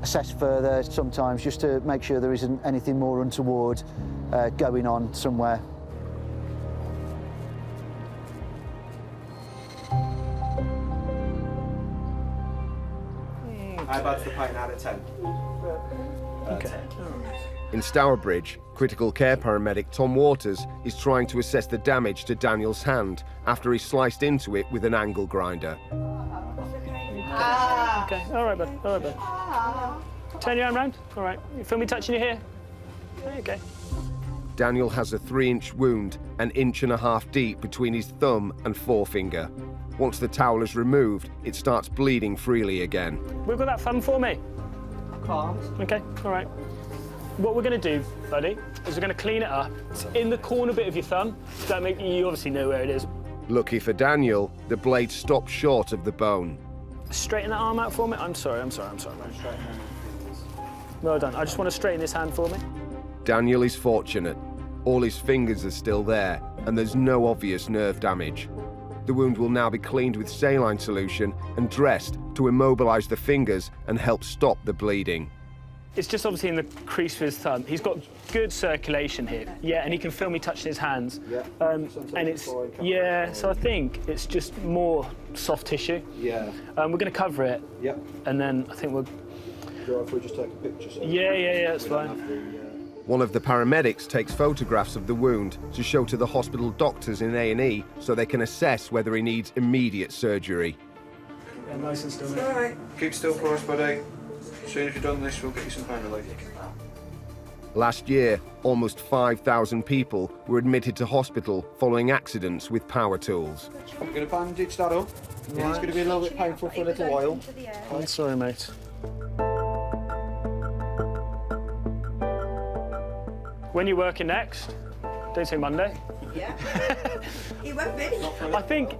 assessed further sometimes, just to make sure there isn't anything more untoward going on somewhere. How about the pint out of 10? Okay. In Stourbridge, critical care paramedic Tom Waters is trying to assess the damage to Daniel's hand after he sliced into it with an angle grinder. Okay, all right, bud. All right, bud. Turn your arm round. All right. You feel me touching you here? Okay. Daniel has a 3-inch wound, 1.5 inches deep between his thumb and forefinger. Once the towel is removed, it starts bleeding freely again. Wiggle that thumb for me. Can't. Okay, all right. What we're going to do, buddy, is we're going to clean it up. It's in the corner bit of your thumb. Don't make you obviously know where it is. Lucky for Daniel, the blade stops short of the bone. Straighten that arm out for me. I'm sorry. Well done. I just want to straighten this hand for me. Daniel is fortunate. All his fingers are still there, and there's no obvious nerve damage. The wound will now be cleaned with saline solution and dressed to immobilise the fingers and help stop the bleeding. It's just obviously in the crease of his thumb. He's got good circulation here. Yeah, and he can feel me touching his hands. Yeah. And it's, yeah, so I think it's just more soft tissue. Yeah. We're going to cover it. Yep. And then I think we'll... If we just take a picture? So yeah, that's fine. One of the paramedics takes photographs of the wound to show to the hospital doctors in A&E so they can assess whether he needs immediate surgery. Yeah, nice and still. All right. Keep still for us, buddy. As soon as you've done this, we'll get you some pain relief. Last year, almost 5,000 people were admitted to hospital following accidents with power tools. We're going to bandage that up. It's going to be a little bit painful for a little while. I'm sorry, mate. When you're working next, don't say Monday. Yeah. It won't be. I think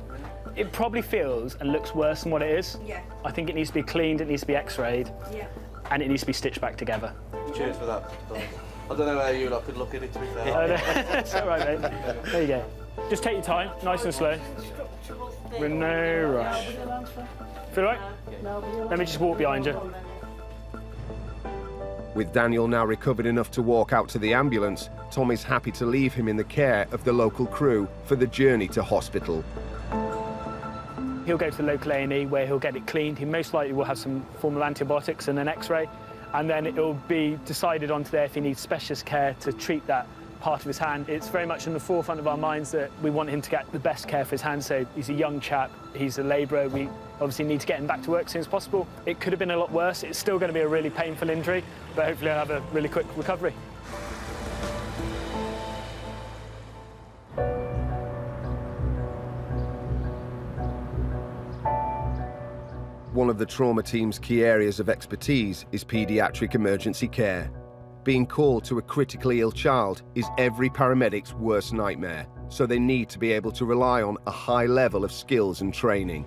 it probably feels and looks worse than what it is. Yeah. I think it needs to be cleaned, it needs to be x-rayed. Yeah. And it needs to be stitched back together. Cheers for that. I don't know how you lot could look at it, to be fair. That's all right, mate. There you go. Just take your time, nice and slow. With no rush. Feel all right? Let me just walk behind you. With Daniel now recovered enough to walk out to the ambulance, Tom is happy to leave him in the care of the local crew for the journey to hospital. He'll go to the local A&E where he'll get it cleaned. He most likely will have some form of antibiotics and an X-ray, and then it will be decided onto there if he needs specialist care to treat that part of his hand. It's very much in the forefront of our minds that we want him to get the best care for his hand. So he's a young chap, he's a labourer, we obviously need to get him back to work as soon as possible. It could have been a lot worse. It's still going to be a really painful injury, but hopefully he'll have a really quick recovery. One of the trauma team's key areas of expertise is paediatric emergency care. Being called to a critically ill child is every paramedic's worst nightmare, so they need to be able to rely on a high level of skills and training.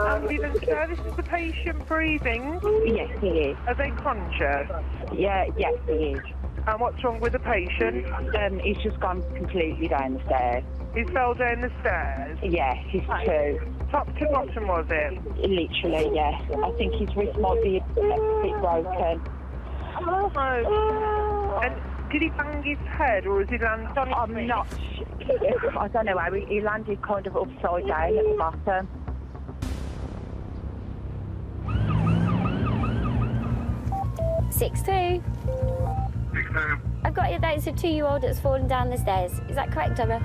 Ambulance service, is the patient breathing? Yes, he is. Are they conscious? Yeah, yes, he is. And what's wrong with the patient? He's just gone completely down the stairs. He fell down the stairs? Yes, he's two. Top to bottom, was it? Literally, yes. I think his wrist might be a bit broken. Oh. And did he bang his head, or has he landed on his I'm feet? not... I don't know how. He landed kind of upside down at the bottom. Six two. I've got you that it's a 2-year-old that's fallen down the stairs. Is that correct, Emma?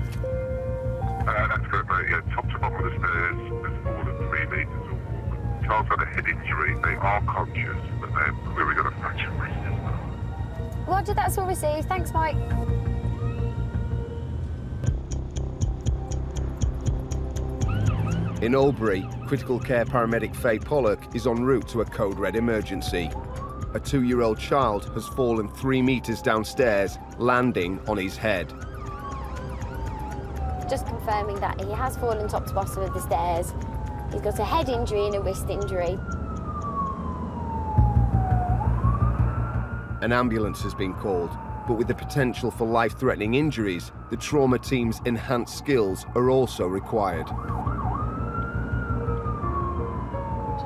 That's correct, mate. Yeah, top to bottom of the stairs, there's fallen 3 metres or more. The child's had a head injury. They are conscious, but they've clearly got a fractured wrist as well. Roger, that's all received. Thanks, Mike. In Albury, critical care paramedic Faye Pollock is en route to a code red emergency. A 2-year-old child has fallen 3 metres downstairs, landing on his head. Just confirming that he has fallen top to bottom of the stairs. He's got a head injury and a wrist injury. An ambulance has been called, but with the potential for life-threatening injuries, the trauma team's enhanced skills are also required.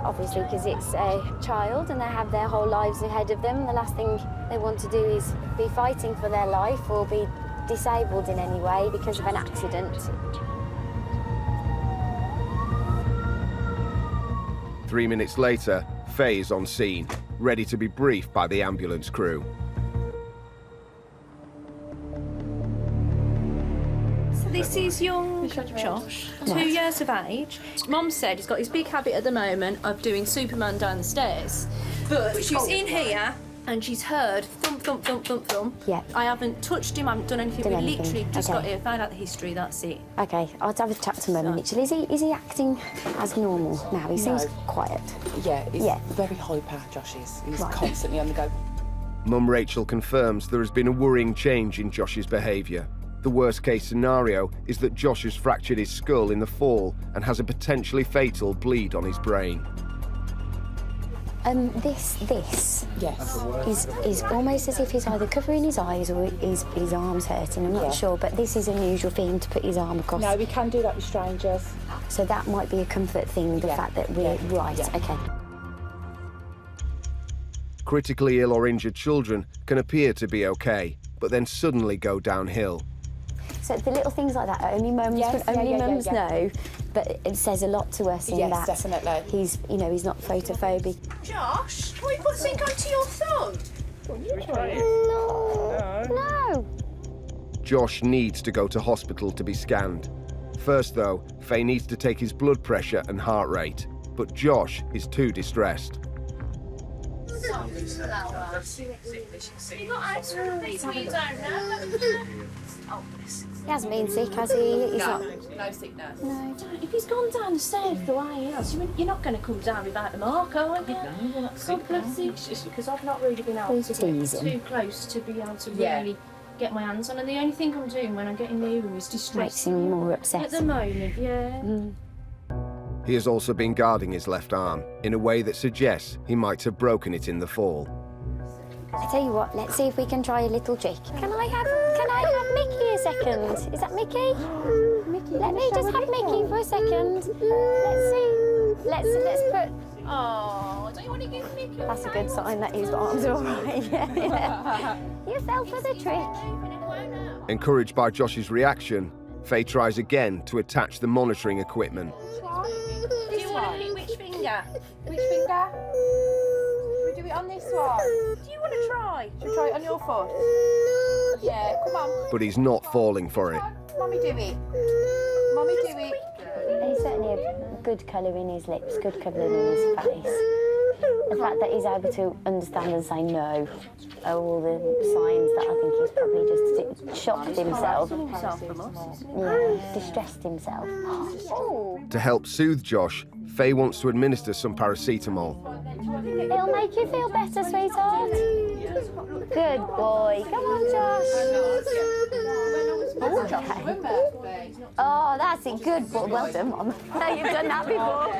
Obviously, because it's a child and they have their whole lives ahead of them. The last thing they want to do is be fighting for their life or be disabled in any way because of an accident. 3 minutes later, Faye is on scene, ready to be briefed by the ambulance crew. This is young Josh, 2 years of age. Mum said he's got this big habit at the moment of doing Superman down the stairs. But she's in here and she's heard thump, thump, thump, thump, thump. Yeah. I haven't touched him, I haven't done anything. We literally just got here, found out the history, that's it. OK, I'll have a chat to Mum and Mitchell. Is he acting as normal now? He seems quiet. Yeah, he's very hyper, Josh is. He's constantly on the go. Mum Rachel confirms there has been a worrying change in Josh's behaviour. The worst-case scenario is that Josh has fractured his skull in the fall and has a potentially fatal bleed on his brain. This is almost as if he's either covering his eyes or his arm's hurting. I'm not sure, but this is unusual for him to put his arm across. No, we can do that with strangers. So that might be a comfort thing, the fact that we're right. OK. Critically ill or injured children can appear to be OK, but then suddenly go downhill. So the little things like that, only mums know, but it says a lot to us in that. Yes, definitely. He's, he's not photophobic. Josh, can we put something onto your thumb? No. Josh needs to go to hospital to be scanned. First, though, Faye needs to take his blood pressure and heart rate, but Josh is too distressed. He hasn't been sick, has he? He's No, not... no sickness. No. If he's gone down the stairs the way he has, you're not going to come down without the mark, are you? No, God bless you, just because I've not really been able to get too close to be able to really get my hands on, and the only thing I'm doing when I get in near him is distress. Makes him more upset. At the moment, He has also been guarding his left arm in a way that suggests he might have broken it in the fall. I tell you what, let's see if we can try a little trick. Can I have Mickey a second? Is that Mickey? Let me just have Mickey for a second. Let's see. Let's put Oh, don't you want to give me a That's a good sign that his arms are all right. Yeah. You fell for the trick. Encouraged by Josh's reaction, Faye tries again to attach the monitoring equipment. Do you want to pick which finger? Which finger? Should we do it on this one? Do you want to try? Should we try it on your foot? Yeah, come on. But he's not falling for it. Mommy, do it. Mommy, do it. He's certainly a good colour in his lips, good colouring in his face. The fact that he's able to understand and say no are all the signs that I think he's probably just shocked himself. Yeah, distressed himself. To help soothe Josh, Faye wants to administer some paracetamol. It'll make you feel better, sweetheart. Good boy. Come on, Josh. Oh, that's it. Good boy. Well done, Mum. You've done that before.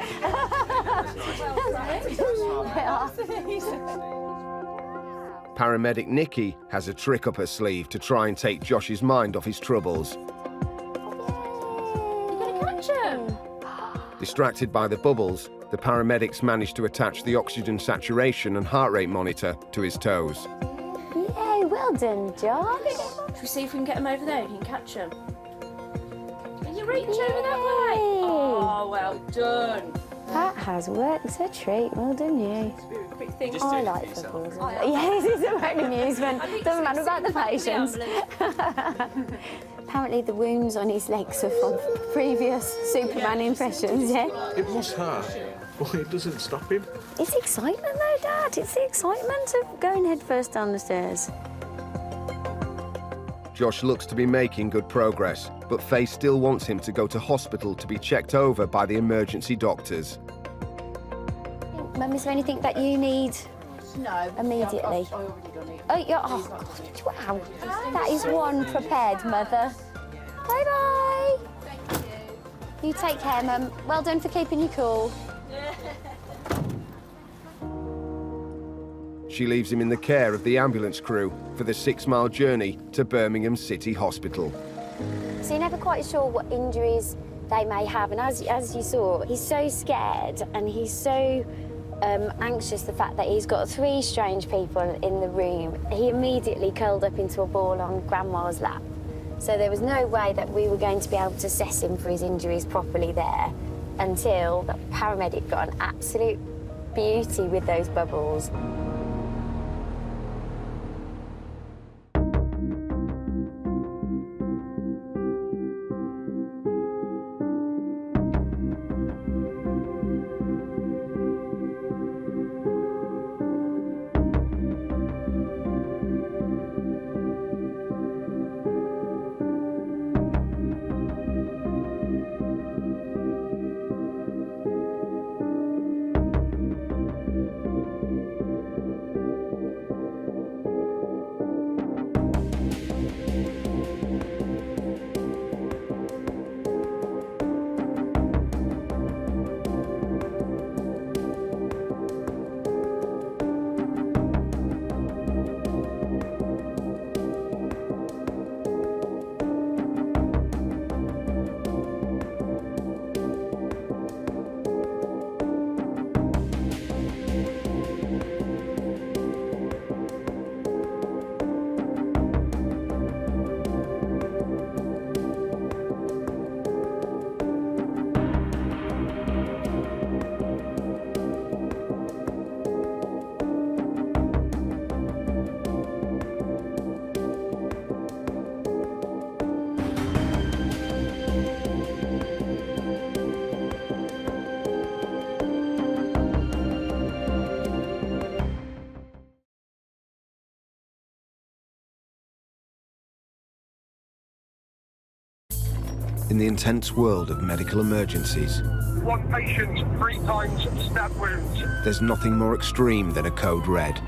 Paramedic Nikki has a trick up her sleeve to try and take Josh's mind off his troubles. You're going to catch him. Distracted by the bubbles, the paramedics manage to attach the oxygen saturation and heart rate monitor to his toes. Yay, well done, Josh. Should we see if we can get him over there? You can catch him. Can you reach over that way? Oh, well done. That has worked a treat. Well done, you. I like footballs. Yes, it's about amusement. Doesn't matter about the patients. Apparently the wounds on his legs are from previous Superman impressions, yeah? It must hurt, but it doesn't stop him. It's excitement though, Dad. It's the excitement of going head first down the stairs. Josh looks to be making good progress, but Faye still wants him to go to hospital to be checked over by the emergency doctors. Mum, is there anything that you need No. immediately? I've already done it. Oh, yeah. Oh, God. Wow. That is one prepared, Mother. Bye-bye. Thank you. You take care, Mum. Well done for keeping you cool. She leaves him in the care of the ambulance crew for the 6-mile journey to Birmingham City Hospital. So you're never quite sure what injuries they may have. And as you saw, he's so scared and he's so anxious, the fact that he's got 3 strange people in the room. He immediately curled up into a ball on Grandma's lap. So there was no way that we were going to be able to assess him for his injuries properly there until the paramedic got an absolute beauty with those bubbles. In the intense world of medical emergencies, 1 patient, 3 times stab wounds. there's nothing more extreme than a code red.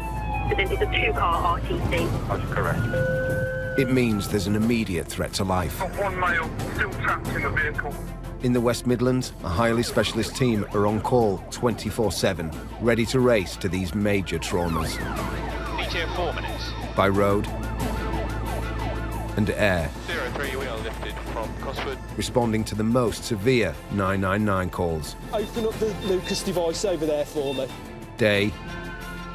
It's a 2-car RTC. That's correct. It means there's an immediate threat to life. 1 male still trapped in the vehicle. In the West Midlands, a highly specialist team are on call 24/7, ready to race to these major traumas. ETA 4 minutes. By road, and air, 03, we are lifted from Cosford. responding to the most severe 999 calls, Open up the Lucas device over there for me. day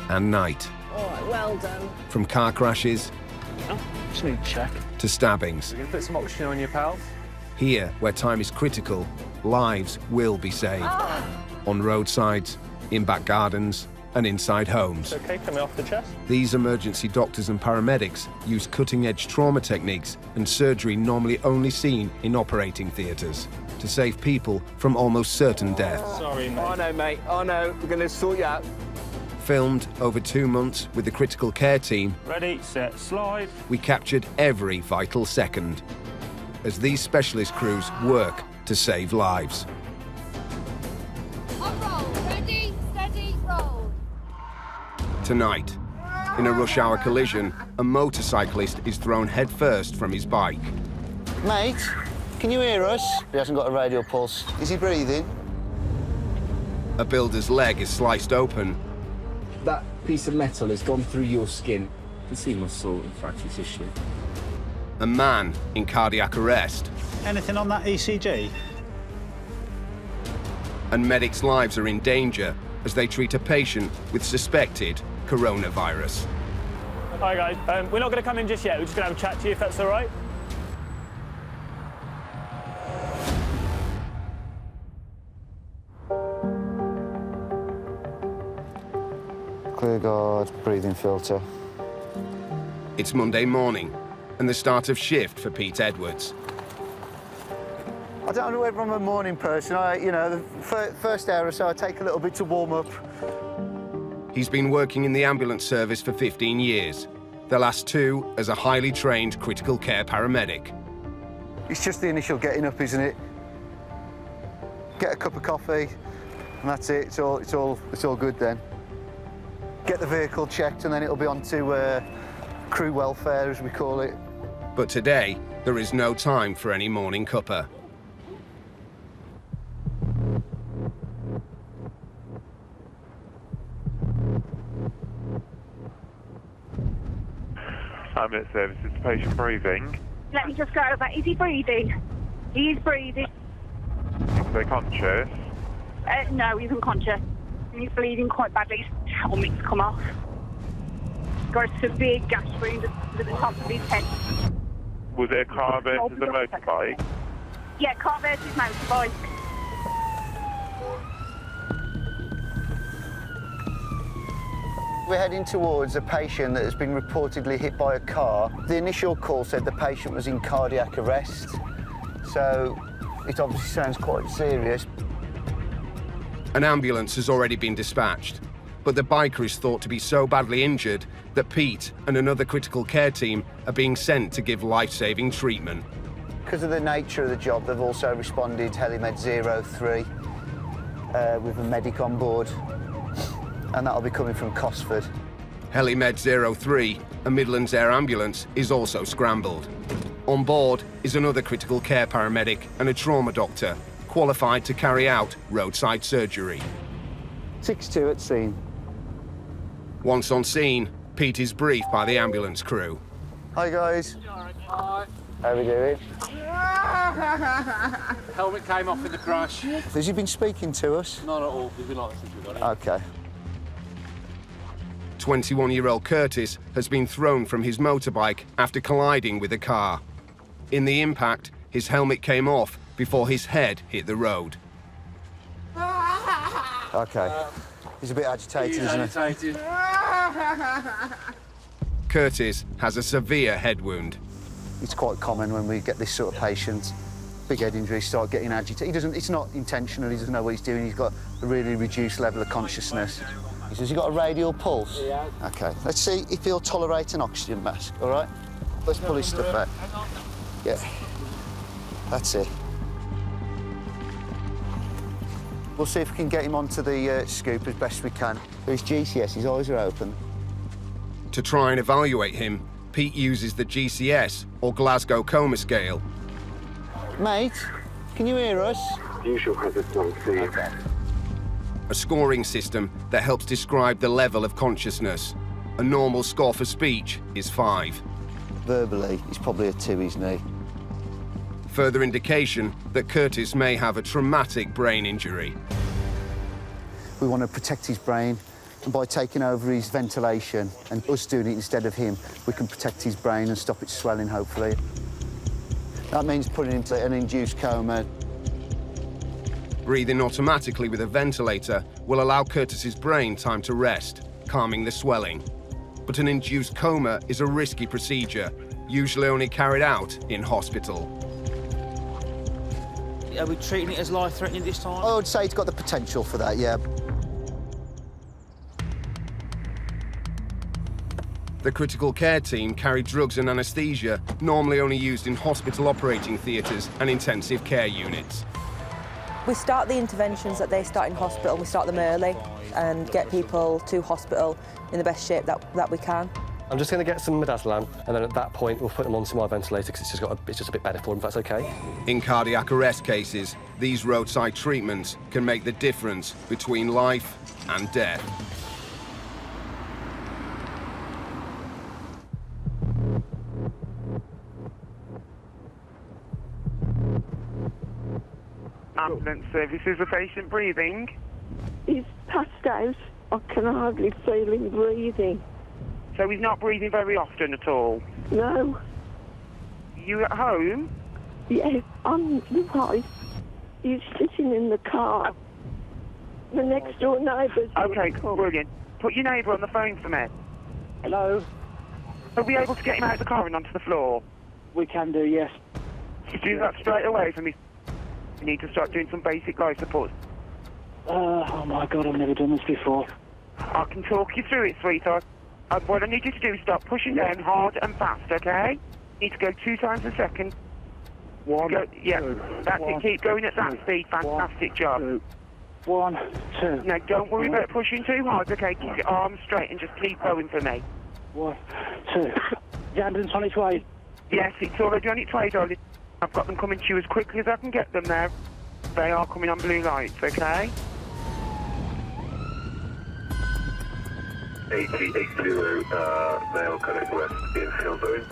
and night. All right, well done. From car crashes Just need to check. to stabbings. We're going to put some oxygen on your pal. Here, where time is critical, lives will be saved. On roadsides, in back gardens, and inside homes. Okay, coming off the chest. These emergency doctors and paramedics use cutting-edge trauma techniques and surgery normally only seen in operating theatres to save people from almost certain death. Sorry, mate. Oh no, mate. Oh no, we're going to sort you out. Filmed over 2 months with the critical care team, Ready, set, slide. we captured every vital second as these specialist crews work to save lives. Ready, steady, roll. Tonight, in a rush hour collision, a motorcyclist is thrown headfirst from his bike. Mate, can you hear us? He hasn't got a radial pulse. Is he breathing? A builder's leg is sliced open. That piece of metal has gone through your skin. You can see muscle and fracture tissue. A man in cardiac arrest. Anything on that ECG? And medics' lives are in danger as they treat a patient with suspected coronavirus. Hi, guys. We're not going to come in just yet. We're just going to have a chat to you, if that's all right. Clear guard, breathing filter. It's Monday morning and the start of shift for Pete Edwards. I don't know whether I'm a morning person. The first hour or so, I take a little bit to warm up. He's been working in the ambulance service for 15 years, the last 2 as a highly trained critical care paramedic. It's just the initial getting up, isn't it? Get a cup of coffee, and that's it. It's all good then. Get the vehicle checked, and then it'll be on to crew welfare, as we call it. But today, there is no time for any morning cuppa. Ambulance services, patient breathing. Let me just go over. Is he breathing? He is breathing. Are they conscious? No, he's unconscious. He's bleeding quite badly. His helmet's come off. Got a severe gash wound at the top of his head. Was it a car versus a motorbike? Yeah, car versus motorbike. We're heading towards a patient that has been reportedly hit by a car. The initial call said the patient was in cardiac arrest, so it obviously sounds quite serious. An ambulance has already been dispatched, but the biker is thought to be so badly injured that Pete and another critical care team are being sent to give life-saving treatment. Because of the nature of the job, they've also responded Helimed 03 with a medic on board, and that'll be coming from Cosford. Helimed 03, a Midlands air ambulance, is also scrambled. On board is another critical care paramedic and a trauma doctor, qualified to carry out roadside surgery. 6-2 at scene. Once on scene, Pete is briefed by the ambulance crew. Hi, guys. Hi. How are we doing? The helmet came off in the crash. Has he been speaking to us? Not at all. We've been like this since we got it. OK. 21-year-old Curtis has been thrown from his motorbike after colliding with a car. In the impact, his helmet came off before his head hit the road. OK. He's a bit agitated, isn't he? Curtis has a severe head wound. It's quite common when we get this sort of patient. Big head injuries start getting agitated. It's not intentional, he doesn't know what he's doing. He's got a really reduced level of consciousness. He says, you got a radial pulse? Yeah. OK, let's see if he'll tolerate an oxygen mask, all right? Let's pull his stuff out. Yeah, that's it. We'll see if we can get him onto the scoop as best we can. His GCS, his eyes are open. To try and evaluate him, Pete uses the GCS, or Glasgow Coma Scale. Mate, can you hear us? Usual hazard zone, OK. A scoring system that helps describe the level of consciousness. A normal score for speech is 5. Verbally, he's probably a 2, isn't he? Further indication that Curtis may have a traumatic brain injury. We want to protect his brain, and by taking over his ventilation and us doing it instead of him, we can protect his brain and stop it swelling, hopefully. That means putting him into an induced coma. Breathing automatically with a ventilator will allow Curtis's brain time to rest, calming the swelling. But an induced coma is a risky procedure, usually only carried out in hospital. Are we treating it as life-threatening this time? I would say it's got the potential for that, yeah. The critical care team carry drugs and anaesthesia, normally only used in hospital operating theatres and intensive care units. We start the interventions that they start in hospital, we start them early and get people to hospital in the best shape that we can. I'm just going to get some midazolam, and then at that point we'll put them onto my ventilator because it's just a bit better for them, if that's OK. In cardiac arrest cases, these roadside treatments can make the difference between life and death. Ambulance services, a patient breathing? He's passed out. I can hardly feel him breathing. So he's not breathing very often at all? No. You at home? Yeah, I'm the wife. He's sitting in the car. The next door neighbour's... OK, brilliant. Put your neighbour on the phone for me. Hello? Are we able to get him out of the car and onto the floor? We can do, yes. You do that straight away for me. You need to start doing some basic life support. Oh my God, I've never done this before. I can talk you through it, sweetheart. What I need you to do is start pushing down hard and fast, OK? You need to go 2 times a second. 1, yeah, 2, that's 1, it. Keep going at that 2, speed. Fantastic job. 1, 2. Now, don't worry about pushing too hard, OK? Keep your arms straight and just keep going for me. 1, 2. The ambulance on its way? Yes, it's already on its way, darling. I've got them coming to you as quickly as I can get them there. They are coming on blue lights, OK? 8080, male cardiac arrest in field zone.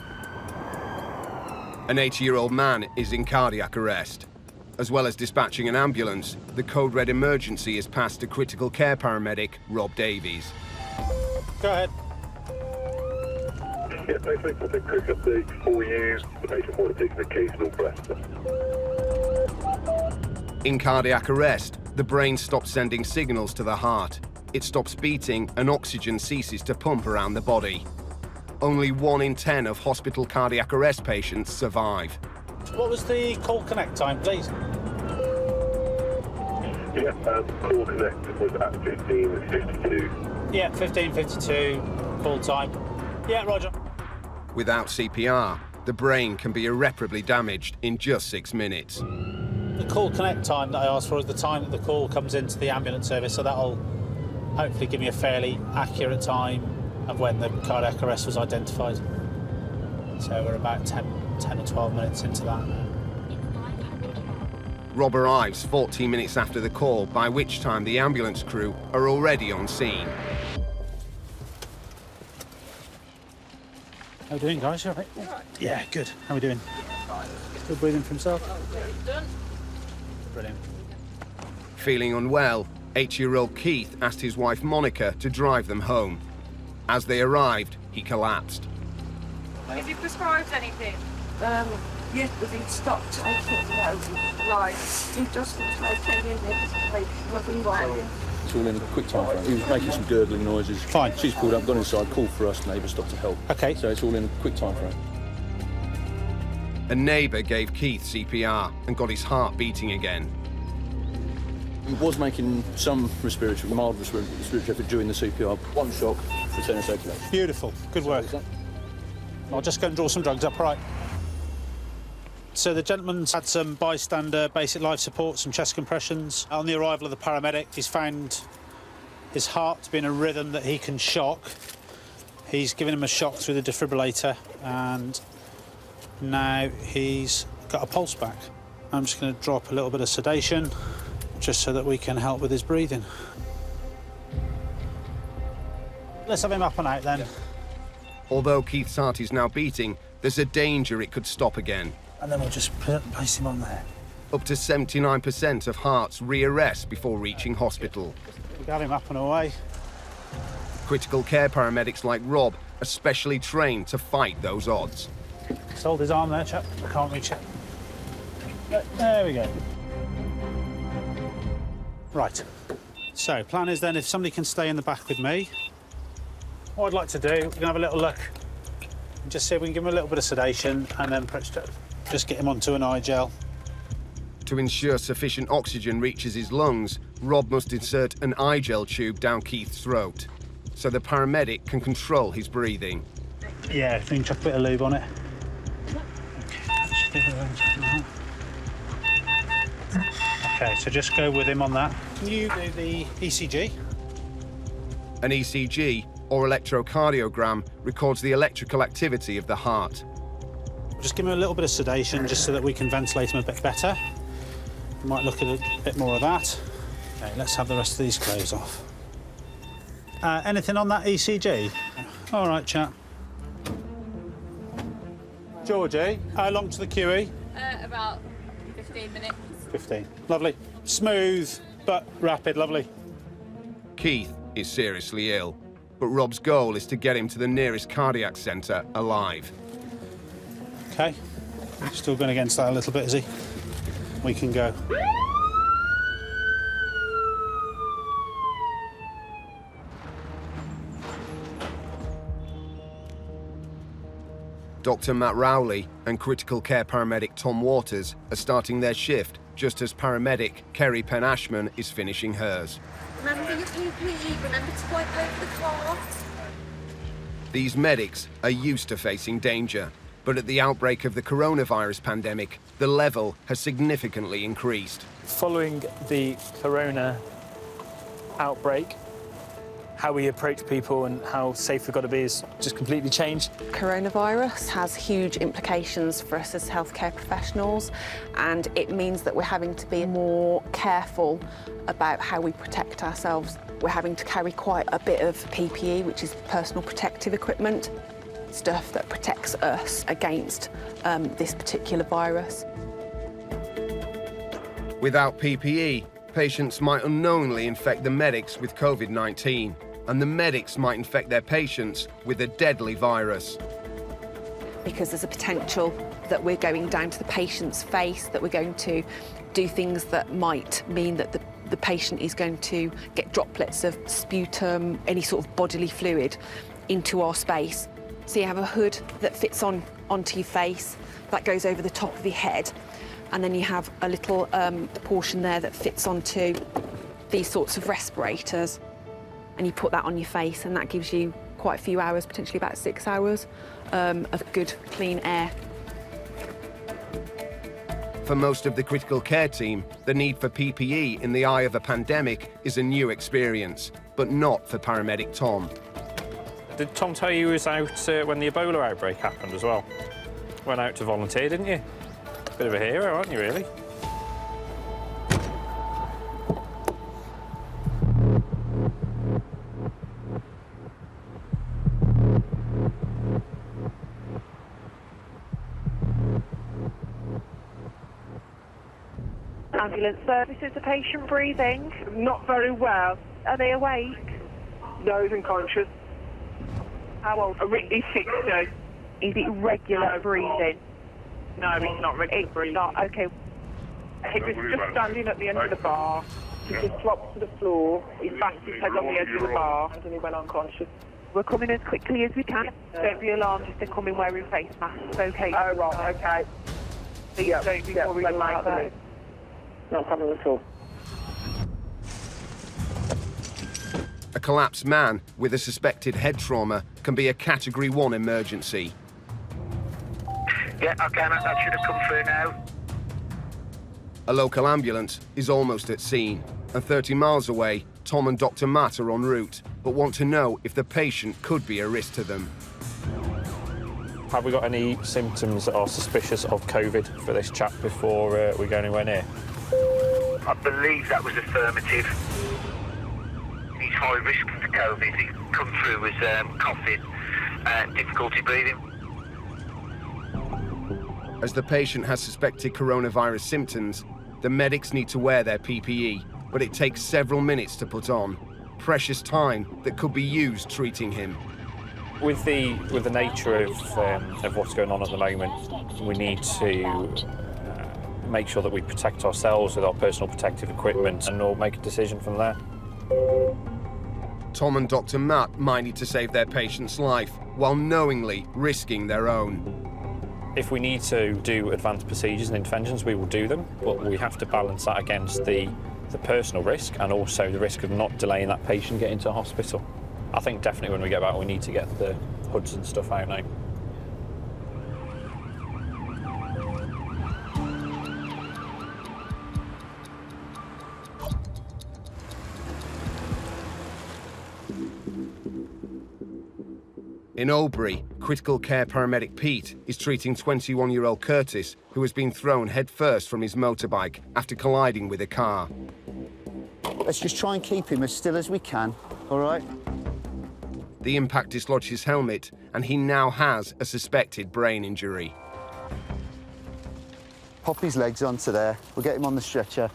An 80-year-old man is in cardiac arrest. As well as dispatching an ambulance, the code red emergency is passed to critical care paramedic Rob Davies. Go ahead. Yeah, basically, for the quick update for you, the patient will take an occasional breath test. In cardiac arrest, the brain stops sending signals to the heart. It stops beating and oxygen ceases to pump around the body. Only 1 in 10 of hospital cardiac arrest patients survive. What was the call connect time, please? Yeah, call connect was at 15:52. Yeah, 15:52, call time. Yeah, roger. Without CPR, the brain can be irreparably damaged in just 6 minutes. The call connect time that I asked for is the time that the call comes into the ambulance service, so that'll hopefully give me a fairly accurate time of when the cardiac arrest was identified. So we're about 10 or 12 minutes into that. Rob arrives 14 minutes after the call, by which time the ambulance crew are already on scene. How are we doing, guys? You all right? Yeah, good. How are we doing? Still breathing for himself? Brilliant. Feeling unwell, 8-year-old Keith asked his wife Monica to drive them home. As they arrived, he collapsed. Has he prescribed anything? Yes, but he stopped taking those. Right. He doesn't take any medication. It's all in a quick time frame. He was making some gurgling noises. Fine. She's pulled up, gone inside, called for us, neighbours stopped to help. OK. So it's all in a quick time frame. A neighbour gave Keith CPR and got his heart beating again. He was making some mild respiratory effort during the CPR. 1 shock, return of circulation. Beautiful. Good work. I'll just go and draw some drugs up, right? So the gentleman's had some bystander basic life support, some chest compressions. On the arrival of the paramedic, he's found his heart to be in a rhythm that he can shock. He's given him a shock through the defibrillator, and now he's got a pulse back. I'm just going to drop a little bit of sedation, just so that we can help with his breathing. Let's have him up and out then. Although Keith's heart is now beating, there's a danger it could stop again. And then we'll just place him on there. Up to 79% of hearts rearrest before reaching hospital. We got him up and away. Critical care paramedics like Rob are specially trained to fight those odds. Just hold his arm there, chap. I can't reach it. There we go. Right. So, plan is then, if somebody can stay in the back with me, what I'd like to do, we can have a little look and just see if we can give him a little bit of sedation and then perhaps just get him onto an eye gel. To ensure sufficient oxygen reaches his lungs, Rob must insert an eye gel tube down Keith's throat, so the paramedic can control his breathing. Yeah, if you can chuck a bit of lube on it. Okay, so just go with him on that. Can you do the ECG? An ECG, or electrocardiogram, records the electrical activity of the heart. Just give him a little bit of sedation just so that we can ventilate him a bit better. We might look at a bit more of that. Okay, let's have the rest of these clothes off. Anything on that ECG? All right, chap. Georgie, how long to the QE? About 15 minutes. 15. Lovely. Smooth, but rapid, lovely. Keith is seriously ill, but Rob's goal is to get him to the nearest cardiac centre alive. OK. Still going against that a little bit, is he? We can go. Dr. Matt Rowley and critical care paramedic Tom Waters are starting their shift just as paramedic Kerry Penn-Ashman is finishing hers. Remember your PPE, remember to wipe over the cloth. These medics are used to facing danger, but at the outbreak of the coronavirus pandemic, the level has significantly increased. Following the corona outbreak, how we approach people and how safe we've got to be has just completely changed. Coronavirus has huge implications for us as healthcare professionals, and it means that we're having to be more careful about how we protect ourselves. We're having to carry quite a bit of PPE, which is personal protective equipment, stuff that protects us against this particular virus. Without PPE, patients might unknowingly infect the medics with COVID-19, and the medics might infect their patients with a deadly virus. Because there's a potential that we're going down to the patient's face, that we're going to do things that might mean that the patient is going to get droplets of sputum, any sort of bodily fluid, into our space. So you have a hood that fits onto your face, that goes over the top of your head, and then you have a little portion there that fits onto these sorts of respirators, and you put that on your face, and that gives you quite a few hours, potentially about 6 hours, of good, clean air. For most of the critical care team, the need for PPE in the eye of a pandemic is a new experience, but not for paramedic Tom. Did Tom tell you he was out when the Ebola outbreak happened as well? Went out to volunteer, didn't you? Bit of a hero, aren't you, really? Ambulance services, the patient breathing? Not very well. Are they awake? No, he's unconscious. How old? He's 60. Is it regular breathing? No, it's not regular breathing. It's not, OK. He was just standing at the end of the bar. He just dropped to the floor. He bashed his head on the edge of the bar and he went unconscious. We're coming as quickly as we can. Don't be alarmed if they come in wearing face masks, OK? Oh, right, OK. Please don't be worried about that. Not a problem at all. A collapsed man with a suspected head trauma can be a Category 1 emergency. Yeah, okay, that should have come through now. A local ambulance is almost at scene, and 30 miles away, Tom and Dr. Matt are en route, but want to know if the patient could be a risk to them. Have we got any symptoms that are suspicious of COVID for this chap before we go anywhere near? I believe that was affirmative. He's high risk for COVID. He's come through with coughing, Difficulty breathing. As the patient has suspected coronavirus symptoms, the medics need to wear their PPE, but it takes several minutes to put on. Precious time that could be used treating him. With the nature of what's going on at the moment, we need to make sure that we protect ourselves with our personal protective equipment, and we'll make a decision from there. Tom and Dr. Matt might need to save their patient's life while knowingly risking their own. If we need to do advanced procedures and interventions, we will do them, but we have to balance that against the personal risk and also the risk of not delaying that patient getting to hospital. I think definitely when we get back, we need to get the hoods and stuff out now. In Albury, critical care paramedic Pete is treating 21-year-old Curtis, who has been thrown headfirst from his motorbike after colliding with a car. Let's just try and keep him as still as we can, all right? The impact dislodged his helmet, and he now has a suspected brain injury. Pop his legs onto there. We'll get him on the stretcher.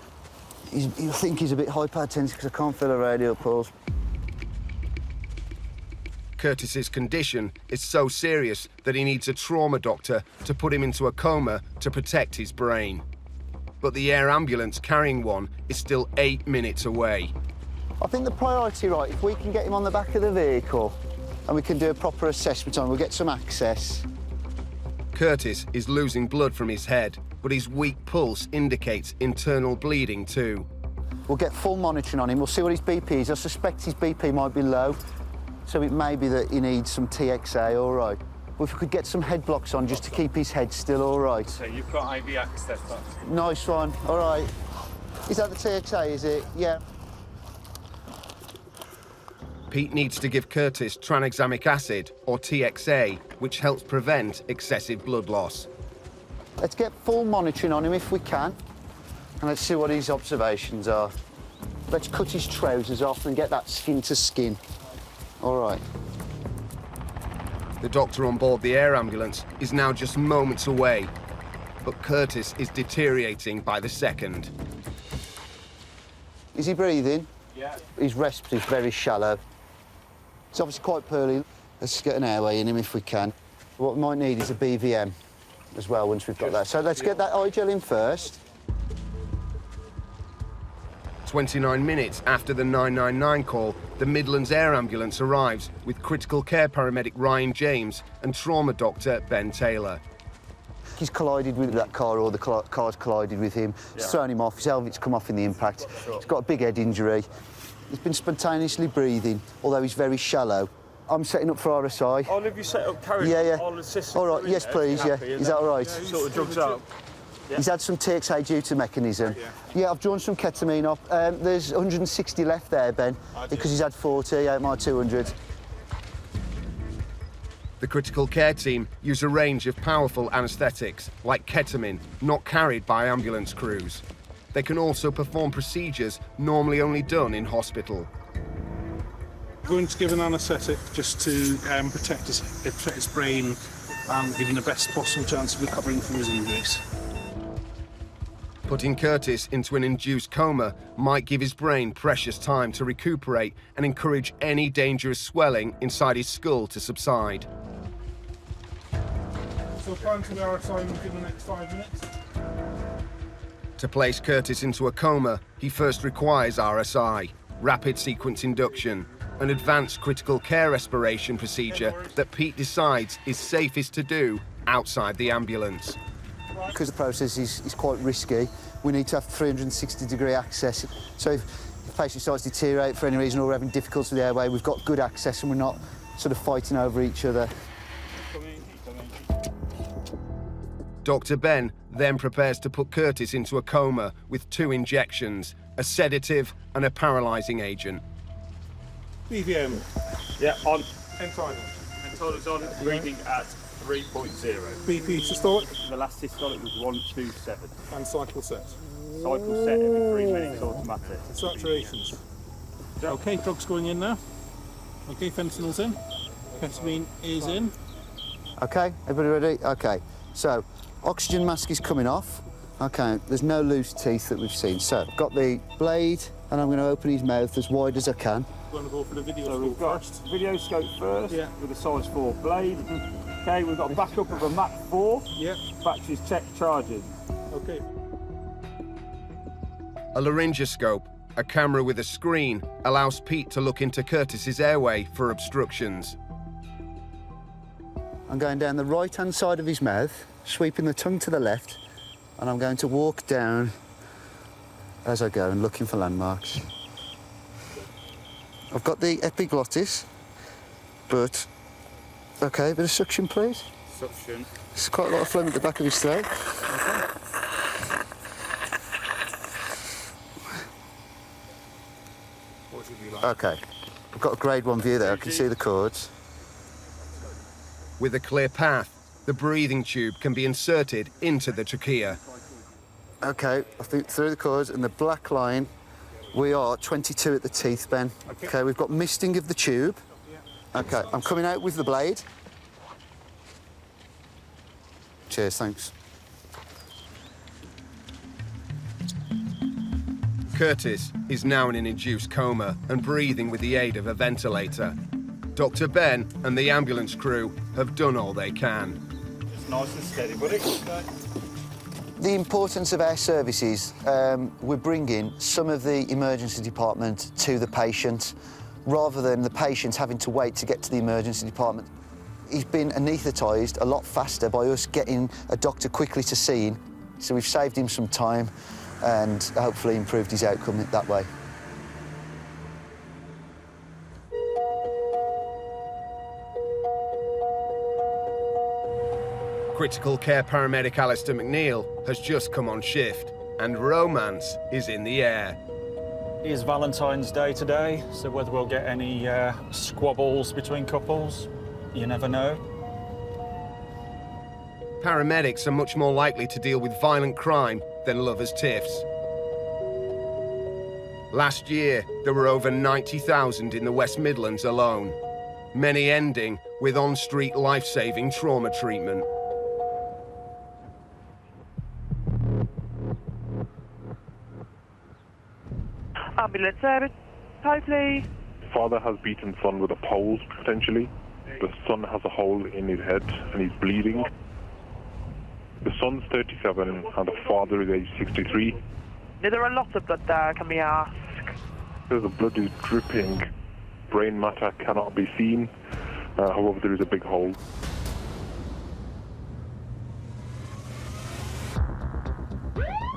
I think he's a bit hypertensive because I can't feel a radial pulse. Curtis's condition is so serious that he needs a trauma doctor to put him into a coma to protect his brain. But the air ambulance carrying one is still 8 minutes away. I think the priority, right, if we can get him on the back of the vehicle and we can do a proper assessment on him, we'll get some access. Curtis is losing blood from his head, but his weak pulse indicates internal bleeding too. We'll get full monitoring on him. We'll see what his BP is. I suspect his BP might be low, so it may be that he needs some TXA, all right. Well, if we could get some head blocks on just to keep his head still, all right. So you've got IV access, that's Nice one, all right. Is that the TXA, is it? Yeah. Pete needs to give Curtis tranexamic acid, or TXA, which helps prevent excessive blood loss. Let's get full monitoring on him if we can, and let's see what his observations are. Let's cut his trousers off and get that skin to skin. All right. The doctor on board the air ambulance is now just moments away, but Curtis is deteriorating by the second. Is he breathing? Yeah. His respiratory is very shallow. It's obviously quite poorly. Let's get an airway in him if we can. What we might need is a BVM as well once we've got that. So let's get that eye gel in first. 29 minutes after the 999 call, the Midlands air ambulance arrives with critical care paramedic Ryan James and trauma doctor Ben Taylor. He's collided with that car, or the car's collided with him. It's thrown him off, his helmet's come off in the impact. He's got a big head injury. He's been spontaneously breathing, although he's very shallow. I'm setting up for RSI. I'll leave you set up, carry yeah. I'll assist. All right, yes please, yeah. Is that all right? Sort of drugs up. Yeah. He's had some TXA due to mechanism. Yeah, I've drawn some ketamine off. There's 160 left there, Ben, because he's had 40 out my 200. The critical care team use a range of powerful anaesthetics, like ketamine, not carried by ambulance crews. They can also perform procedures normally only done in hospital. We're going to give an anaesthetic just to protect his brain and give him the best possible chance of recovering from his injuries. Putting Curtis into an induced coma might give his brain precious time to recuperate and encourage any dangerous swelling inside his skull to subside. So plan to the RSI within the next 5 minutes. To place Curtis into a coma, he first requires RSI, rapid sequence induction, an advanced critical care respiration procedure that Pete decides is safest to do outside the ambulance. Because the process is quite risky, we need to have 360-degree access. So if the patient starts to deteriorate for any reason, or we're having difficulty with the airway, we've got good access and we're not sort of fighting over each other. Dr. Ben then prepares to put Curtis into a coma with 2 injections, a sedative and a paralysing agent. BVM. Yeah, on. End-time. End-time's on, reading at 3.0. BP systolic. The last systolic was 127. And cycle set. Cycle set every 3 minutes automatic. Saturations. Okay, drugs going in now. Okay, fentanyl's in. Ketamine is in. Okay, everybody ready? Okay, so oxygen mask is coming off. Okay, there's no loose teeth that we've seen. So, got the blade, and I'm going to open his mouth as wide as I can. We're going to go for the video So we've got first. video scope first with a size 4 blade. Okay, we've got a backup of a Mach 4. Yeah. Batteries checked, charging. Okay. A laryngoscope, a camera with a screen, allows Pete to look into Curtis's airway for obstructions. I'm going down the right-hand side of his mouth, sweeping the tongue to the left, and I'm going to walk down as I go and looking for landmarks. I've got the epiglottis, but... OK, a bit of suction, please. Suction. There's quite a lot of phlegm at the back of his throat. What should we like? OK, I've got a grade 1 view there, I can see the cords. With a clear path, the breathing tube can be inserted into the trachea. OK, I think through the cords and the black line, we are 22 at the teeth, Ben. OK, we've got misting of the tube. OK, I'm coming out with the blade. Cheers, thanks. Curtis is now in an induced coma and breathing with the aid of a ventilator. Dr. Ben and the ambulance crew have done all they can. It's nice and steady, buddy. Okay. The importance of our services, we're bringing some of the emergency department to the patient rather than the patient having to wait to get to the emergency department. He's been anaesthetised a lot faster by us getting a doctor quickly to scene, so we've saved him some time and hopefully improved his outcome that way. Critical care paramedic Alistair McNeil has just come on shift, and romance is in the air. It is Valentine's Day today, so whether we'll get any squabbles between couples, you never know. Paramedics are much more likely to deal with violent crime than lovers' tiffs. Last year, there were over 90,000 in the West Midlands alone, many ending with on-street life-saving trauma treatment. Ambulance service, hi please. Father has beaten son with a pole, potentially. The son has a hole in his head and he's bleeding. The son's 37 and the father is age 63. Is there a lot of blood there, can we ask? The blood is dripping. Brain matter cannot be seen. However, there is a big hole.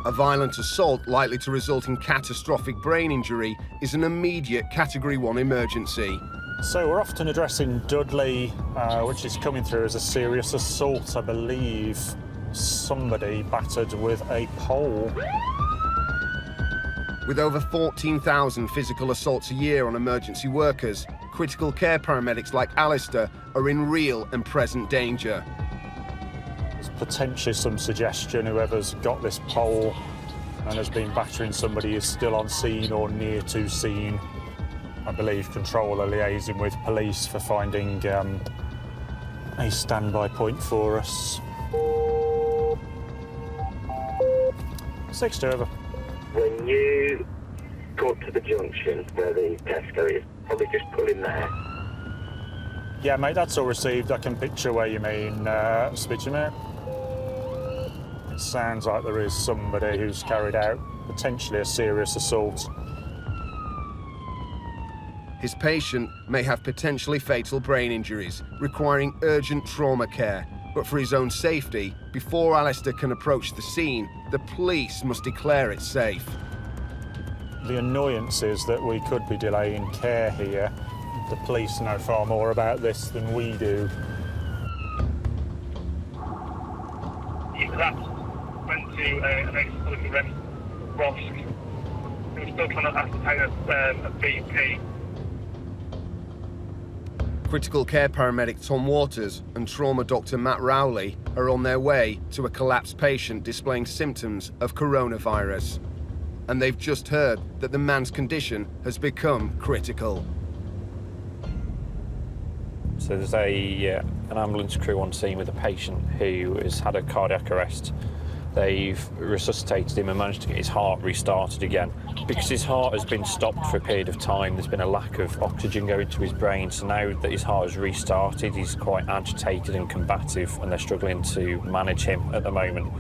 A violent assault likely to result in catastrophic brain injury is an immediate Category 1 emergency. So we're often addressing Dudley, which is coming through as a serious assault. I believe somebody battered with a pole. With over 14,000 physical assaults a year on emergency workers, critical care paramedics like Alistair are in real and present danger. There's potentially some suggestion whoever's got this pole and has been battering somebody is still on scene or near to scene. I believe control are liaising with police for finding a standby point for us. 6 over. When you go to the junction where the Tesco is, probably just pull in there. Yeah, mate, that's all received. I can picture where you mean, speech, mate. It sounds like there is somebody who's carried out potentially a serious assault. His patient may have potentially fatal brain injuries, requiring urgent trauma care. But for his own safety, before Alistair can approach the scene, the police must declare it safe. The annoyance is that we could be delaying care here. The police know far more about this than we do. That went to an ex-police arrest, Rosk. They were still trying to ascertain a BP. Critical care paramedic Tom Waters and trauma doctor Matt Rowley are on their way to a collapsed patient displaying symptoms of coronavirus. And they've just heard that the man's condition has become critical. So there's an ambulance crew on scene with a patient who has had a cardiac arrest. They've resuscitated him and managed to get his heart restarted again. Because his heart has been stopped for a period of time, there's been a lack of oxygen going to his brain, so now that his heart has restarted, he's quite agitated and combative, and they're struggling to manage him at the moment.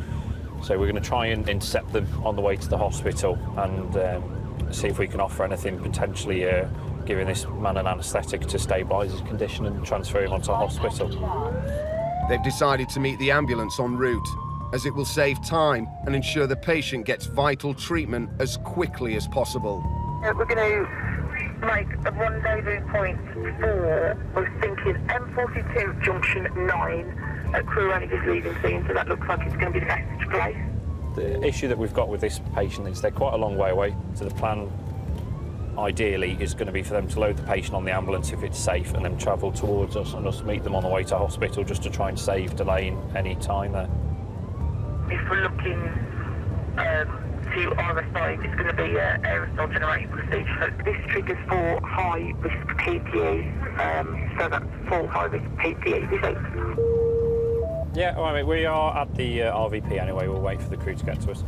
So we're going to try and intercept them on the way to the hospital and see if we can offer anything, potentially giving this man an anaesthetic to stabilise his condition and transfer him onto the hospital. They've decided to meet the ambulance en route, as it will save time and ensure the patient gets vital treatment as quickly as possible. We're going to make a rendezvous point for, we're thinking M42 junction 9 at crew only just leaving scene, so that looks like it's going to be the best place. The issue that we've got with this patient is they're quite a long way away, so the plan ideally is going to be for them to load the patient on the ambulance if it's safe and then travel towards us and us meet them on the way to hospital just to try and save delaying any time there. If we're looking to either side, it's going to be aerosol generation procedure. So this triggers for high risk PPE, so that's full high risk PPE. Is it? Yeah, all right, mate. We are at the RVP anyway. We'll wait for the crew to get to us.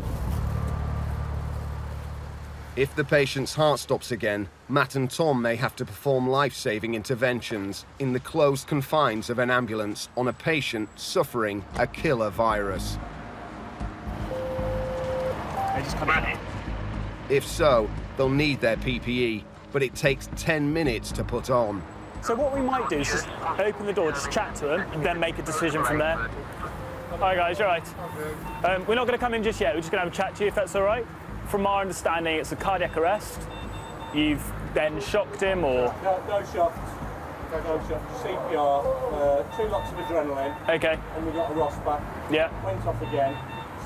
If the patient's heart stops again, Matt and Tom may have to perform life-saving interventions in the closed confines of an ambulance on a patient suffering a killer virus. If so, they'll need their PPE, but it takes 10 minutes to put on. So what we might do is just open the door, just chat to them, and then make a decision from there. Hi guys, you all right? We're not going to come in just yet, we're just going to have a chat to you if that's all right. From our understanding, it's a cardiac arrest. You've then shocked him, or...? No shock. No shock. CPR, 2 lots of adrenaline. Okay. And we got a Ross back. Yeah. Went off again.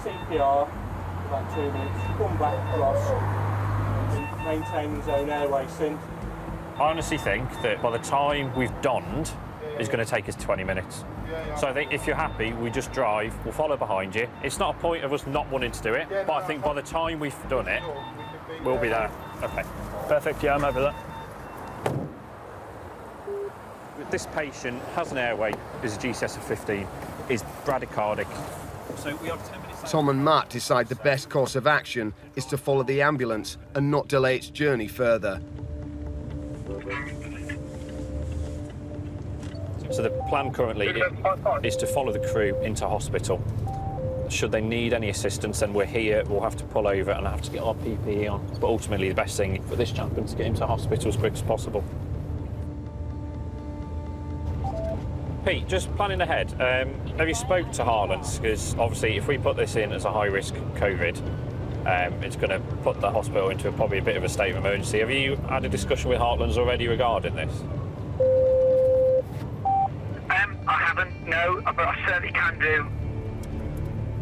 CPR, about 2 minutes. Come back, Ross. And maintain his own airway since. I honestly think that by the time we've donned, it's going to take us 20 minutes. So I think if you're happy, we just drive, we'll follow behind you. It's not a point of us not wanting to do it, but I think by the time we've done it, we'll be there. Okay. Perfect, yeah, I'm over that. This patient has an airway, is a GCS of 15, is bradycardic. So we are 10 minutes... Tom and Matt decide the best course of action is to follow the ambulance and not delay its journey further. So the plan currently is to follow the crew into hospital. Should they need any assistance, then we're here, we'll have to pull over and have to get our PPE on. But ultimately the best thing for this champion is to get him to hospital as quick as possible. Pete, just planning ahead, have you spoke to Heartlands? Because obviously if we put this in as a high-risk COVID, it's going to put the hospital into probably a bit of a state of emergency. Have you had a discussion with Heartlands already regarding this? I haven't, no, but I certainly can do.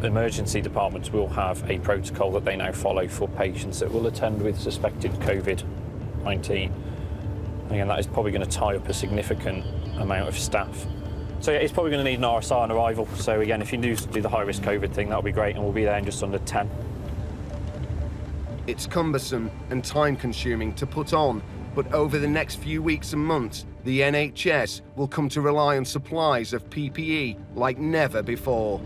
Emergency departments will have a protocol that they now follow for patients that will attend with suspected COVID-19. Again, that is probably going to tie up a significant amount of staff. So yeah, it's probably going to need an RSI on arrival. So again, if you do the high-risk COVID thing, that'll be great, and we'll be there in just under 10. It's cumbersome and time-consuming to put on, but over the next few weeks and months, the NHS will come to rely on supplies of PPE like never before.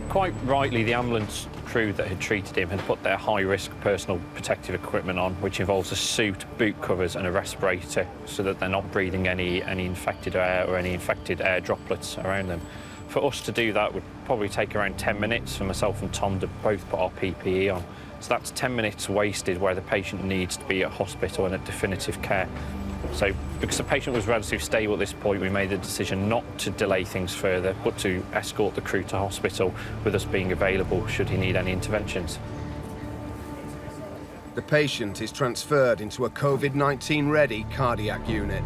Quite rightly, the ambulance crew that had treated him had put their high-risk personal protective equipment on, which involves a suit, boot covers and a respirator, so that they're not breathing any infected air or any infected air droplets around them. For us to do that would probably take around 10 minutes for myself and Tom to both put our PPE on. So that's 10 minutes wasted where the patient needs to be at hospital and at definitive care. So because the patient was relatively stable at this point, we made the decision not to delay things further, but to escort the crew to hospital with us being available should he need any interventions. The patient is transferred into a COVID-19 ready cardiac unit.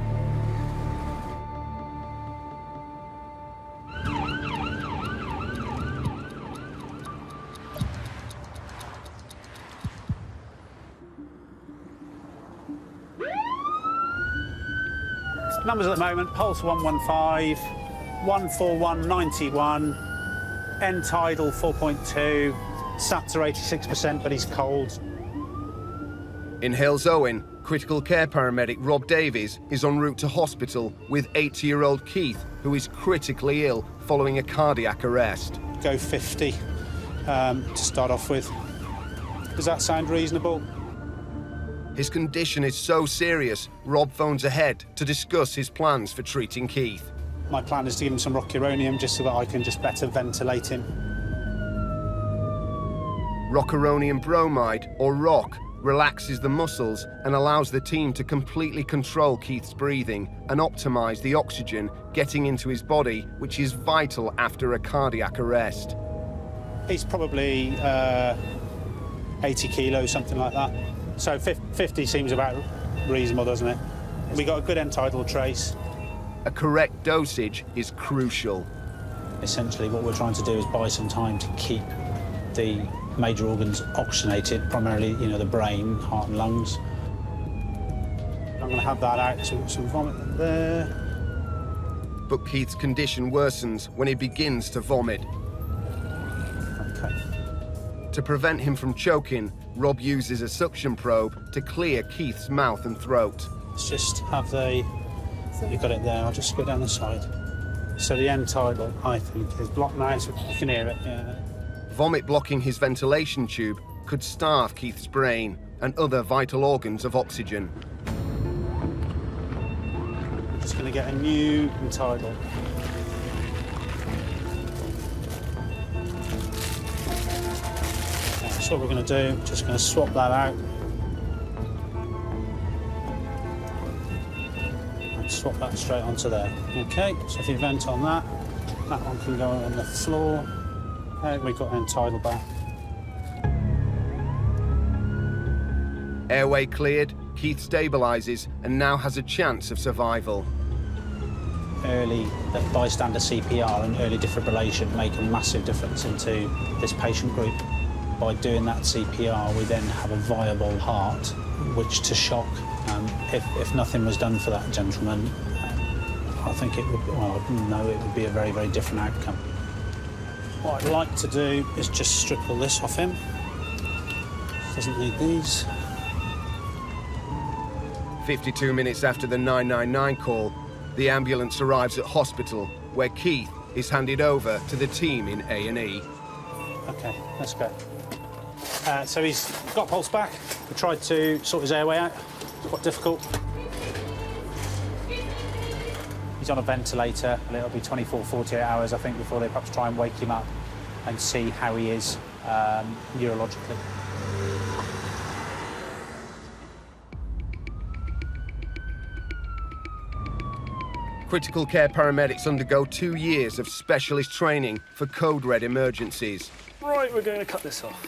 Numbers at the moment: pulse 115, 14191, End tidal 4.2, stats are 86%, but he's cold. In Hales Owen, critical care paramedic Rob Davies is en route to hospital with 80-year-old Keith, who is critically ill following a cardiac arrest. Go 50 to start off with. Does that sound reasonable? His condition is so serious, Rob phones ahead to discuss his plans for treating Keith. My plan is to give him some rocuronium just so that I can just better ventilate him. Rocuronium bromide, or ROC, relaxes the muscles and allows the team to completely control Keith's breathing and optimise the oxygen getting into his body, which is vital after a cardiac arrest. He's probably 80 kilos, something like that. So 50 seems about reasonable, doesn't it? We got a good end tidal trace. A correct dosage is crucial. Essentially, what we're trying to do is buy some time to keep the major organs oxygenated, primarily, the brain, heart and lungs. I'm going to have that out, so some vomit there. But Keith's condition worsens when he begins to vomit. Okay. To prevent him from choking, Rob uses a suction probe to clear Keith's mouth and throat. Let's just have you've got it there, I'll just go down the side. So the end tidal, I think, is blocked now, so you can hear it, yeah. Vomit blocking his ventilation tube could starve Keith's brain and other vital organs of oxygen. Just going to get a new end tidal. That's what we're going to do, just going to swap that out. And swap that straight onto there. Okay, so if you vent on that one can go on the floor. We've got end tidal back. Airway cleared, Keith stabilises and now has a chance of survival. Early bystander CPR and early defibrillation make a massive difference into this patient group. By doing that CPR, we then have a viable heart, which to shock. If nothing was done for that gentleman, I think it would be a very, very different outcome. What I'd like to do is just strip all this off him. Doesn't need these. 52 minutes after the 999 call, the ambulance arrives at hospital, where Keith is handed over to the team in A&E. OK, let's go. So he's got pulse back. We tried to sort his airway out. It's quite difficult. He's on a ventilator, and it'll be 24, 48 hours, I think, before they perhaps try and wake him up and see how he is neurologically. Critical care paramedics undergo 2 years of specialist training for code red emergencies. Right, we're going to cut this off.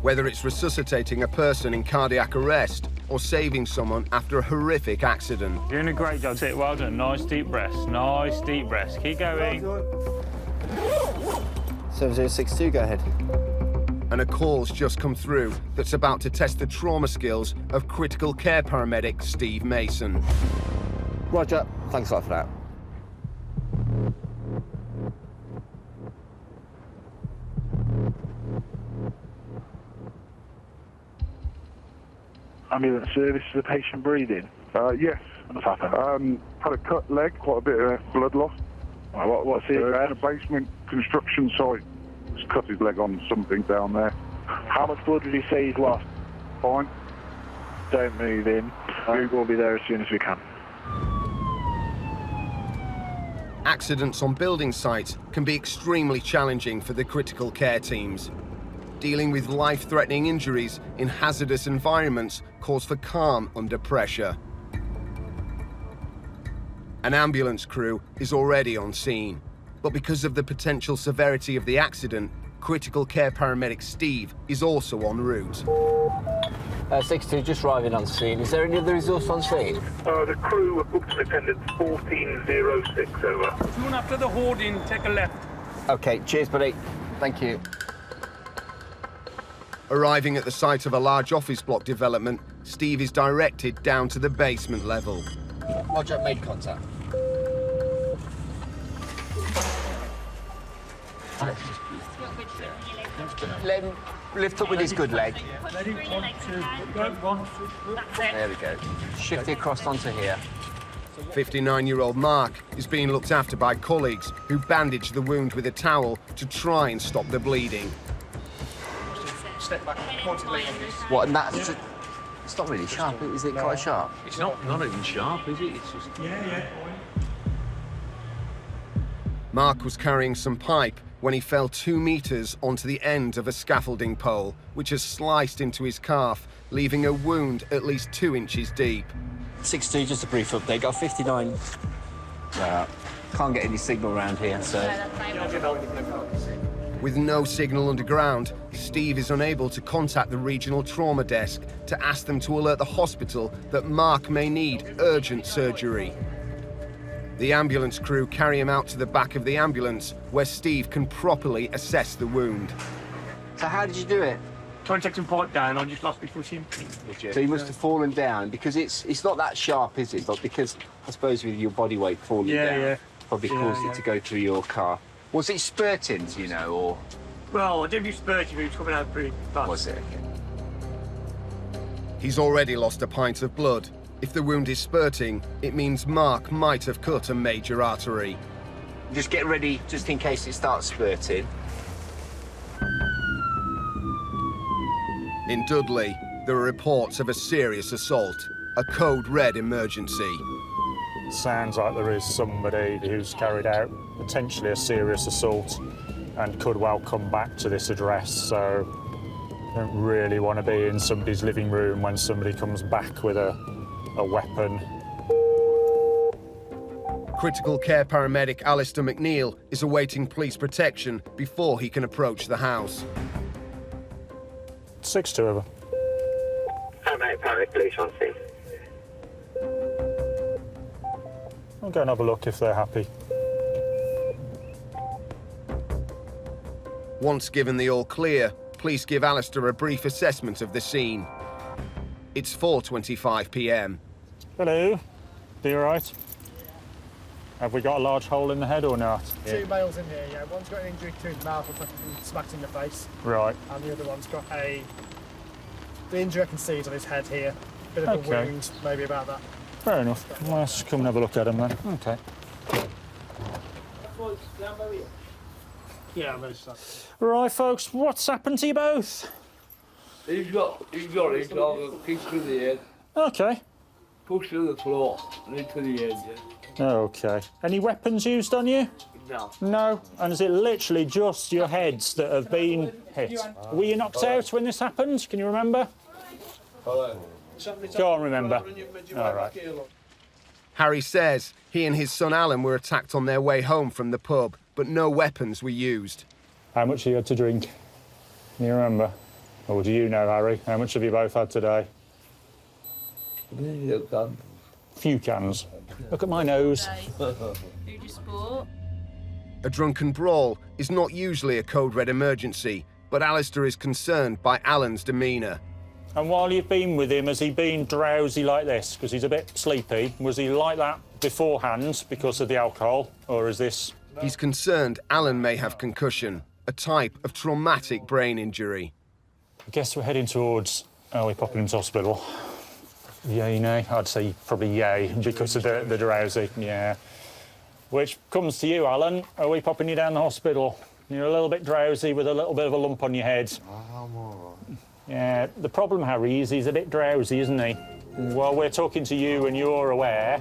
Whether it's resuscitating a person in cardiac arrest or saving someone after a horrific accident. You're doing a great job. Sit well done. Nice deep breaths. Nice deep breaths. Keep going. 7062, go ahead. And a call's just come through that's about to test the trauma skills of critical care paramedic Steve Mason. Roger. Thanks a lot for that. Ambulance service, is the patient breathing? Yes. What's happened? Had a cut leg, quite a bit of blood loss. What's the address? In a basement construction site. Just cut his leg on something down there. How much blood did he say he's lost? Fine. Don't move in. We'll be there as soon as we can. Accidents on building sites can be extremely challenging for the critical care teams. Dealing with life-threatening injuries in hazardous environments calls for calm under pressure. An ambulance crew is already on scene, but because of the potential severity of the accident, critical care paramedic Steve is also en route. 62, just arriving on scene. Is there any other resource on scene? The crew were booked to attendance 1406, over. Soon after the hoarding, take a left. OK, cheers, buddy. Thank you. Arriving at the site of a large office block development, Steve is directed down to the basement level. Roger, made contact. Let him lift up with his good leg. Don't want to. There we go. Shift it across onto here. 59-year-old Mark is being looked after by colleagues who bandage the wound with a towel to try and stop the bleeding. Step back, constantly. What, and that's... It's not really sharp, is it? Quite sharp? It's not even sharp, is it? It's just... Yeah. Mark was carrying some pipe when he fell 2 meters onto the end of a scaffolding pole, which has sliced into his calf, leaving a wound at least 2 inches deep. 6-2, just a brief update. Got 59. Can't get any signal around here, so... With no signal underground, Steve is unable to contact the regional trauma desk to ask them to alert the hospital that Mark may need urgent surgery. The ambulance crew carry him out to the back of the ambulance, where Steve can properly assess the wound. So how did you do it? Trying to take some pipe down, I just lost my footing. So you must have fallen down, because it's not that sharp, is it? But because, I suppose, with your body weight falling down, probably caused it to go through your car. Was it spurting, do you know, or...? Well, I didn't be spurting, but it was coming out pretty fast. Was it? He's already lost a pint of blood. If the wound is spurting, it means Mark might have cut a major artery. Just get ready, just in case it starts spurting. In Dudley, there are reports of a serious assault, a code red emergency. Sounds like there is somebody who's carried out potentially a serious assault and could well come back to this address, so don't really want to be in somebody's living room when somebody comes back with a weapon. Critical care paramedic Alistair McNeil is awaiting police protection before he can approach the house. 6-2 over. Paramedic police on scene. I'll go and have a look if they're happy. Once given the all clear, police give Alistair a brief assessment of the scene. It's 4:25 p.m. Hello. Are you all right? Have we got a large hole in the head or not? 2 males in here, yeah. One's got an injury to his mouth, looks like he's been smacked in the face. Right. And the other one's got the injury I can see is on his head here. Bit of a wound, maybe about that. Fair enough. Let's come and have a look at him then. Okay. Yeah, I'm very sorry. Right, folks, what's happened to you both? He's got it, I'll kick through the head. Okay. Push through the floor and into the head, yeah. Okay. Any weapons used on you? No. No? And is it literally just your heads that have been hit? Were you knocked out when this happened? Can you remember? Can't remember. All right. Harry says he and his son Alan were attacked on their way home from the pub, but no weapons were used. How much have you had to drink? Can you remember? Or do you know, Harry? How much have you both had today? Few cans. Look at my nose. Food sport. A drunken brawl is not usually a code red emergency, but Alistair is concerned by Alan's demeanour. And while you've been with him, has he been drowsy like this? Because he's a bit sleepy. Was he like that beforehand because of the alcohol? Or is this... He's concerned Alan may have concussion, a type of traumatic brain injury. I guess we're heading towards... Are we popping him to hospital? Yay, nay? I'd say probably yay, because of the drowsy, yeah. Which comes to you, Alan. Are we popping you down the hospital? You're a little bit drowsy with a little bit of a lump on your head. I'm all right. Yeah, the problem, Harry, is he's a bit drowsy, isn't he? While we're talking to you and you're aware,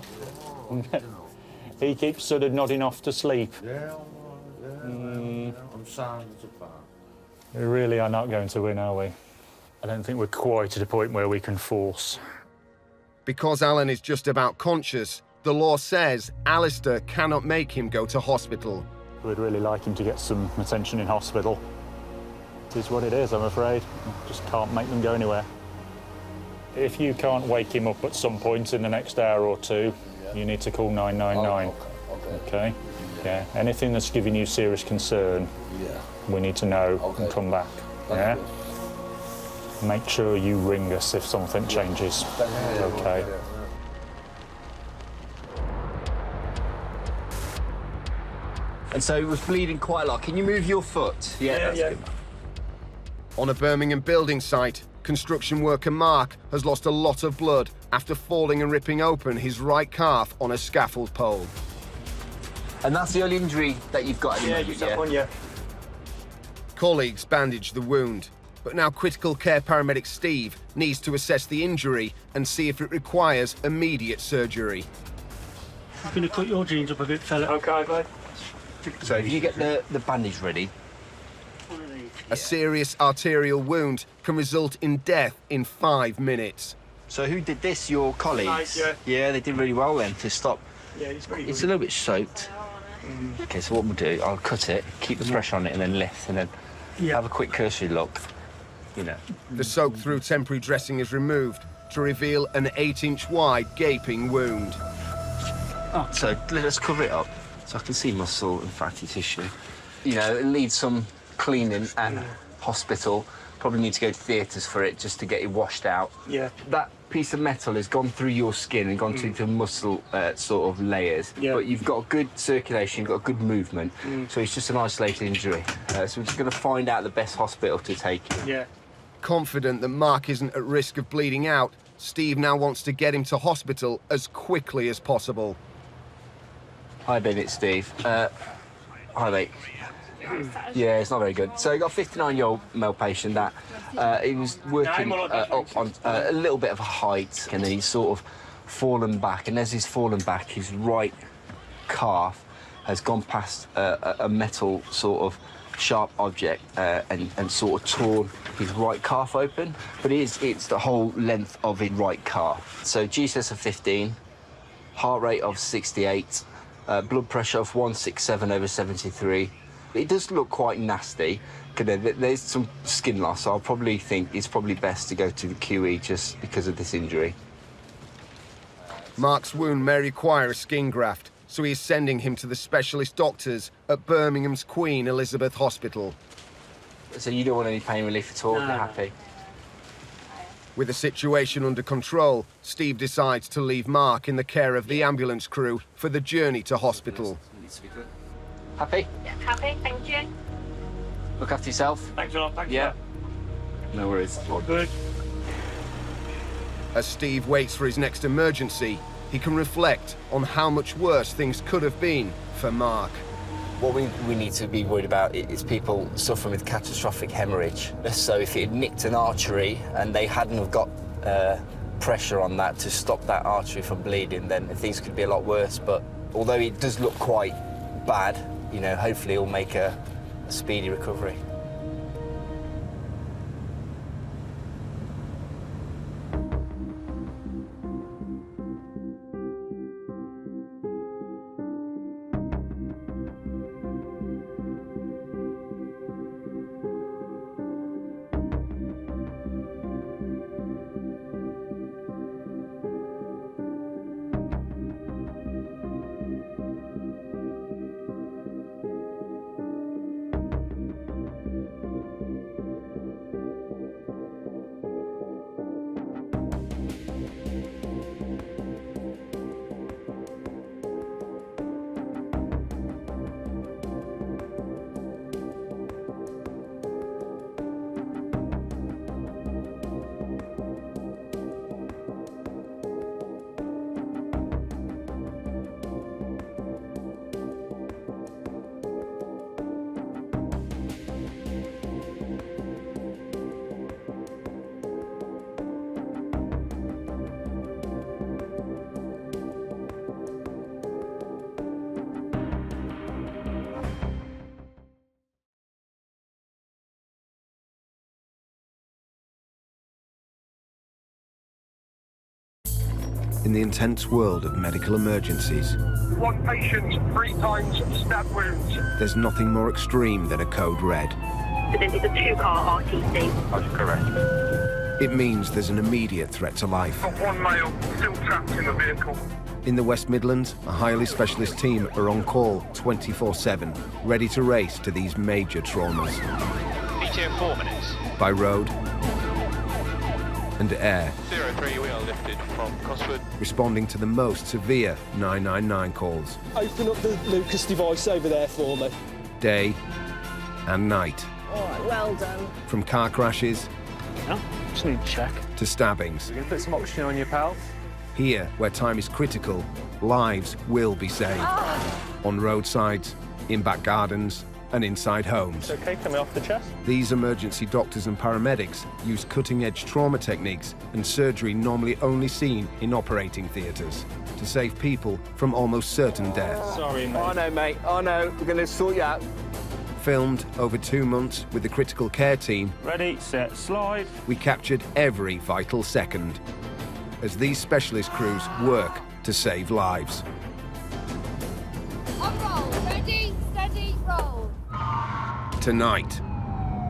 he keeps sort of nodding off to sleep. Yeah, I'm sound as a bar. We really are not going to win, are we? I don't think we're quite at a point where we can force. Because Alan is just about conscious, the law says Alistair cannot make him go to hospital. We'd really like him to get some attention in hospital. It is what it is, I'm afraid. Just can't make them go anywhere. If you can't wake him up at some point in the next hour or two, you need to call 999. Okay? Yeah. Anything that's giving you serious concern, we need to know and come back. Yeah? Make sure you ring us if something changes. Okay. And so it was bleeding quite a lot. Can you move your foot? Yeah. Good. On a Birmingham building site, construction worker Mark has lost a lot of blood after falling and ripping open his right calf on a scaffold pole. And that's the only injury that you've got at the moment, just that one, yeah. Colleagues bandage the wound, but now critical care paramedic Steve needs to assess the injury and see if it requires immediate surgery. I'm going to cut your jeans up a bit, fella. Okay, mate. So if you get the bandage ready. A serious arterial wound can result in death in 5 minutes. So who did this? Your colleagues? Yeah. Yeah, they did really well then to stop. Yeah, it's very good. It's a little bit soaked. Okay, so what we'll do, I'll cut it, keep the pressure on it, and then lift, and then have a quick cursory look. You know. The soaked-through temporary dressing is removed to reveal an 8-inch wide gaping wound. So let's cover it up so I can see muscle and fatty tissue. You know, it needs some cleaning and hospital. Probably need to go to theatres for it just to get it washed out. Yeah. That piece of metal has gone through your skin and gone through the muscle sort of layers. Yeah. But you've got good circulation, you've got good movement. So it's just an isolated injury. So we're just going to find out the best hospital to take you. Yeah. Confident that Mark isn't at risk of bleeding out, Steve now wants to get him to hospital as quickly as possible. Hi, Ben, it's Steve. Hi, mate. Yeah, it's not very good. So you got a 59-year-old male patient that he was working up on a little bit of a height, and then he's sort of fallen back. And as he's fallen back, his right calf has gone past a metal sort of sharp object and sort of torn his right calf open. But it's the whole length of his right calf. So GCS of 15, heart rate of 68, blood pressure of 167/73. It does look quite nasty. There's some skin loss, so I'll probably think it's probably best to go to the QE just because of this injury. Mark's wound may require a skin graft, so he is sending him to the specialist doctors at Birmingham's Queen Elizabeth Hospital. So you don't want any pain relief at all? You're happy? With the situation under control, Steve decides to leave Mark in the care of the ambulance crew for the journey to hospital. Happy? Yeah, happy, thank you. Look after yourself. Thanks a lot, thanks Yeah. No worries. All good. As Steve waits for his next emergency, he can reflect on how much worse things could have been for Mark. What we need to be worried about is people suffering with catastrophic hemorrhage. So if it had nicked an artery and they hadn't have got pressure on that to stop that artery from bleeding, then things could be a lot worse. But although it does look quite bad, you know, hopefully it'll make a speedy recovery. In the intense world of medical emergencies, One patient, 3 times stab wounds. there's nothing more extreme than a code red. It's a 2-car RTC. That's correct. It means there's an immediate threat to life. Got 1 male still trapped in the vehicle. In the West Midlands, a highly specialist team are on call 24/7, ready to race to these major traumas. ETA 4 minutes. By road, and air, 03, we are lifted from Cosford. responding to the most severe 999 calls, Open up the Lucas device over there for me. day and night. All right, well done. From car crashes Yeah, just need to check. to stabbings. We're going to put some oxygen on you, pal. Here, where time is critical, lives will be saved. On roadsides, in back gardens, and inside homes. Okay, coming off the chest. These emergency doctors and paramedics use cutting-edge trauma techniques and surgery normally only seen in operating theatres to save people from almost certain death. Sorry, mate. I know, mate. I know. We're going to sort you out. Filmed over 2 months with the critical care team, Ready, set, slide. we captured every vital second as these specialist crews work to save lives. On roll. Ready, steady, roll. Tonight,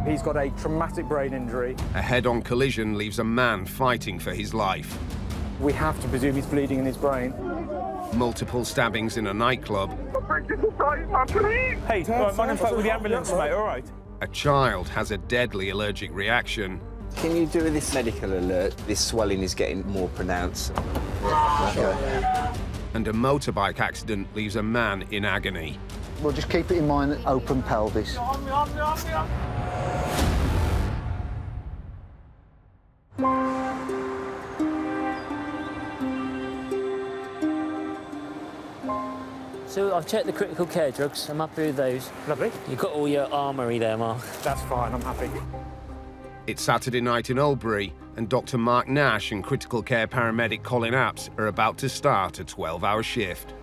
He's got a traumatic brain injury. a head-on collision leaves a man fighting for his life. We have to presume he's bleeding in his brain. Multiple stabbings in a nightclub. Hey, right, my name's with the ambulance, mate, all right? A child has a deadly allergic reaction. Can you do this medical alert? This swelling is getting more pronounced. And a motorbike accident leaves a man in agony. We'll just keep it in mind, open pelvis. So I've checked the critical care drugs. I'm happy with those. Lovely. You've got all your armoury there, Mark. That's fine, I'm happy. It's Saturday night in Oldbury, and Dr. Mark Nash and critical care paramedic Colin Apps are about to start a 12-hour shift.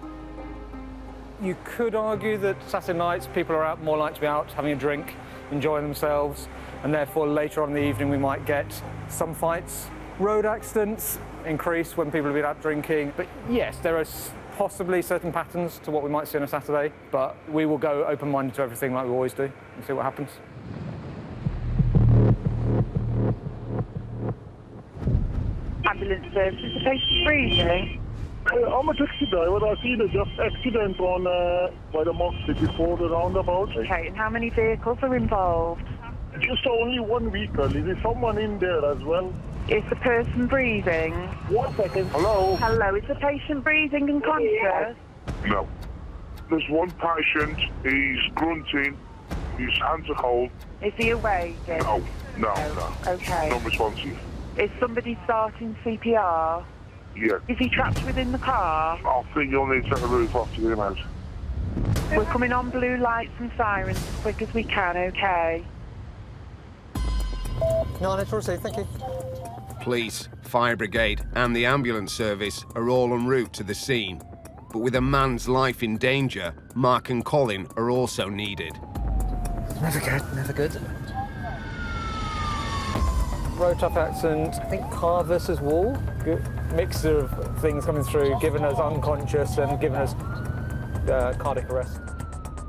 You could argue that Saturday nights people are out more likely to be out having a drink, enjoying themselves, and therefore later on in the evening we might get some fights. Road accidents increase when people have been out drinking, but yes, there are possibly certain patterns to what we might see on a Saturday, but we will go open-minded to everything like we always do and see what happens. Ambulance service, is the patient breathing? I'm a taxi driver. I've seen a just accident on by the mosque before the roundabout. Okay, and how many vehicles are involved? Just only one vehicle. Is there someone in there as well? Is the person breathing? 1 second. Hello? Hello, is the patient breathing and conscious? No. There's one patient, he's grunting, his hands are cold. Is he awake? No. Okay. Non-responsive. Is somebody starting CPR? Yeah. Is he trapped within the car? I think you'll need to take the roof off to get him out. We're coming on blue lights and sirens as quick as we can, okay? No, that's all safe, thank you. Police, fire brigade and the ambulance service are all en route to the scene. But with a man's life in danger, Mark and Colin are also needed. Never good, never good. Road traffic accident, I think car versus wall. Good mixture of things coming through, giving us unconscious and giving us cardiac arrest.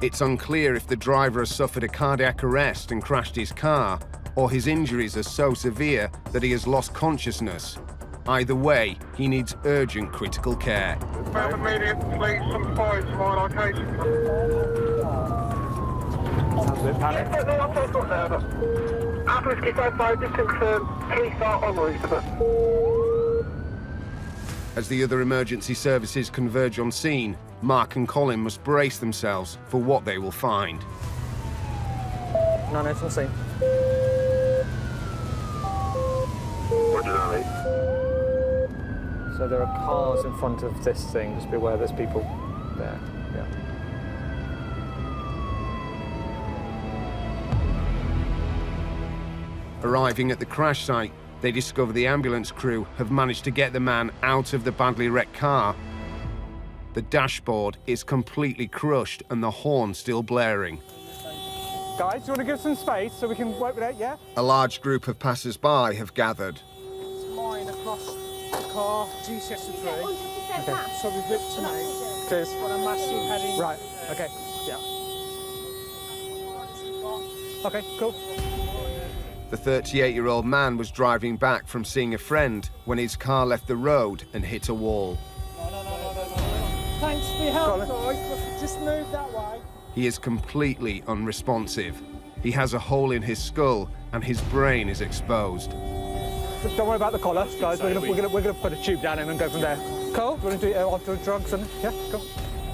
It's unclear if the driver has suffered a cardiac arrest and crashed his car, or his injuries are so severe that he has lost consciousness. Either way, he needs urgent critical care. Paramedic, please, some fire to my location. Sounds a bit panicked. Whiskey 55, just confirm, please start on route. As the other emergency services converge on scene, Mark and Colin must brace themselves for what they will find. No, it's on scene. So there are cars in front of this thing, just be aware there's people there, yeah. Arriving at the crash site, they discover the ambulance crew have managed to get the man out of the badly wrecked car. The dashboard is completely crushed and the horn still blaring. Guys, do you want to give some space so we can work with it, yeah? A large group of passers-by have gathered. Line across the car, GCS3. Okay. So we've ripped tonight. Cheers. On a massive heading. Right, okay, yeah. Okay, cool. The 38-year-old man was driving back from seeing a friend when his car left the road and hit a wall. Thanks for your help, guys. Just move that way. He is completely unresponsive. He has a hole in his skull and his brain is exposed. Don't worry about the collar, guys. We're gonna put a tube down him and go from there. Cole, do you want to do after drugs and yeah, go.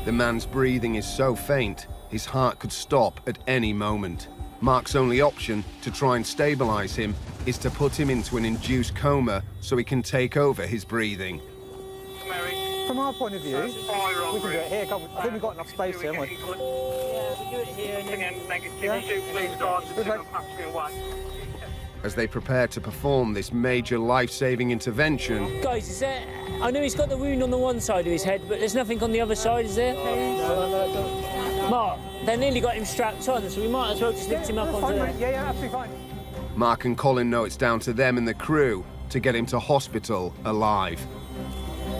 The man's breathing is so faint, his heart could stop at any moment. Mark's only option to try and stabilise him is to put him into an induced coma so he can take over his breathing. From our point of view, we can do it here, can't we? I think we've got enough space here, haven't we? Yeah, we do it here and then... As they prepare to perform this major life-saving intervention... Guys, is there... I know he's got the wound on the one side of his head, but there's nothing on the other side, is there? No. Mark, they nearly got him strapped on, so we might as well just lift him up onto there. Yeah, absolutely fine. Mark and Colin know it's down to them and the crew to get him to hospital alive.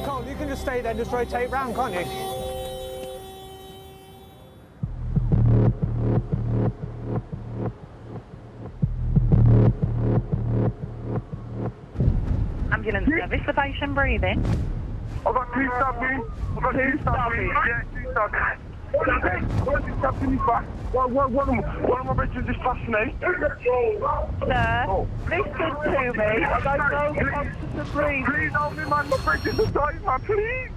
Cole, you can just stay there and just rotate round, can't you? Ambulance service, the patient breathing. I've got two stabbing. Yeah, two stabbing. Where's he stabbed in his back? One of my bitches just passed me. Sir, listen to me. I don't know how to breathe. Please help me, man. My bitches are dying, man. Please.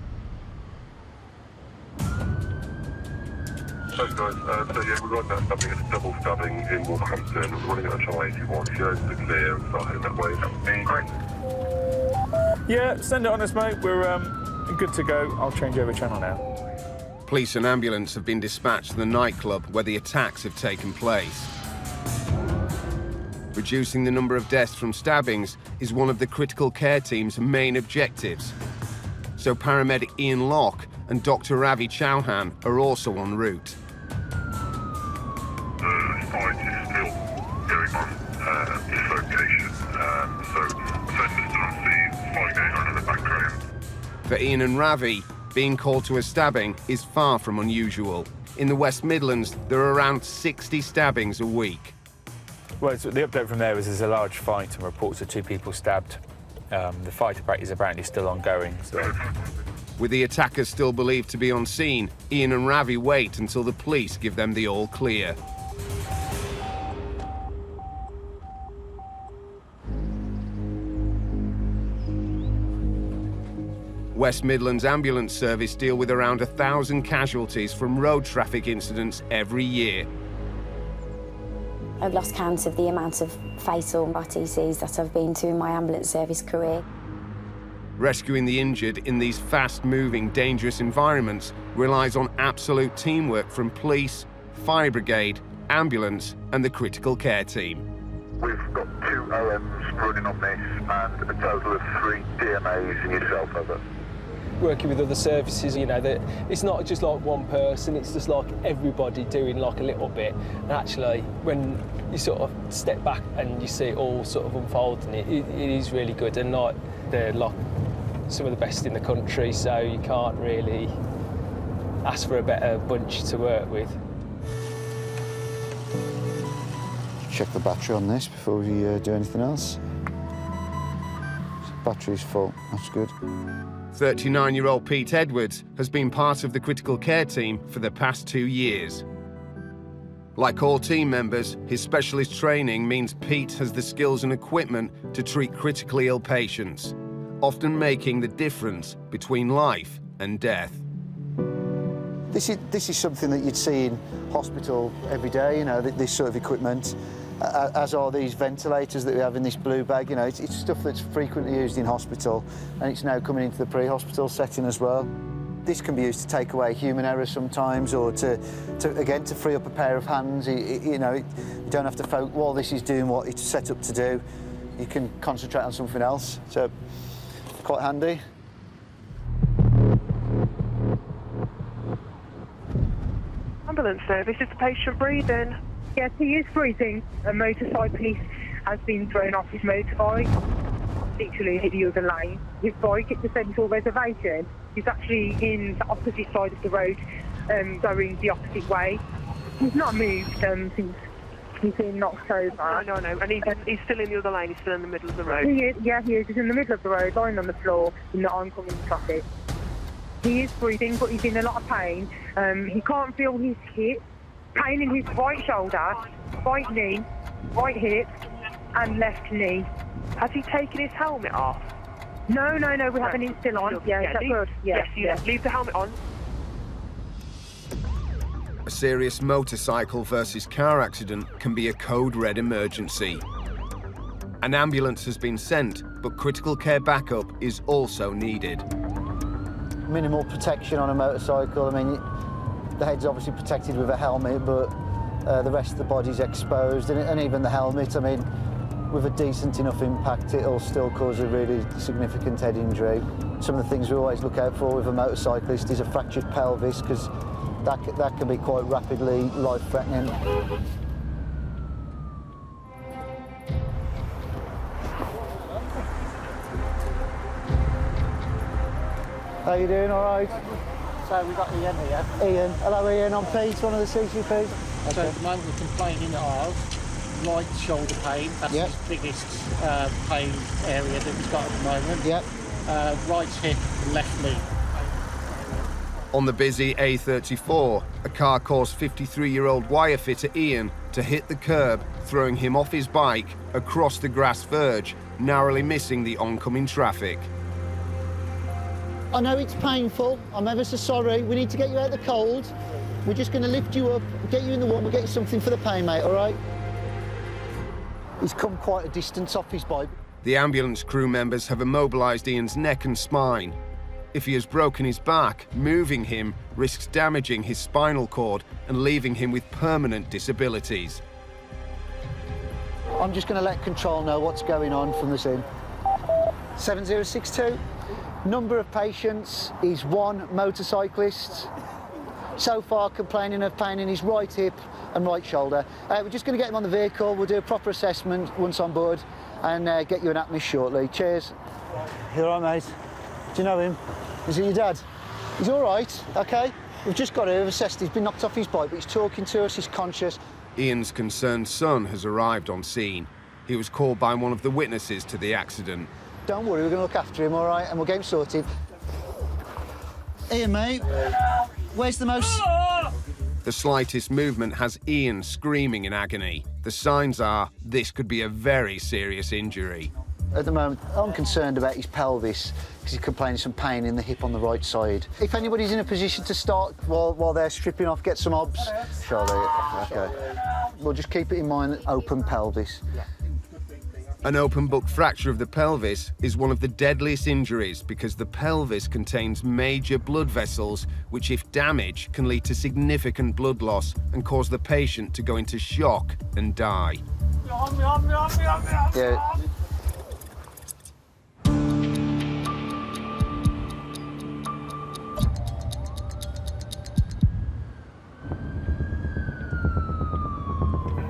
Hey guys, so yeah, we've got that stabbing, it's a double stabbing in Wolverhampton. We're running at a channel 81. If you guys are clear and start heading that way, that would be great. Yeah, send it on us, mate. We're good to go. I'll change over channel now. Police and ambulance have been dispatched to the nightclub where the attacks have taken place. Reducing the number of deaths from stabbings is one of the critical care team's main objectives. So paramedic Ian Locke and Dr. Ravi Chauhan are also en route. The fight is still going on in this location, so offenders still on scene, fight going on in the background. For Ian and Ravi, being called to a stabbing is far from unusual. In the West Midlands, there are around 60 stabbings a week. Well, so the update from there was there's a large fight and reports of 2 people stabbed. The fight is apparently still ongoing. So. With the attackers still believed to be on scene, Ian and Ravi wait until the police give them the all clear. West Midlands Ambulance Service deal with around 1,000 casualties from road traffic incidents every year. I've lost count of the amount of fatal RTCs that I've been to in my ambulance service career. Rescuing the injured in these fast-moving, dangerous environments relies on absolute teamwork from police, fire brigade, ambulance and the critical care team. We've got 2 OMs running on this and a total of 3 DMAs and yourself over. Working with other services, you know, that it's not just like one person, it's just like everybody doing like a little bit. And actually, when you sort of step back and you see it all sort of unfolding, it is really good. And like they're like some of the best in the country, so you can't really ask for a better bunch to work with. Check the battery on this before we do anything else. Battery's full, that's good. 39-year-old Pete Edwards has been part of the critical care team for the past 2 years. Like all team members, his specialist training means Pete has the skills and equipment to treat critically ill patients, often making the difference between life and death. This is something that you'd see in hospital every day, you know, this sort of equipment, as are these ventilators that we have in this blue bag. You know, it's stuff that's frequently used in hospital, and it's now coming into the pre-hospital setting as well. This can be used to take away human error sometimes, or to free up a pair of hands. You know, you don't have to focus while this is doing what it's set up to do. You can concentrate on something else. So, quite handy. Ambulance service, is the patient breathing? Yes, he is breathing. A motorcyclist has been thrown off his motorbike, literally in the other lane. His bike at the central reservation is actually in the opposite side of the road, going the opposite way. He's not moved since he's in October. No, and he's still in the other lane, he's still in the middle of the road. He is, yeah, he is. He's in the middle of the road, lying on the floor in the oncoming traffic. He is breathing, but he's in a lot of pain. He can't feel his hip. Pain in his right shoulder, right knee, right hip, and left knee. Has he taken his helmet off? No, we're having it still on. Yeah, is that good? Yes, leave the helmet on. A serious motorcycle versus car accident can be a code red emergency. An ambulance has been sent, but critical care backup is also needed. Minimal protection on a motorcycle. I mean, the head's obviously protected with a helmet, but the rest of the body's exposed, and even the helmet, I mean, with a decent enough impact, it'll still cause a really significant head injury. Some of the things we always look out for with a motorcyclist is a fractured pelvis, because that can be quite rapidly life-threatening. How you doing, all right? So we've got Ian here. Ian. Hello, Ian. I'm Pete, one of the CCPs. So Okay. at the moment we're complaining of right shoulder pain. That's his biggest pain area that he's got at the moment. Yep. Right hip, left knee. On the busy A34, a car caused 53-year-old wire fitter Ian to hit the curb, throwing him off his bike across the grass verge, narrowly missing the oncoming traffic. I know it's painful. I'm ever so sorry. We need to get you out of the cold. We're just going to lift you up, get you in the warm, we'll get you something for the pain, mate, all right? He's come quite a distance off his bike. The ambulance crew members have immobilised Ian's neck and spine. If he has broken his back, moving him risks damaging his spinal cord and leaving him with permanent disabilities. I'm just going to let control know what's going on from the scene. 7062. Number of patients is 1 motorcyclist. So far complaining of pain in his right hip and right shoulder. We're just going to get him on the vehicle. We'll do a proper assessment once on board and get you an atmos shortly. Cheers. You all right, mate? Do you know him? Is it your dad? He's all right, OK? We've just got to have assessed. He's been knocked off his bike, but he's talking to us, he's conscious. Ian's concerned son has arrived on scene. He was called by one of the witnesses to the accident. Don't worry, we're going to look after him, all right? And we'll get him sorted. Ian, mate, where's the most... The slightest movement has Ian screaming in agony. The signs are this could be a very serious injury. At the moment, I'm concerned about his pelvis because he's complaining some pain in the hip on the right side. If anybody's in a position to start while they're stripping off, get some obs. Charlie, OK. We'll just keep it in mind, open pelvis. An open book fracture of the pelvis is one of the deadliest injuries because the pelvis contains major blood vessels, which if damaged can lead to significant blood loss and cause the patient to go into shock and die. Yeah.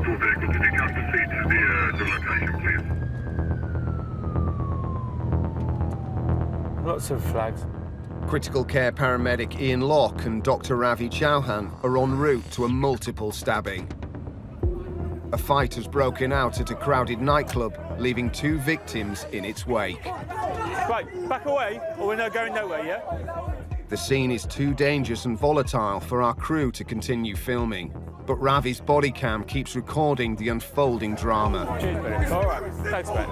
Your vehicle, can you come to see to the location, please? Lots of flags. Critical care paramedic Ian Locke and Dr. Ravi Chauhan are en route to a multiple stabbing. A fight has broken out at a crowded nightclub, leaving 2 victims in its wake. Right, back away, or we're not going nowhere, yeah? The scene is too dangerous and volatile for our crew to continue filming, but Ravi's body cam keeps recording the unfolding drama. Cheers, mate. All right, thanks, mate.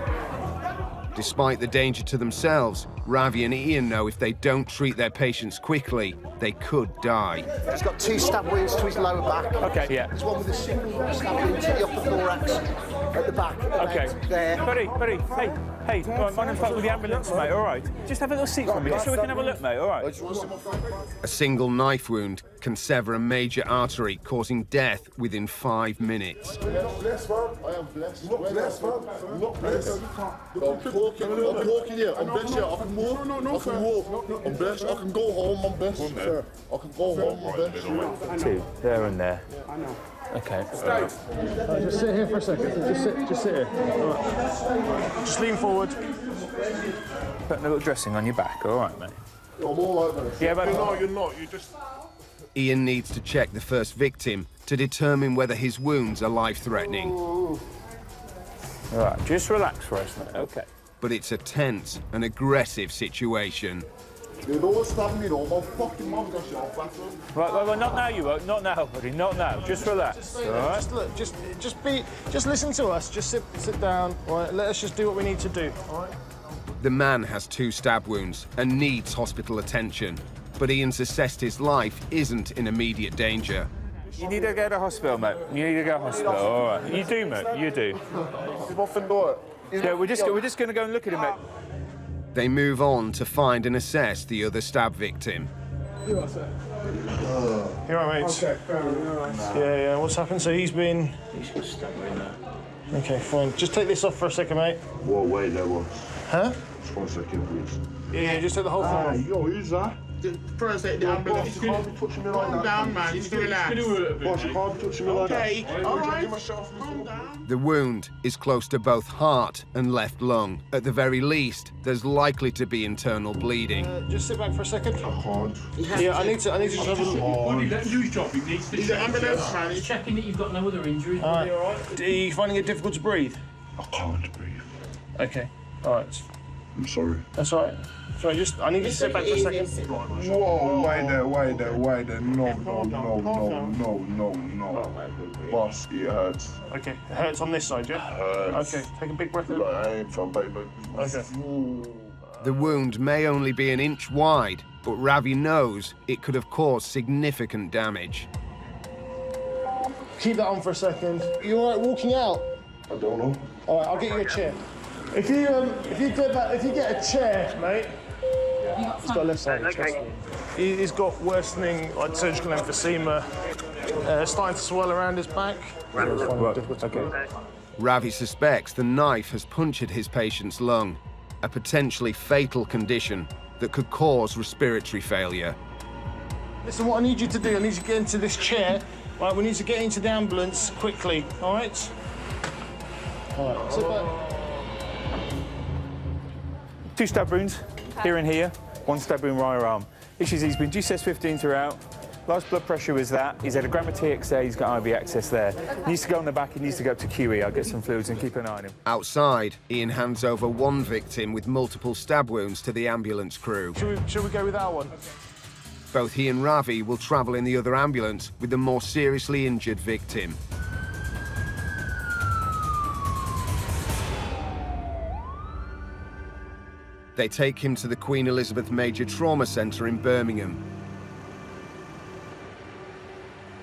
Despite the danger to themselves, Ravi and Ian know if they don't treat their patients quickly, they could die. He's got 2 stab wounds to his lower back. OK, yeah. There's one with a single stab wound to the upper thorax at the back. OK. There. Buddy, hey, my name's Pat with the ambulance, mate, all right? Just have a little seat for me, just so we can have a look, mate, all right? A single knife wound can sever a major artery, causing death within 5 minutes. I am blessed, man. I am blessed. Not blessed, man. Not blessed. I'm talking here. I'm blessed here. I can walk. I can walk. I'm blessed. I can go home. I'm blessed. Sir. I can go home. I'm blessed. 2, there and there. I know. OK. Just sit here for a second. Just sit here. All right. Just lean forward. Put a little dressing on your back, all right, mate? I'm all right, mate. Yeah, but... No, you're not. You just... Ian needs to check the first victim to determine whether his wounds are life-threatening. All right, just relax for us, mate. OK. But it's a tense and aggressive situation. You don't stab me though, my fucking mum got you off, that's all. Right, not now you won't. Not now, buddy, not now. Just relax, all right? Just look, just listen to us. Just sit down, all right? Let us just do what we need to do, all right? The man has 2 stab wounds and needs hospital attention, but Ian's assessed his life isn't in immediate danger. You need to go to hospital, mate. You need to go to hospital, all right. You do, mate, you do. Yeah, we're just going to go and look at him, mate. They move on to find and assess the other stab victim. You all right, mate? Okay, fair enough. Yeah, what's happened? So he's got stabbed right now. Okay, fine. Just take this off for a second, mate. Whoa, wait there, what? Huh? Just 1 second, please. Yeah, just take the whole thing off. Yo, who's that? First aid ambulance. You can't be touching me like that. Calm down, man. Just relax. Boss, you can't be touching me like that. Okay, all right. Calm down. The wound is close to both heart and left lung. At the very least, there's likely to be internal bleeding. Just sit back for a second. I can't. Yeah, I need to just have a look. Buddy, let him do his job. He needs to. He's an ambulance, man. He's checking that you've got no other injuries. All right. Are you finding it difficult to breathe? I can't breathe. Okay. All right. I'm sorry. That's all right. Sorry, I need you to sit back for a second. Whoa, wait there. No. Boss, it hurts. Okay, it hurts on this side, yeah? Hurts. Okay, take a big breath in. I ain't from baby. Okay. The wound may only be an inch wide, but Ravi knows it could have caused significant damage. Keep that on for a second. You all right walking out? I don't know. All right, I'll get you a chair. If you get a chair, mate. He's got a left side. Okay. He's got worsening, like surgical emphysema, starting to swell around his back. Okay. Ravi suspects the knife has punctured his patient's lung, a potentially fatal condition that could cause respiratory failure. Listen, what I need you to do, I need you to get into this chair. Right, we need to get into the ambulance quickly. All right. All right. Sit back. 2 stab wounds, here and here. 1 stab wound right arm. Issues, he's been GCS15 throughout. Last blood pressure was that. He's had a gram of TXA, he's got IV access there. He needs to go on the back, he needs to go up to QE. I'll get some fluids and keep an eye on him. Outside, Ian hands over 1 victim with multiple stab wounds to the ambulance crew. Should we go with our one? Both he and Ravi will travel in the other ambulance with the more seriously injured victim. They take him to the Queen Elizabeth Major Trauma Centre in Birmingham.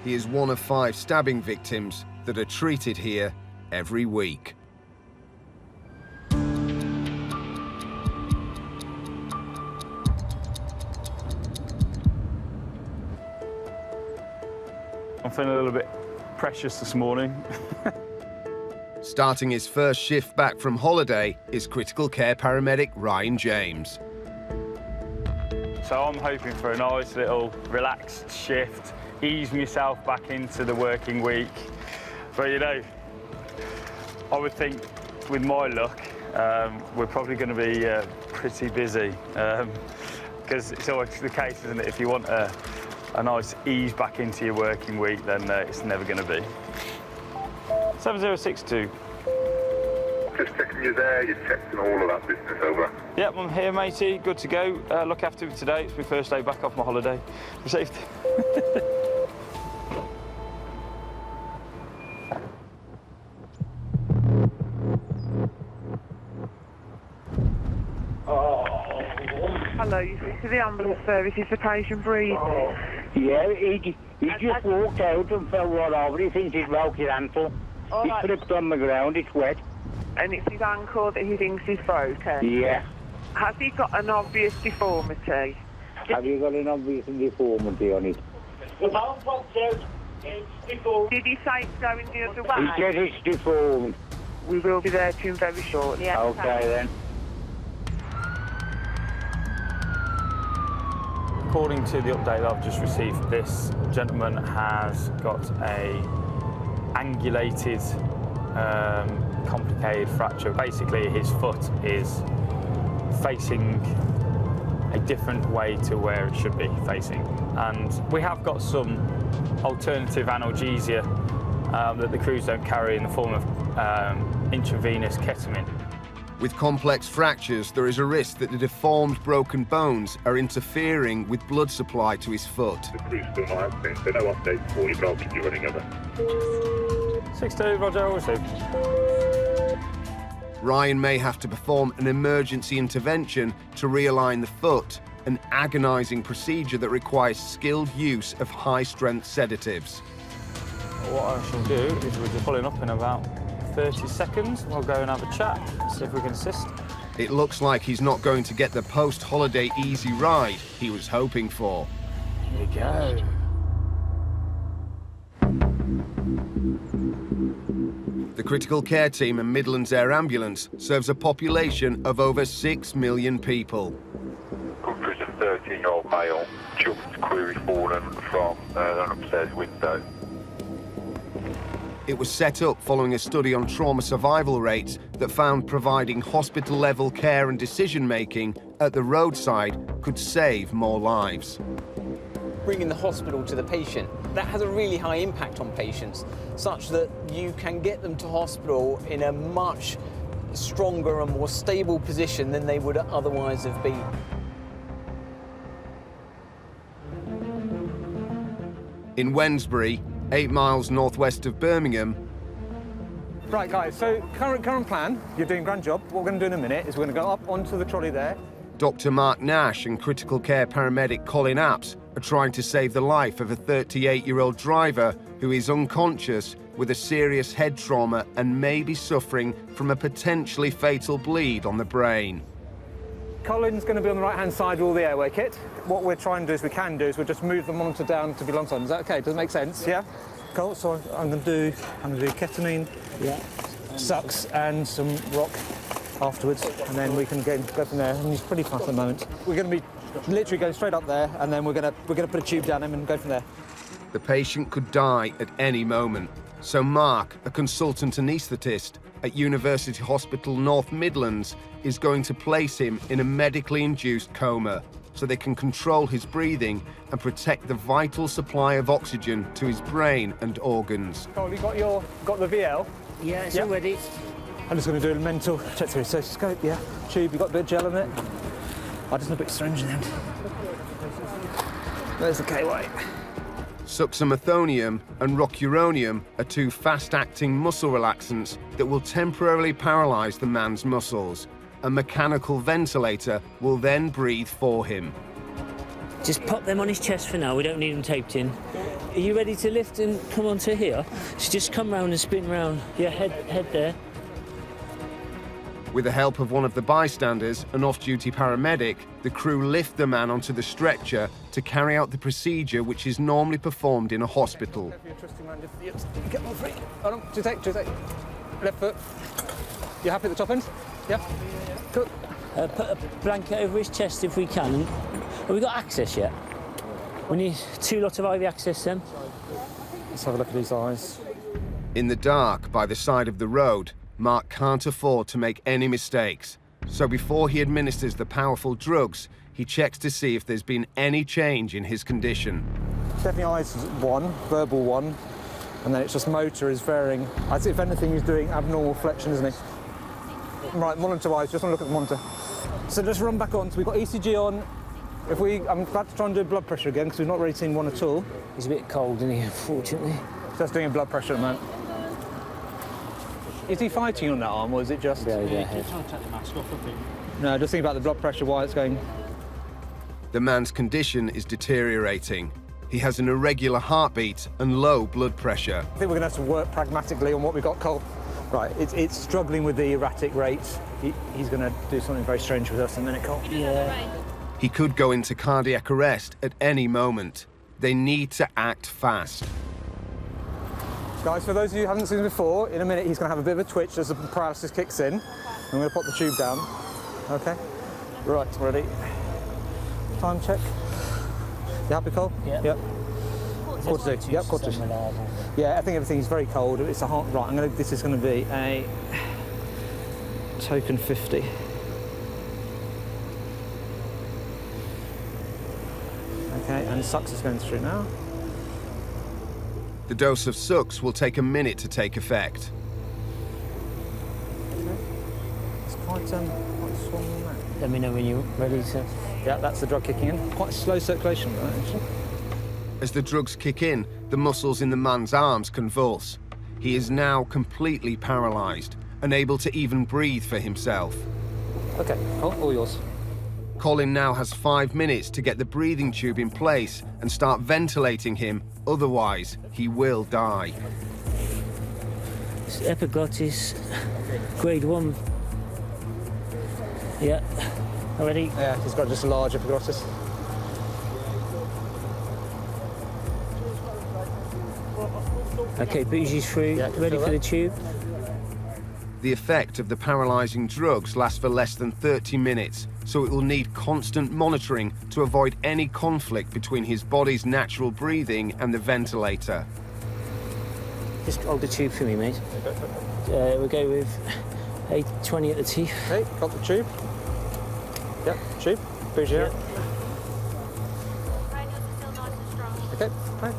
He is one of 5 stabbing victims that are treated here every week. I'm feeling a little bit precious this morning. Starting his first shift back from holiday is critical care paramedic Ryan James. So I'm hoping for a nice little relaxed shift, ease myself back into the working week. But you know, I would think with my luck, we're probably going to be pretty busy. Because it's always the case, isn't it? If you want a nice ease back into your working week, then it's never going to be. 7062. Just checking you there, you're checking all of that business over. Yep, I'm here, matey. Good to go. Look after me today. It's my first day back off my holiday. For safety. Hello, you speak to the ambulance service. Is the patient breathing? Yeah, he just walked out and fell right over. He thinks he's broke his ankle. All He right. slipped on the ground, it's wet. And it's his ankle that he thinks is broken? Yeah. Has he got an obvious deformity? Have you got an obvious deformity on it? The bone pops out. It's deformed. Did he say it's going the other He way? says it's deformed. We will be there to him very shortly. Okay then. According to the update I've just received, this gentleman has got a angulated, complicated fracture. Basically, his foot is facing a different way to where it should be facing. And we have got some alternative analgesia that the crews don't carry in the form of intravenous ketamine. With complex fractures, there is a risk that the deformed broken bones are interfering with blood supply to his foot. The crew's still not answering, so no update for you, but I'll keep you running over. 6-2, Roger, all received. Ryan may have to perform an emergency intervention to realign the foot, an agonising procedure that requires skilled use of high-strength sedatives. What I shall do is we're just pulling up in about 30 seconds. We'll go and have a chat, see if we can assist. It looks like he's not going to get the post-holiday easy ride he was hoping for. Here we go. The critical care team and Midlands Air Ambulance serves a population of over 6 million people. Coverage of 13-year-old male, jumped query fallen from an upstairs window. It was set up following a study on trauma survival rates that found providing hospital-level care and decision-making at the roadside could save more lives. Bringing the hospital to the patient, that has a really high impact on patients, such that you can get them to hospital in a much stronger and more stable position than they would otherwise have been. In Wednesbury, 8 miles northwest of Birmingham. Right, guys, so current plan, you're doing a grand job. What we're going to do in a minute is we're going to go up onto the trolley there. Dr. Mark Nash and critical care paramedic Colin Apps are trying to save the life of a 38-year-old driver who is unconscious with a serious head trauma and may be suffering from a potentially fatal bleed on the brain. Colin's going to be on the right-hand side with all the airway kit. What we're trying to do is we'll just move the monitor down to be alongside. Is that okay? Does it make sense? Yeah? Cool. So I'm going to do ketamine, sucks, and some rock afterwards, and then we can go from there. And he's pretty fast at the moment. We're going to be literally going straight up there, and then we're going to put a tube down him and go from there. The patient could die at any moment. So Mark, a consultant anaesthetist at University Hospital North Midlands, is going to place him in a medically induced coma so they can control his breathing and protect the vital supply of oxygen to his brain and organs. Cole, you got the VL? Yeah, it's all ready. I'm just going to do a mental check through. So scope, yeah. Tube, you got a bit of gel in it? I just a bit strange in the end. There's the KY. Suxamethonium and rocuronium are two fast-acting muscle relaxants that will temporarily paralyse the man's muscles. A mechanical ventilator will then breathe for him. Just pop them on his chest for now, we don't need them taped in. Are you ready to lift and come onto here? So just come round and spin round. Yeah, head there. With the help of one of the bystanders, an off-duty paramedic, the crew lift the man onto the stretcher to carry out the procedure which is normally performed in a hospital. Get more free. Hold on, just take. Left foot. You happy at the top end? Yeah. Cool. Put a blanket over his chest if we can. Have we got access yet? We need 2 lots of IV access then. Let's have a look at his eyes. In the dark, by the side of the road, Mark can't afford to make any mistakes. So before he administers the powerful drugs, he checks to see if there's been any change in his condition. Definitely eyes 1, verbal 1, and then it's just motor is varying. I'd say if anything he's doing abnormal flexion, isn't he? Right, monitor-wise, just want to look at the monitor. So just run back on. So we've got ECG on. I'm about to try and do blood pressure again because we've not really seen one at all. He's a bit cold, isn't he, unfortunately? Just doing a blood pressure at the moment. Is he fighting on that arm, or is it just... Yeah, trying to take the mask off, I think. No, just think about the blood pressure, why it's going... The man's condition is deteriorating. He has an irregular heartbeat and low blood pressure. I think we're going to have to work pragmatically on what we've got, Cole. Right, it's struggling with the erratic rates. He's going to do something very strange with us in a minute, Cole. Yeah. He could go into cardiac arrest at any moment. They need to act fast. Guys, for those of you who haven't seen him before, in a minute he's going to have a bit of a twitch as the paralysis kicks in. I'm going to pop the tube down. Okay. Right, ready. Time check. You happy, Cole? Yeah. Yep. Quarter to. Yep, quarter to. Yeah, I think everything's very cold. It's a heart. Right, this is going to be a token 50. Okay, and Sux is going through now. The dose of Sux will take a minute to take effect. It's Quite swollen there. Let me know when you're ready, sir. Yeah, that's the drug kicking in. Quite slow circulation, right, actually. As the drugs kick in, the muscles in the man's arms convulse. He is now completely paralysed, unable to even breathe for himself. Okay, all yours. Colin now has 5 minutes to get the breathing tube in place and start ventilating him, otherwise he will die. It's epiglottis, grade 1. Yeah, ready? Yeah, he's got just a large epiglottis. Okay, bougies through, ready for the tube. The effect of the paralysing drugs lasts for less than 30 minutes, so it will need constant monitoring to avoid any conflict between his body's natural breathing and the ventilator. Just hold the tube for me, mate. We'll go with 820 at the teeth. Okay, got the tube. Yep, tube. Bougie out. Okay, right.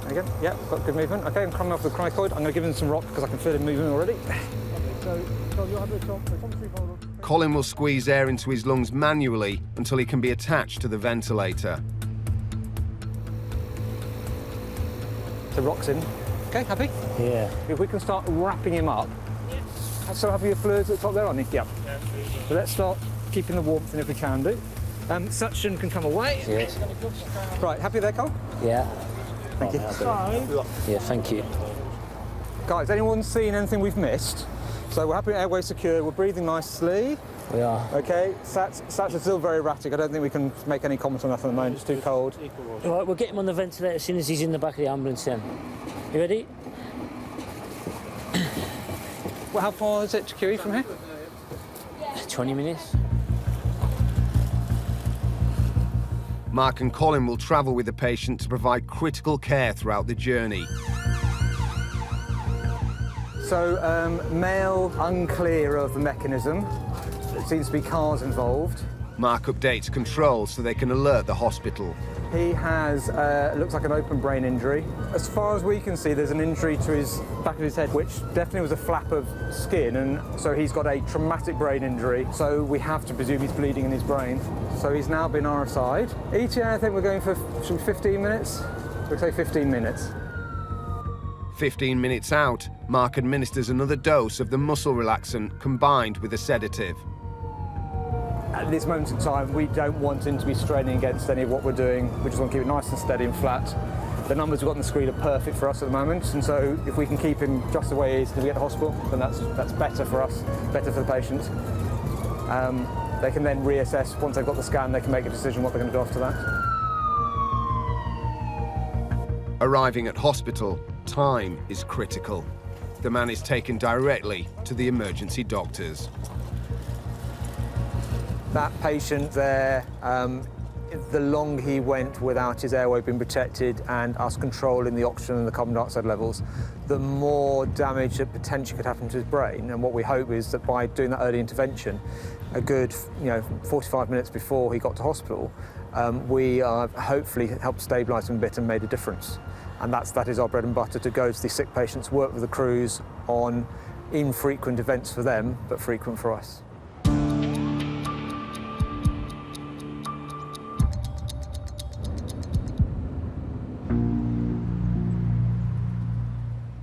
There you go. Yeah, got good movement. Okay, I'm coming off the cricoid. I'm going to give him some rock because I can feel him moving already. So you'll have the top tube hold on. Colin will squeeze air into his lungs manually until he can be attached to the ventilator. The rock's in. Okay, happy? Yeah. If we can start wrapping him up. So have your fluids at the top there, aren't you? Yeah. So let's start keeping the warmth in if we can do. Suction can come away. Yes. Right, happy there, Cole? Yeah. Thank you. Yeah, thank you. Guys, anyone seen anything we've missed? So we're happy, airway secure, we're breathing nicely. We are. Okay, Sats are still very erratic. I don't think we can make any comment on that at the moment, it's too cold. Right, we'll get him on the ventilator as soon as he's in the back of the ambulance then. You ready? Well, how far is it to QE from here? 20 minutes. Mark and Colin will travel with the patient to provide critical care throughout the journey. So, male, unclear of the mechanism. There seems to be cars involved. Mark updates controls so they can alert the hospital. He has, looks like an open brain injury. As far as we can see, there's an injury to his back of his head, which definitely was a flap of skin, and so he's got a traumatic brain injury. So we have to presume he's bleeding in his brain. So he's now been RSI'd. ETA, I think we're going for 15 minutes. We'll say 15 minutes. 15 minutes out, Mark administers another dose of the muscle relaxant combined with a sedative. At this moment in time, we don't want him to be straining against any of what we're doing. We just want to keep it nice and steady and flat. The numbers we've got on the screen are perfect for us at the moment, and so if we can keep him just the way he is until we get to hospital, then that's better for us, better for the patient. They can then reassess. Once they've got the scan, they can make a decision what they're going to do after that. Arriving at hospital, time is critical. The man is taken directly to the emergency doctors. That patient there, the longer he went without his airway being protected and us controlling the oxygen and the carbon dioxide levels, the more damage that potentially could happen to his brain. And what we hope is that by doing that early intervention, a good 45 minutes before he got to hospital, we hopefully helped stabilise him a bit and made a difference. And that is our bread and butter, to go to the sick patients, work with the crews on infrequent events for them, but frequent for us.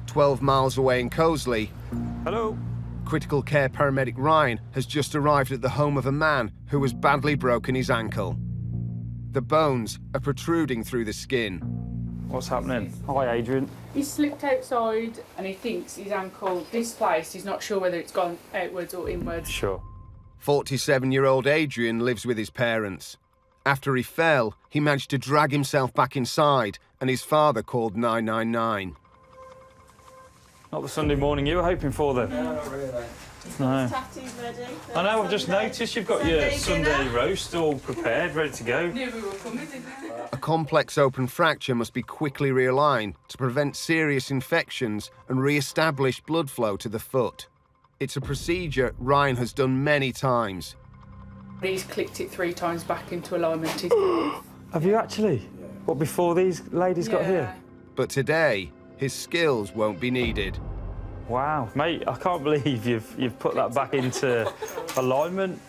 12 miles away in Cosley, hello, critical care paramedic Ryan has just arrived at the home of a man who has badly broken his ankle. The bones are protruding through the skin. What's happening? Hi, Adrian. He slipped outside and he thinks his ankle displaced. He's not sure whether it's gone outwards or inwards. Sure. 47-year-old Adrian lives with his parents. After he fell, he managed to drag himself back inside, and his father called 999. Not the Sunday morning you were hoping for, then? No, not really. No. Tatty's ready. I know, I've just noticed you've got your Sunday roast all prepared, ready to go. Knew we were coming, didn't we? A complex open fracture must be quickly realigned to prevent serious infections and re-establish blood flow to the foot. It's a procedure Ryan has done many times. He's clicked it 3 times back into alignment. Have you actually? What, before these ladies got here? But today, his skills won't be needed. Wow, mate, I can't believe you've put that back into alignment.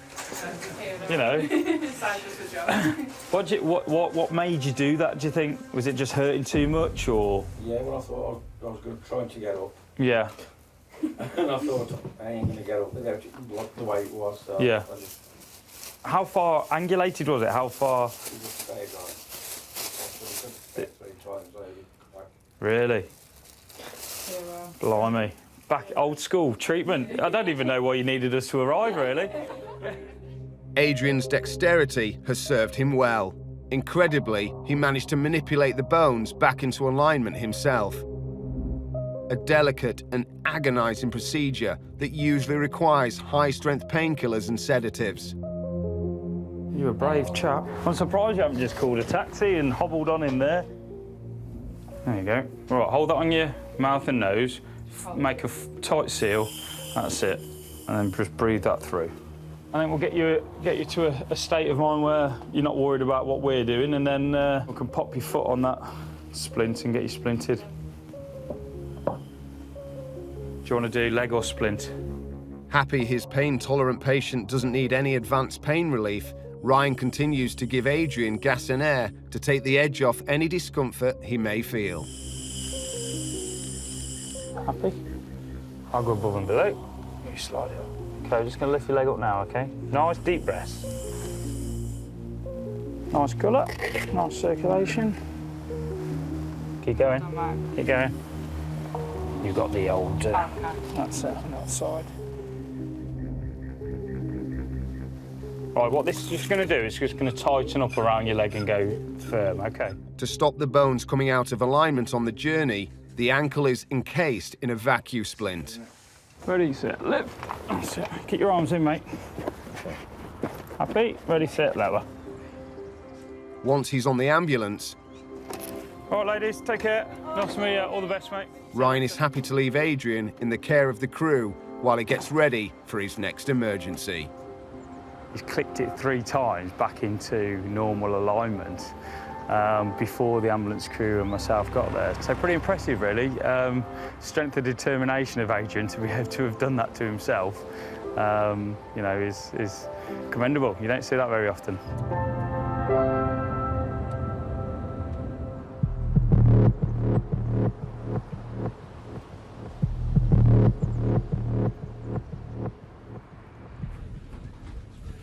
You know. What made you do that, do you think? Was it just hurting too much, or? Yeah, well, I thought I was trying to get up. Yeah. And I thought, I ain't going to get up without it the way it was. So Yeah. How far angulated was it? How far? It just stayed like 3 times over. Really? Blimey. Back old school treatment. I don't even know why you needed us to arrive, really. Adrian's dexterity has served him well. Incredibly, he managed to manipulate the bones back into alignment himself. A delicate and agonizing procedure that usually requires high-strength painkillers and sedatives. You're a brave chap. I'm surprised you haven't just called a taxi and hobbled on in there. There you go. Right, hold that on your mouth and nose. Make a tight seal. That's it. And then just breathe that through. I think we'll get you to a state of mind where you're not worried about what we're doing, and then we can pop your foot on that splint and get you splinted. Do you want to do leg or splint? Happy his pain-tolerant patient doesn't need any advanced pain relief, Ryan continues to give Adrian gas and air to take the edge off any discomfort he may feel. Happy? I'll go above and below. You slide it up. Okay, I'm just going to lift your leg up now, okay? Nice deep breaths. Nice colour, nice circulation. Keep going, keep going. You've got the old, that's it, on that side. Right, what this is just going to do is just going to tighten up around your leg and go firm, okay? To stop the bones coming out of alignment on the journey, the ankle is encased in a vacuum splint. Ready, set, lift. That's it. Keep your arms in, mate. Happy? Ready, set, lever. Once he's on the ambulance, All right, ladies, take care. Nice to meet you. All the best, mate. Ryan is happy to leave Adrian in the care of the crew while he gets ready for his next emergency. He's clicked it 3 times back into normal alignment before the ambulance crew and myself got there. So pretty impressive, really. Strength of determination of Adrian to be able to have done that to himself, you know, is commendable. You don't see that very often.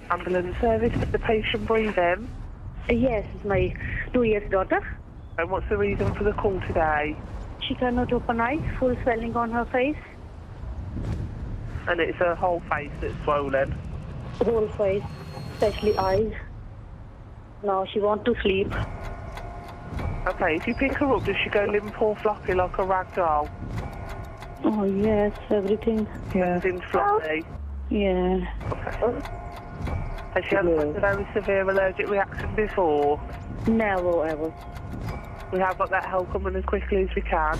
Ambulance service, did the patient breathe in? Yes, it's my 2-year daughter. And what's the reason for the call today? She cannot open eyes, full swelling on her face. And it's her whole face that's swollen? Whole face, especially eyes. Now she wants to sleep. Okay, if you pick her up, does she go limp or floppy like a rag doll? Oh, yes, everything. Yeah. Everything's floppy? Yeah. Okay. Has she had a very severe allergic reaction before? Never, ever. We have got that help coming as quickly as we can.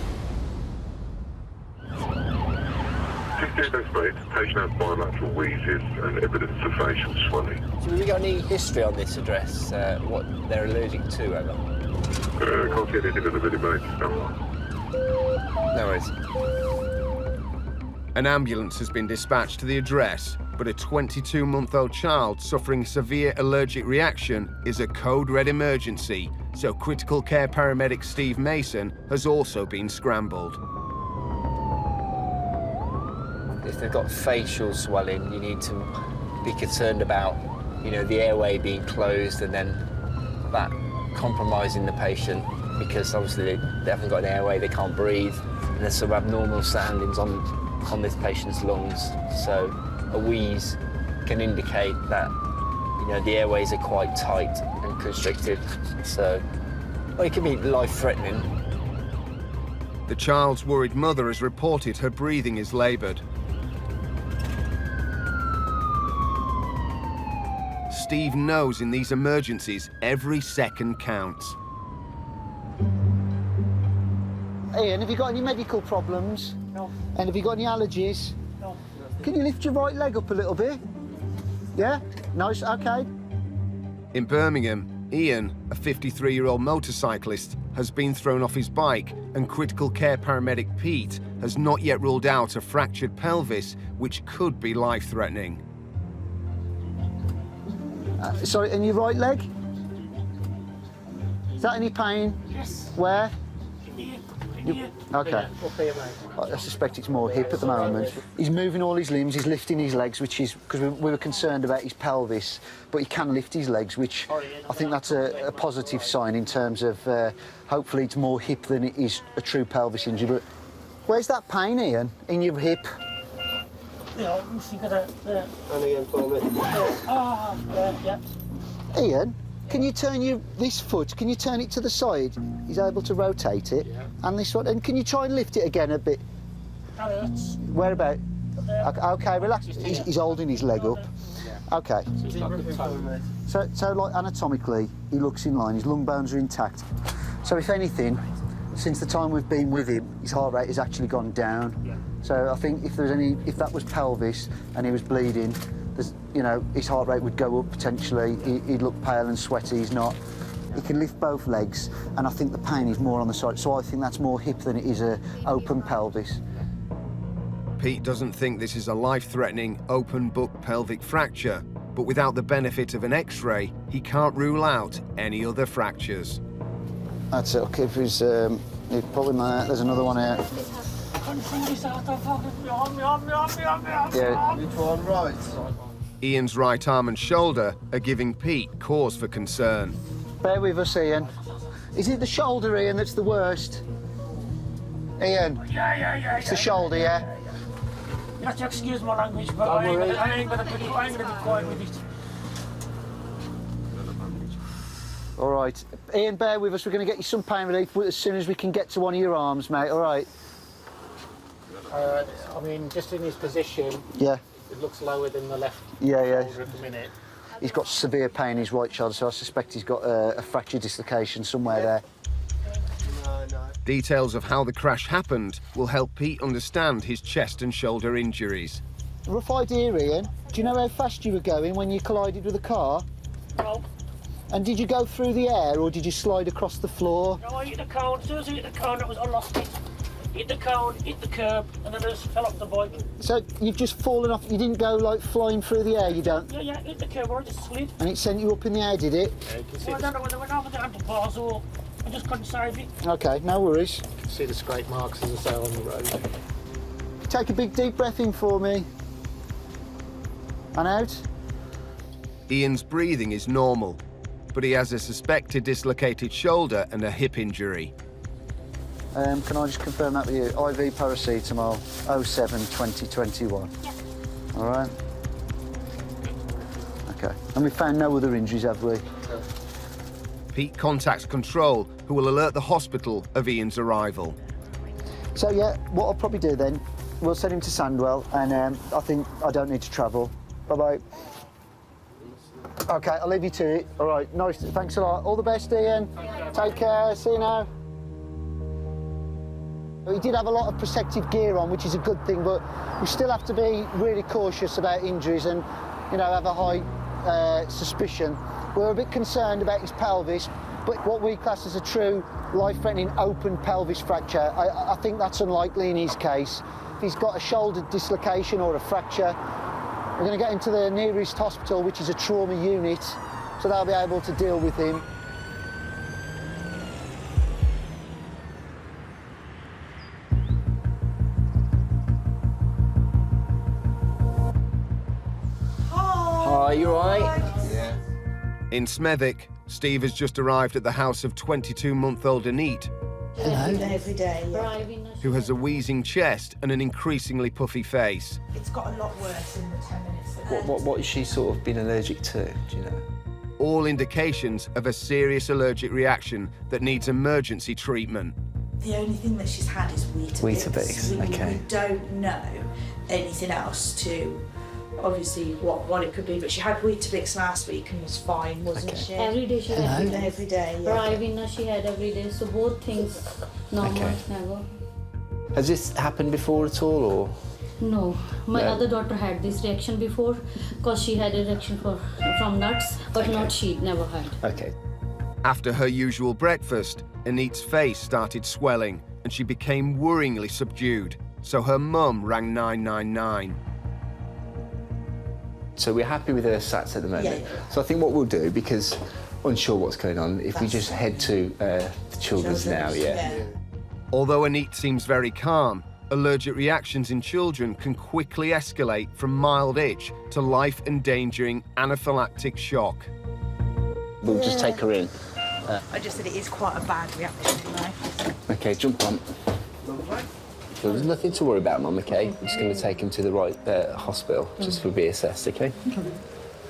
15 days later, patient has bilateral wheezes and evidence of facial swelling. So have we got any history on this address, what they're allergic to, ever? Can't see anything in the video, mate. No worries. An ambulance has been dispatched to the address, but a 22-month-old child suffering severe allergic reaction is a code red emergency, so critical care paramedic Steve Mason has also been scrambled. If they've got facial swelling, you need to be concerned about, you know, the airway being closed and then that compromising the patient, because obviously they haven't got an airway, they can't breathe, and there's some abnormal soundings on this patient's lungs. So a wheeze can indicate that, you know, the airways are quite tight and constricted. So, well, it can be life-threatening. The child's worried mother has reported her breathing is laboured. Steve knows in these emergencies every second counts. Ian, have you got any medical problems? No. And have you got any allergies? No. Can you lift your right leg up a little bit? Yeah? Nice, okay. In Birmingham, Ian, a 53-year-old motorcyclist, has been thrown off his bike, and critical care paramedic Pete has not yet ruled out a fractured pelvis, which could be life-threatening. Sorry, and your right leg? Is that any pain? Yes. Where? In here. Okay. I suspect it's more hip at the moment. He's moving all his limbs, he's lifting his legs, which is because we were concerned about his pelvis, but he can lift his legs, which I think that's a positive sign in terms of hopefully it's more hip than it is a true pelvis injury. But where's that pain, Ian, in your hip? Yeah, you think of that there. And again for me. Yeah. Ian, can you turn this foot, can you turn it to the side? He's able to rotate it. Yeah. And this one, and can you try and lift it again a bit? That hurts. Where about? Okay, relax. He's holding his leg up. Okay. So like anatomically, he looks in line, his lung bones are intact. So if anything, since the time we've been with him, his heart rate has actually gone down. Yeah. So I think if that was pelvis and he was bleeding, his heart rate would go up potentially. He'd look pale and sweaty. He's not. He can lift both legs, and I think the pain is more on the side. So I think that's more hip than it is a open pelvis. Pete doesn't think this is a life-threatening open book pelvic fracture, but without the benefit of an X-ray, he can't rule out any other fractures. That's it. Okay, there's probably there's another one out. Yeah. Which one, right? Ian's right arm and shoulder are giving Pete cause for concern. Bear with us, Ian. Is it the shoulder, Ian, that's the worst? Ian? Yeah. It's the shoulder, yeah? You have to excuse my language, but I ain't gonna be quiet with it. All right. Ian, bear with us. We're going to get you some pain relief as soon as we can get to one of your arms, mate, all right? I mean, just in his position, yeah, it looks lower than the left shoulder at the minute. He's got severe pain in his right shoulder, so I suspect he's got a fracture dislocation somewhere there. No. Details of how the crash happened will help Pete understand his chest and shoulder injuries. Rough idea, Ian. Do you know how fast you were going when you collided with a car? No. And did you go through the air or did you slide across the floor? No, I hit the cone. As soon as I hit the cone, I lost it. Hit the cone, hit the curb, and then I just fell off the bike. So you've just fallen off, you didn't go like flying through the air, you don't? Yeah, hit the curb or I just slid. And it sent you up in the air, did it? Yeah, you can see I don't know whether it went over the handlebars or I just couldn't save it. Okay, no worries. You can see the scrape marks, as I say, on the road. Take a big deep breath in for me. And out. Ian's breathing is normal, but he has a suspected dislocated shoulder and a hip injury. Can I just confirm that with you? IV paracetamol 07-2021. Yeah. All right. Okay. And we found no other injuries, have we? No. Pete contacts control, who will alert the hospital of Ian's arrival. So yeah, what I'll probably do then, we'll send him to Sandwell, and I think I don't need to travel. Bye-bye. Okay, I'll leave you to it. All right, nice. Thanks a lot. All the best, Ian. Take care. See you now. He did have a lot of protective gear on, which is a good thing, but we still have to be really cautious about injuries and, have a high suspicion. We're a bit concerned about his pelvis, but what we class as a true life-threatening open pelvis fracture, I think that's unlikely in his case. If he's got a shoulder dislocation or a fracture, we're going to get him to the nearest hospital, which is a trauma unit, so they'll be able to deal with him. Hi, you all right? Yeah. In Smethwick, Steve has just arrived at the house of 22-month-old Anit, Every day. who has a wheezing chest and an increasingly puffy face. It's got a lot worse in the 10 minutes. What has she sort of been allergic to, do you know? All indications of a serious allergic reaction that needs emergency treatment. The only thing that she's had is Weetabix. Weetabix, okay. We don't know anything else to, obviously, what it could be, but she had Weetabix last week and was fine, wasn't she? Every day she had Every day, yeah. Rivina she had every day, so both things normal, Okay. never. Has this happened before at all, or? No, my No. other daughter had this reaction before because she had a reaction from nuts, but not she, never had. Okay. After her usual breakfast, Anit's face started swelling and she became worryingly subdued, so her mum rang 999. So we're happy with her sats at the moment. Yeah. So I think what we'll do, because unsure what's going on, if we just head to the children's now, yeah. Although Anit seems very calm, allergic reactions in children can quickly escalate from mild itch to life-endangering anaphylactic shock. We'll just take her in. I just said it is quite a bad reaction, though. Okay, jump on. So there's nothing to worry about, Mum, okay? We're just going to take him to the right hospital, just for be assessed, okay?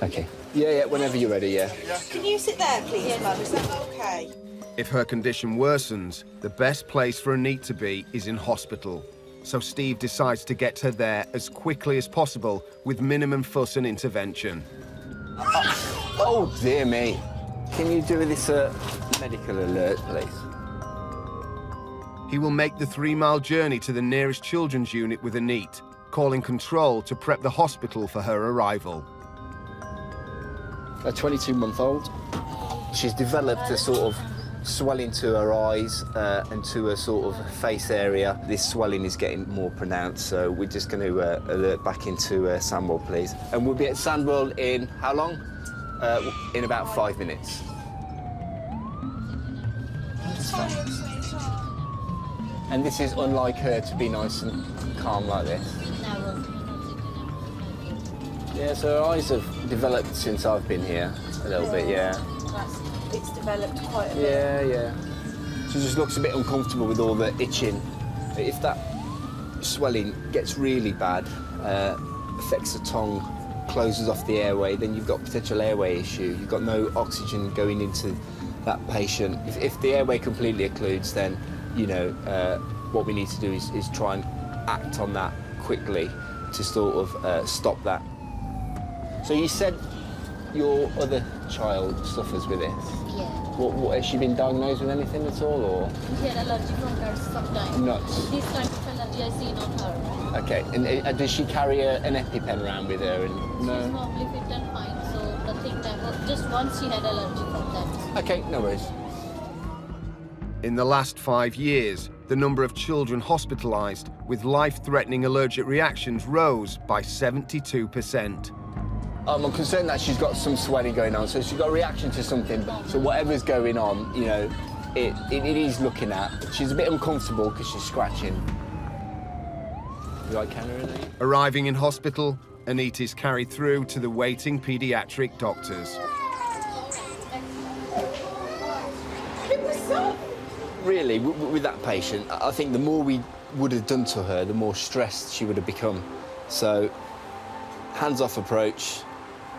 Okay. Yeah, whenever you're ready, yeah. Can you sit there, please, Mum? Is that okay? If her condition worsens, the best place for Anit to be is in hospital. So Steve decides to get her there as quickly as possible with minimum fuss and intervention. Oh, dear me. Can you do this medical alert, please? He will make the 3-mile journey to the nearest children's unit with Anit, calling control to prep the hospital for her arrival. A 22-month-old. She's developed a sort of swelling to her eyes and to her sort of face area. This swelling is getting more pronounced, so we're just going to alert back into Sandwell, please. And we'll be at Sandwell in how long? In about 5 minutes. And this is unlike her to be nice and calm like this. Yeah, so her eyes have developed since I've been here a little bit, yeah. It's developed quite a bit. Yeah. She just looks a bit uncomfortable with all the itching. If that swelling gets really bad, affects the tongue, closes off the airway, then you've got potential airway issue. You've got no oxygen going into that patient. If the airway completely occludes, then, you know, what we need to do is try and act on that quickly to sort of stop that. So you said your other child suffers with this? Yeah. What has she been diagnosed with anything at all, or? She had allergy from birth sometimes. Nuts. This kind of allergy I seen on her. Okay, and does she carry an EpiPen around with her? And no. She's normally fit and fine, so the thing that just once she had allergy from that. Okay, no worries. In the last 5 years, the number of children hospitalised with life-threatening allergic reactions rose by 72%. I'm concerned that she's got some swelling going on, so she's got a reaction to something. So whatever's going on, you know, it is looking at. She's a bit uncomfortable because she's scratching. You like Canada? Arriving in hospital, Anit is carried through to the waiting paediatric doctors. Really, with that patient, I think the more we would have done to her, the more stressed she would have become. So, hands-off approach,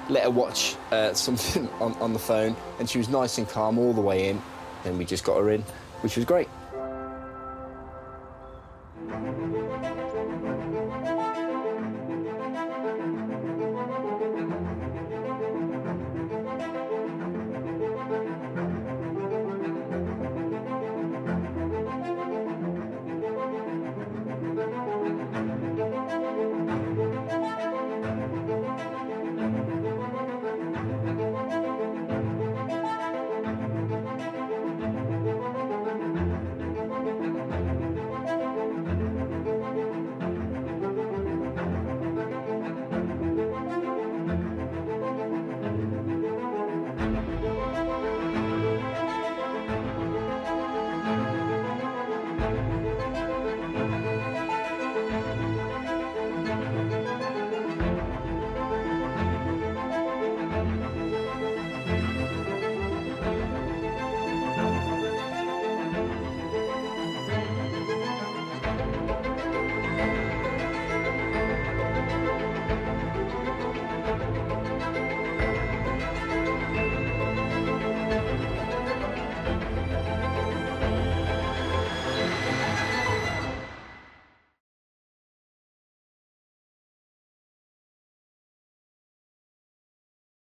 let her watch something on the phone, and she was nice and calm all the way in, and we just got her in, which was great.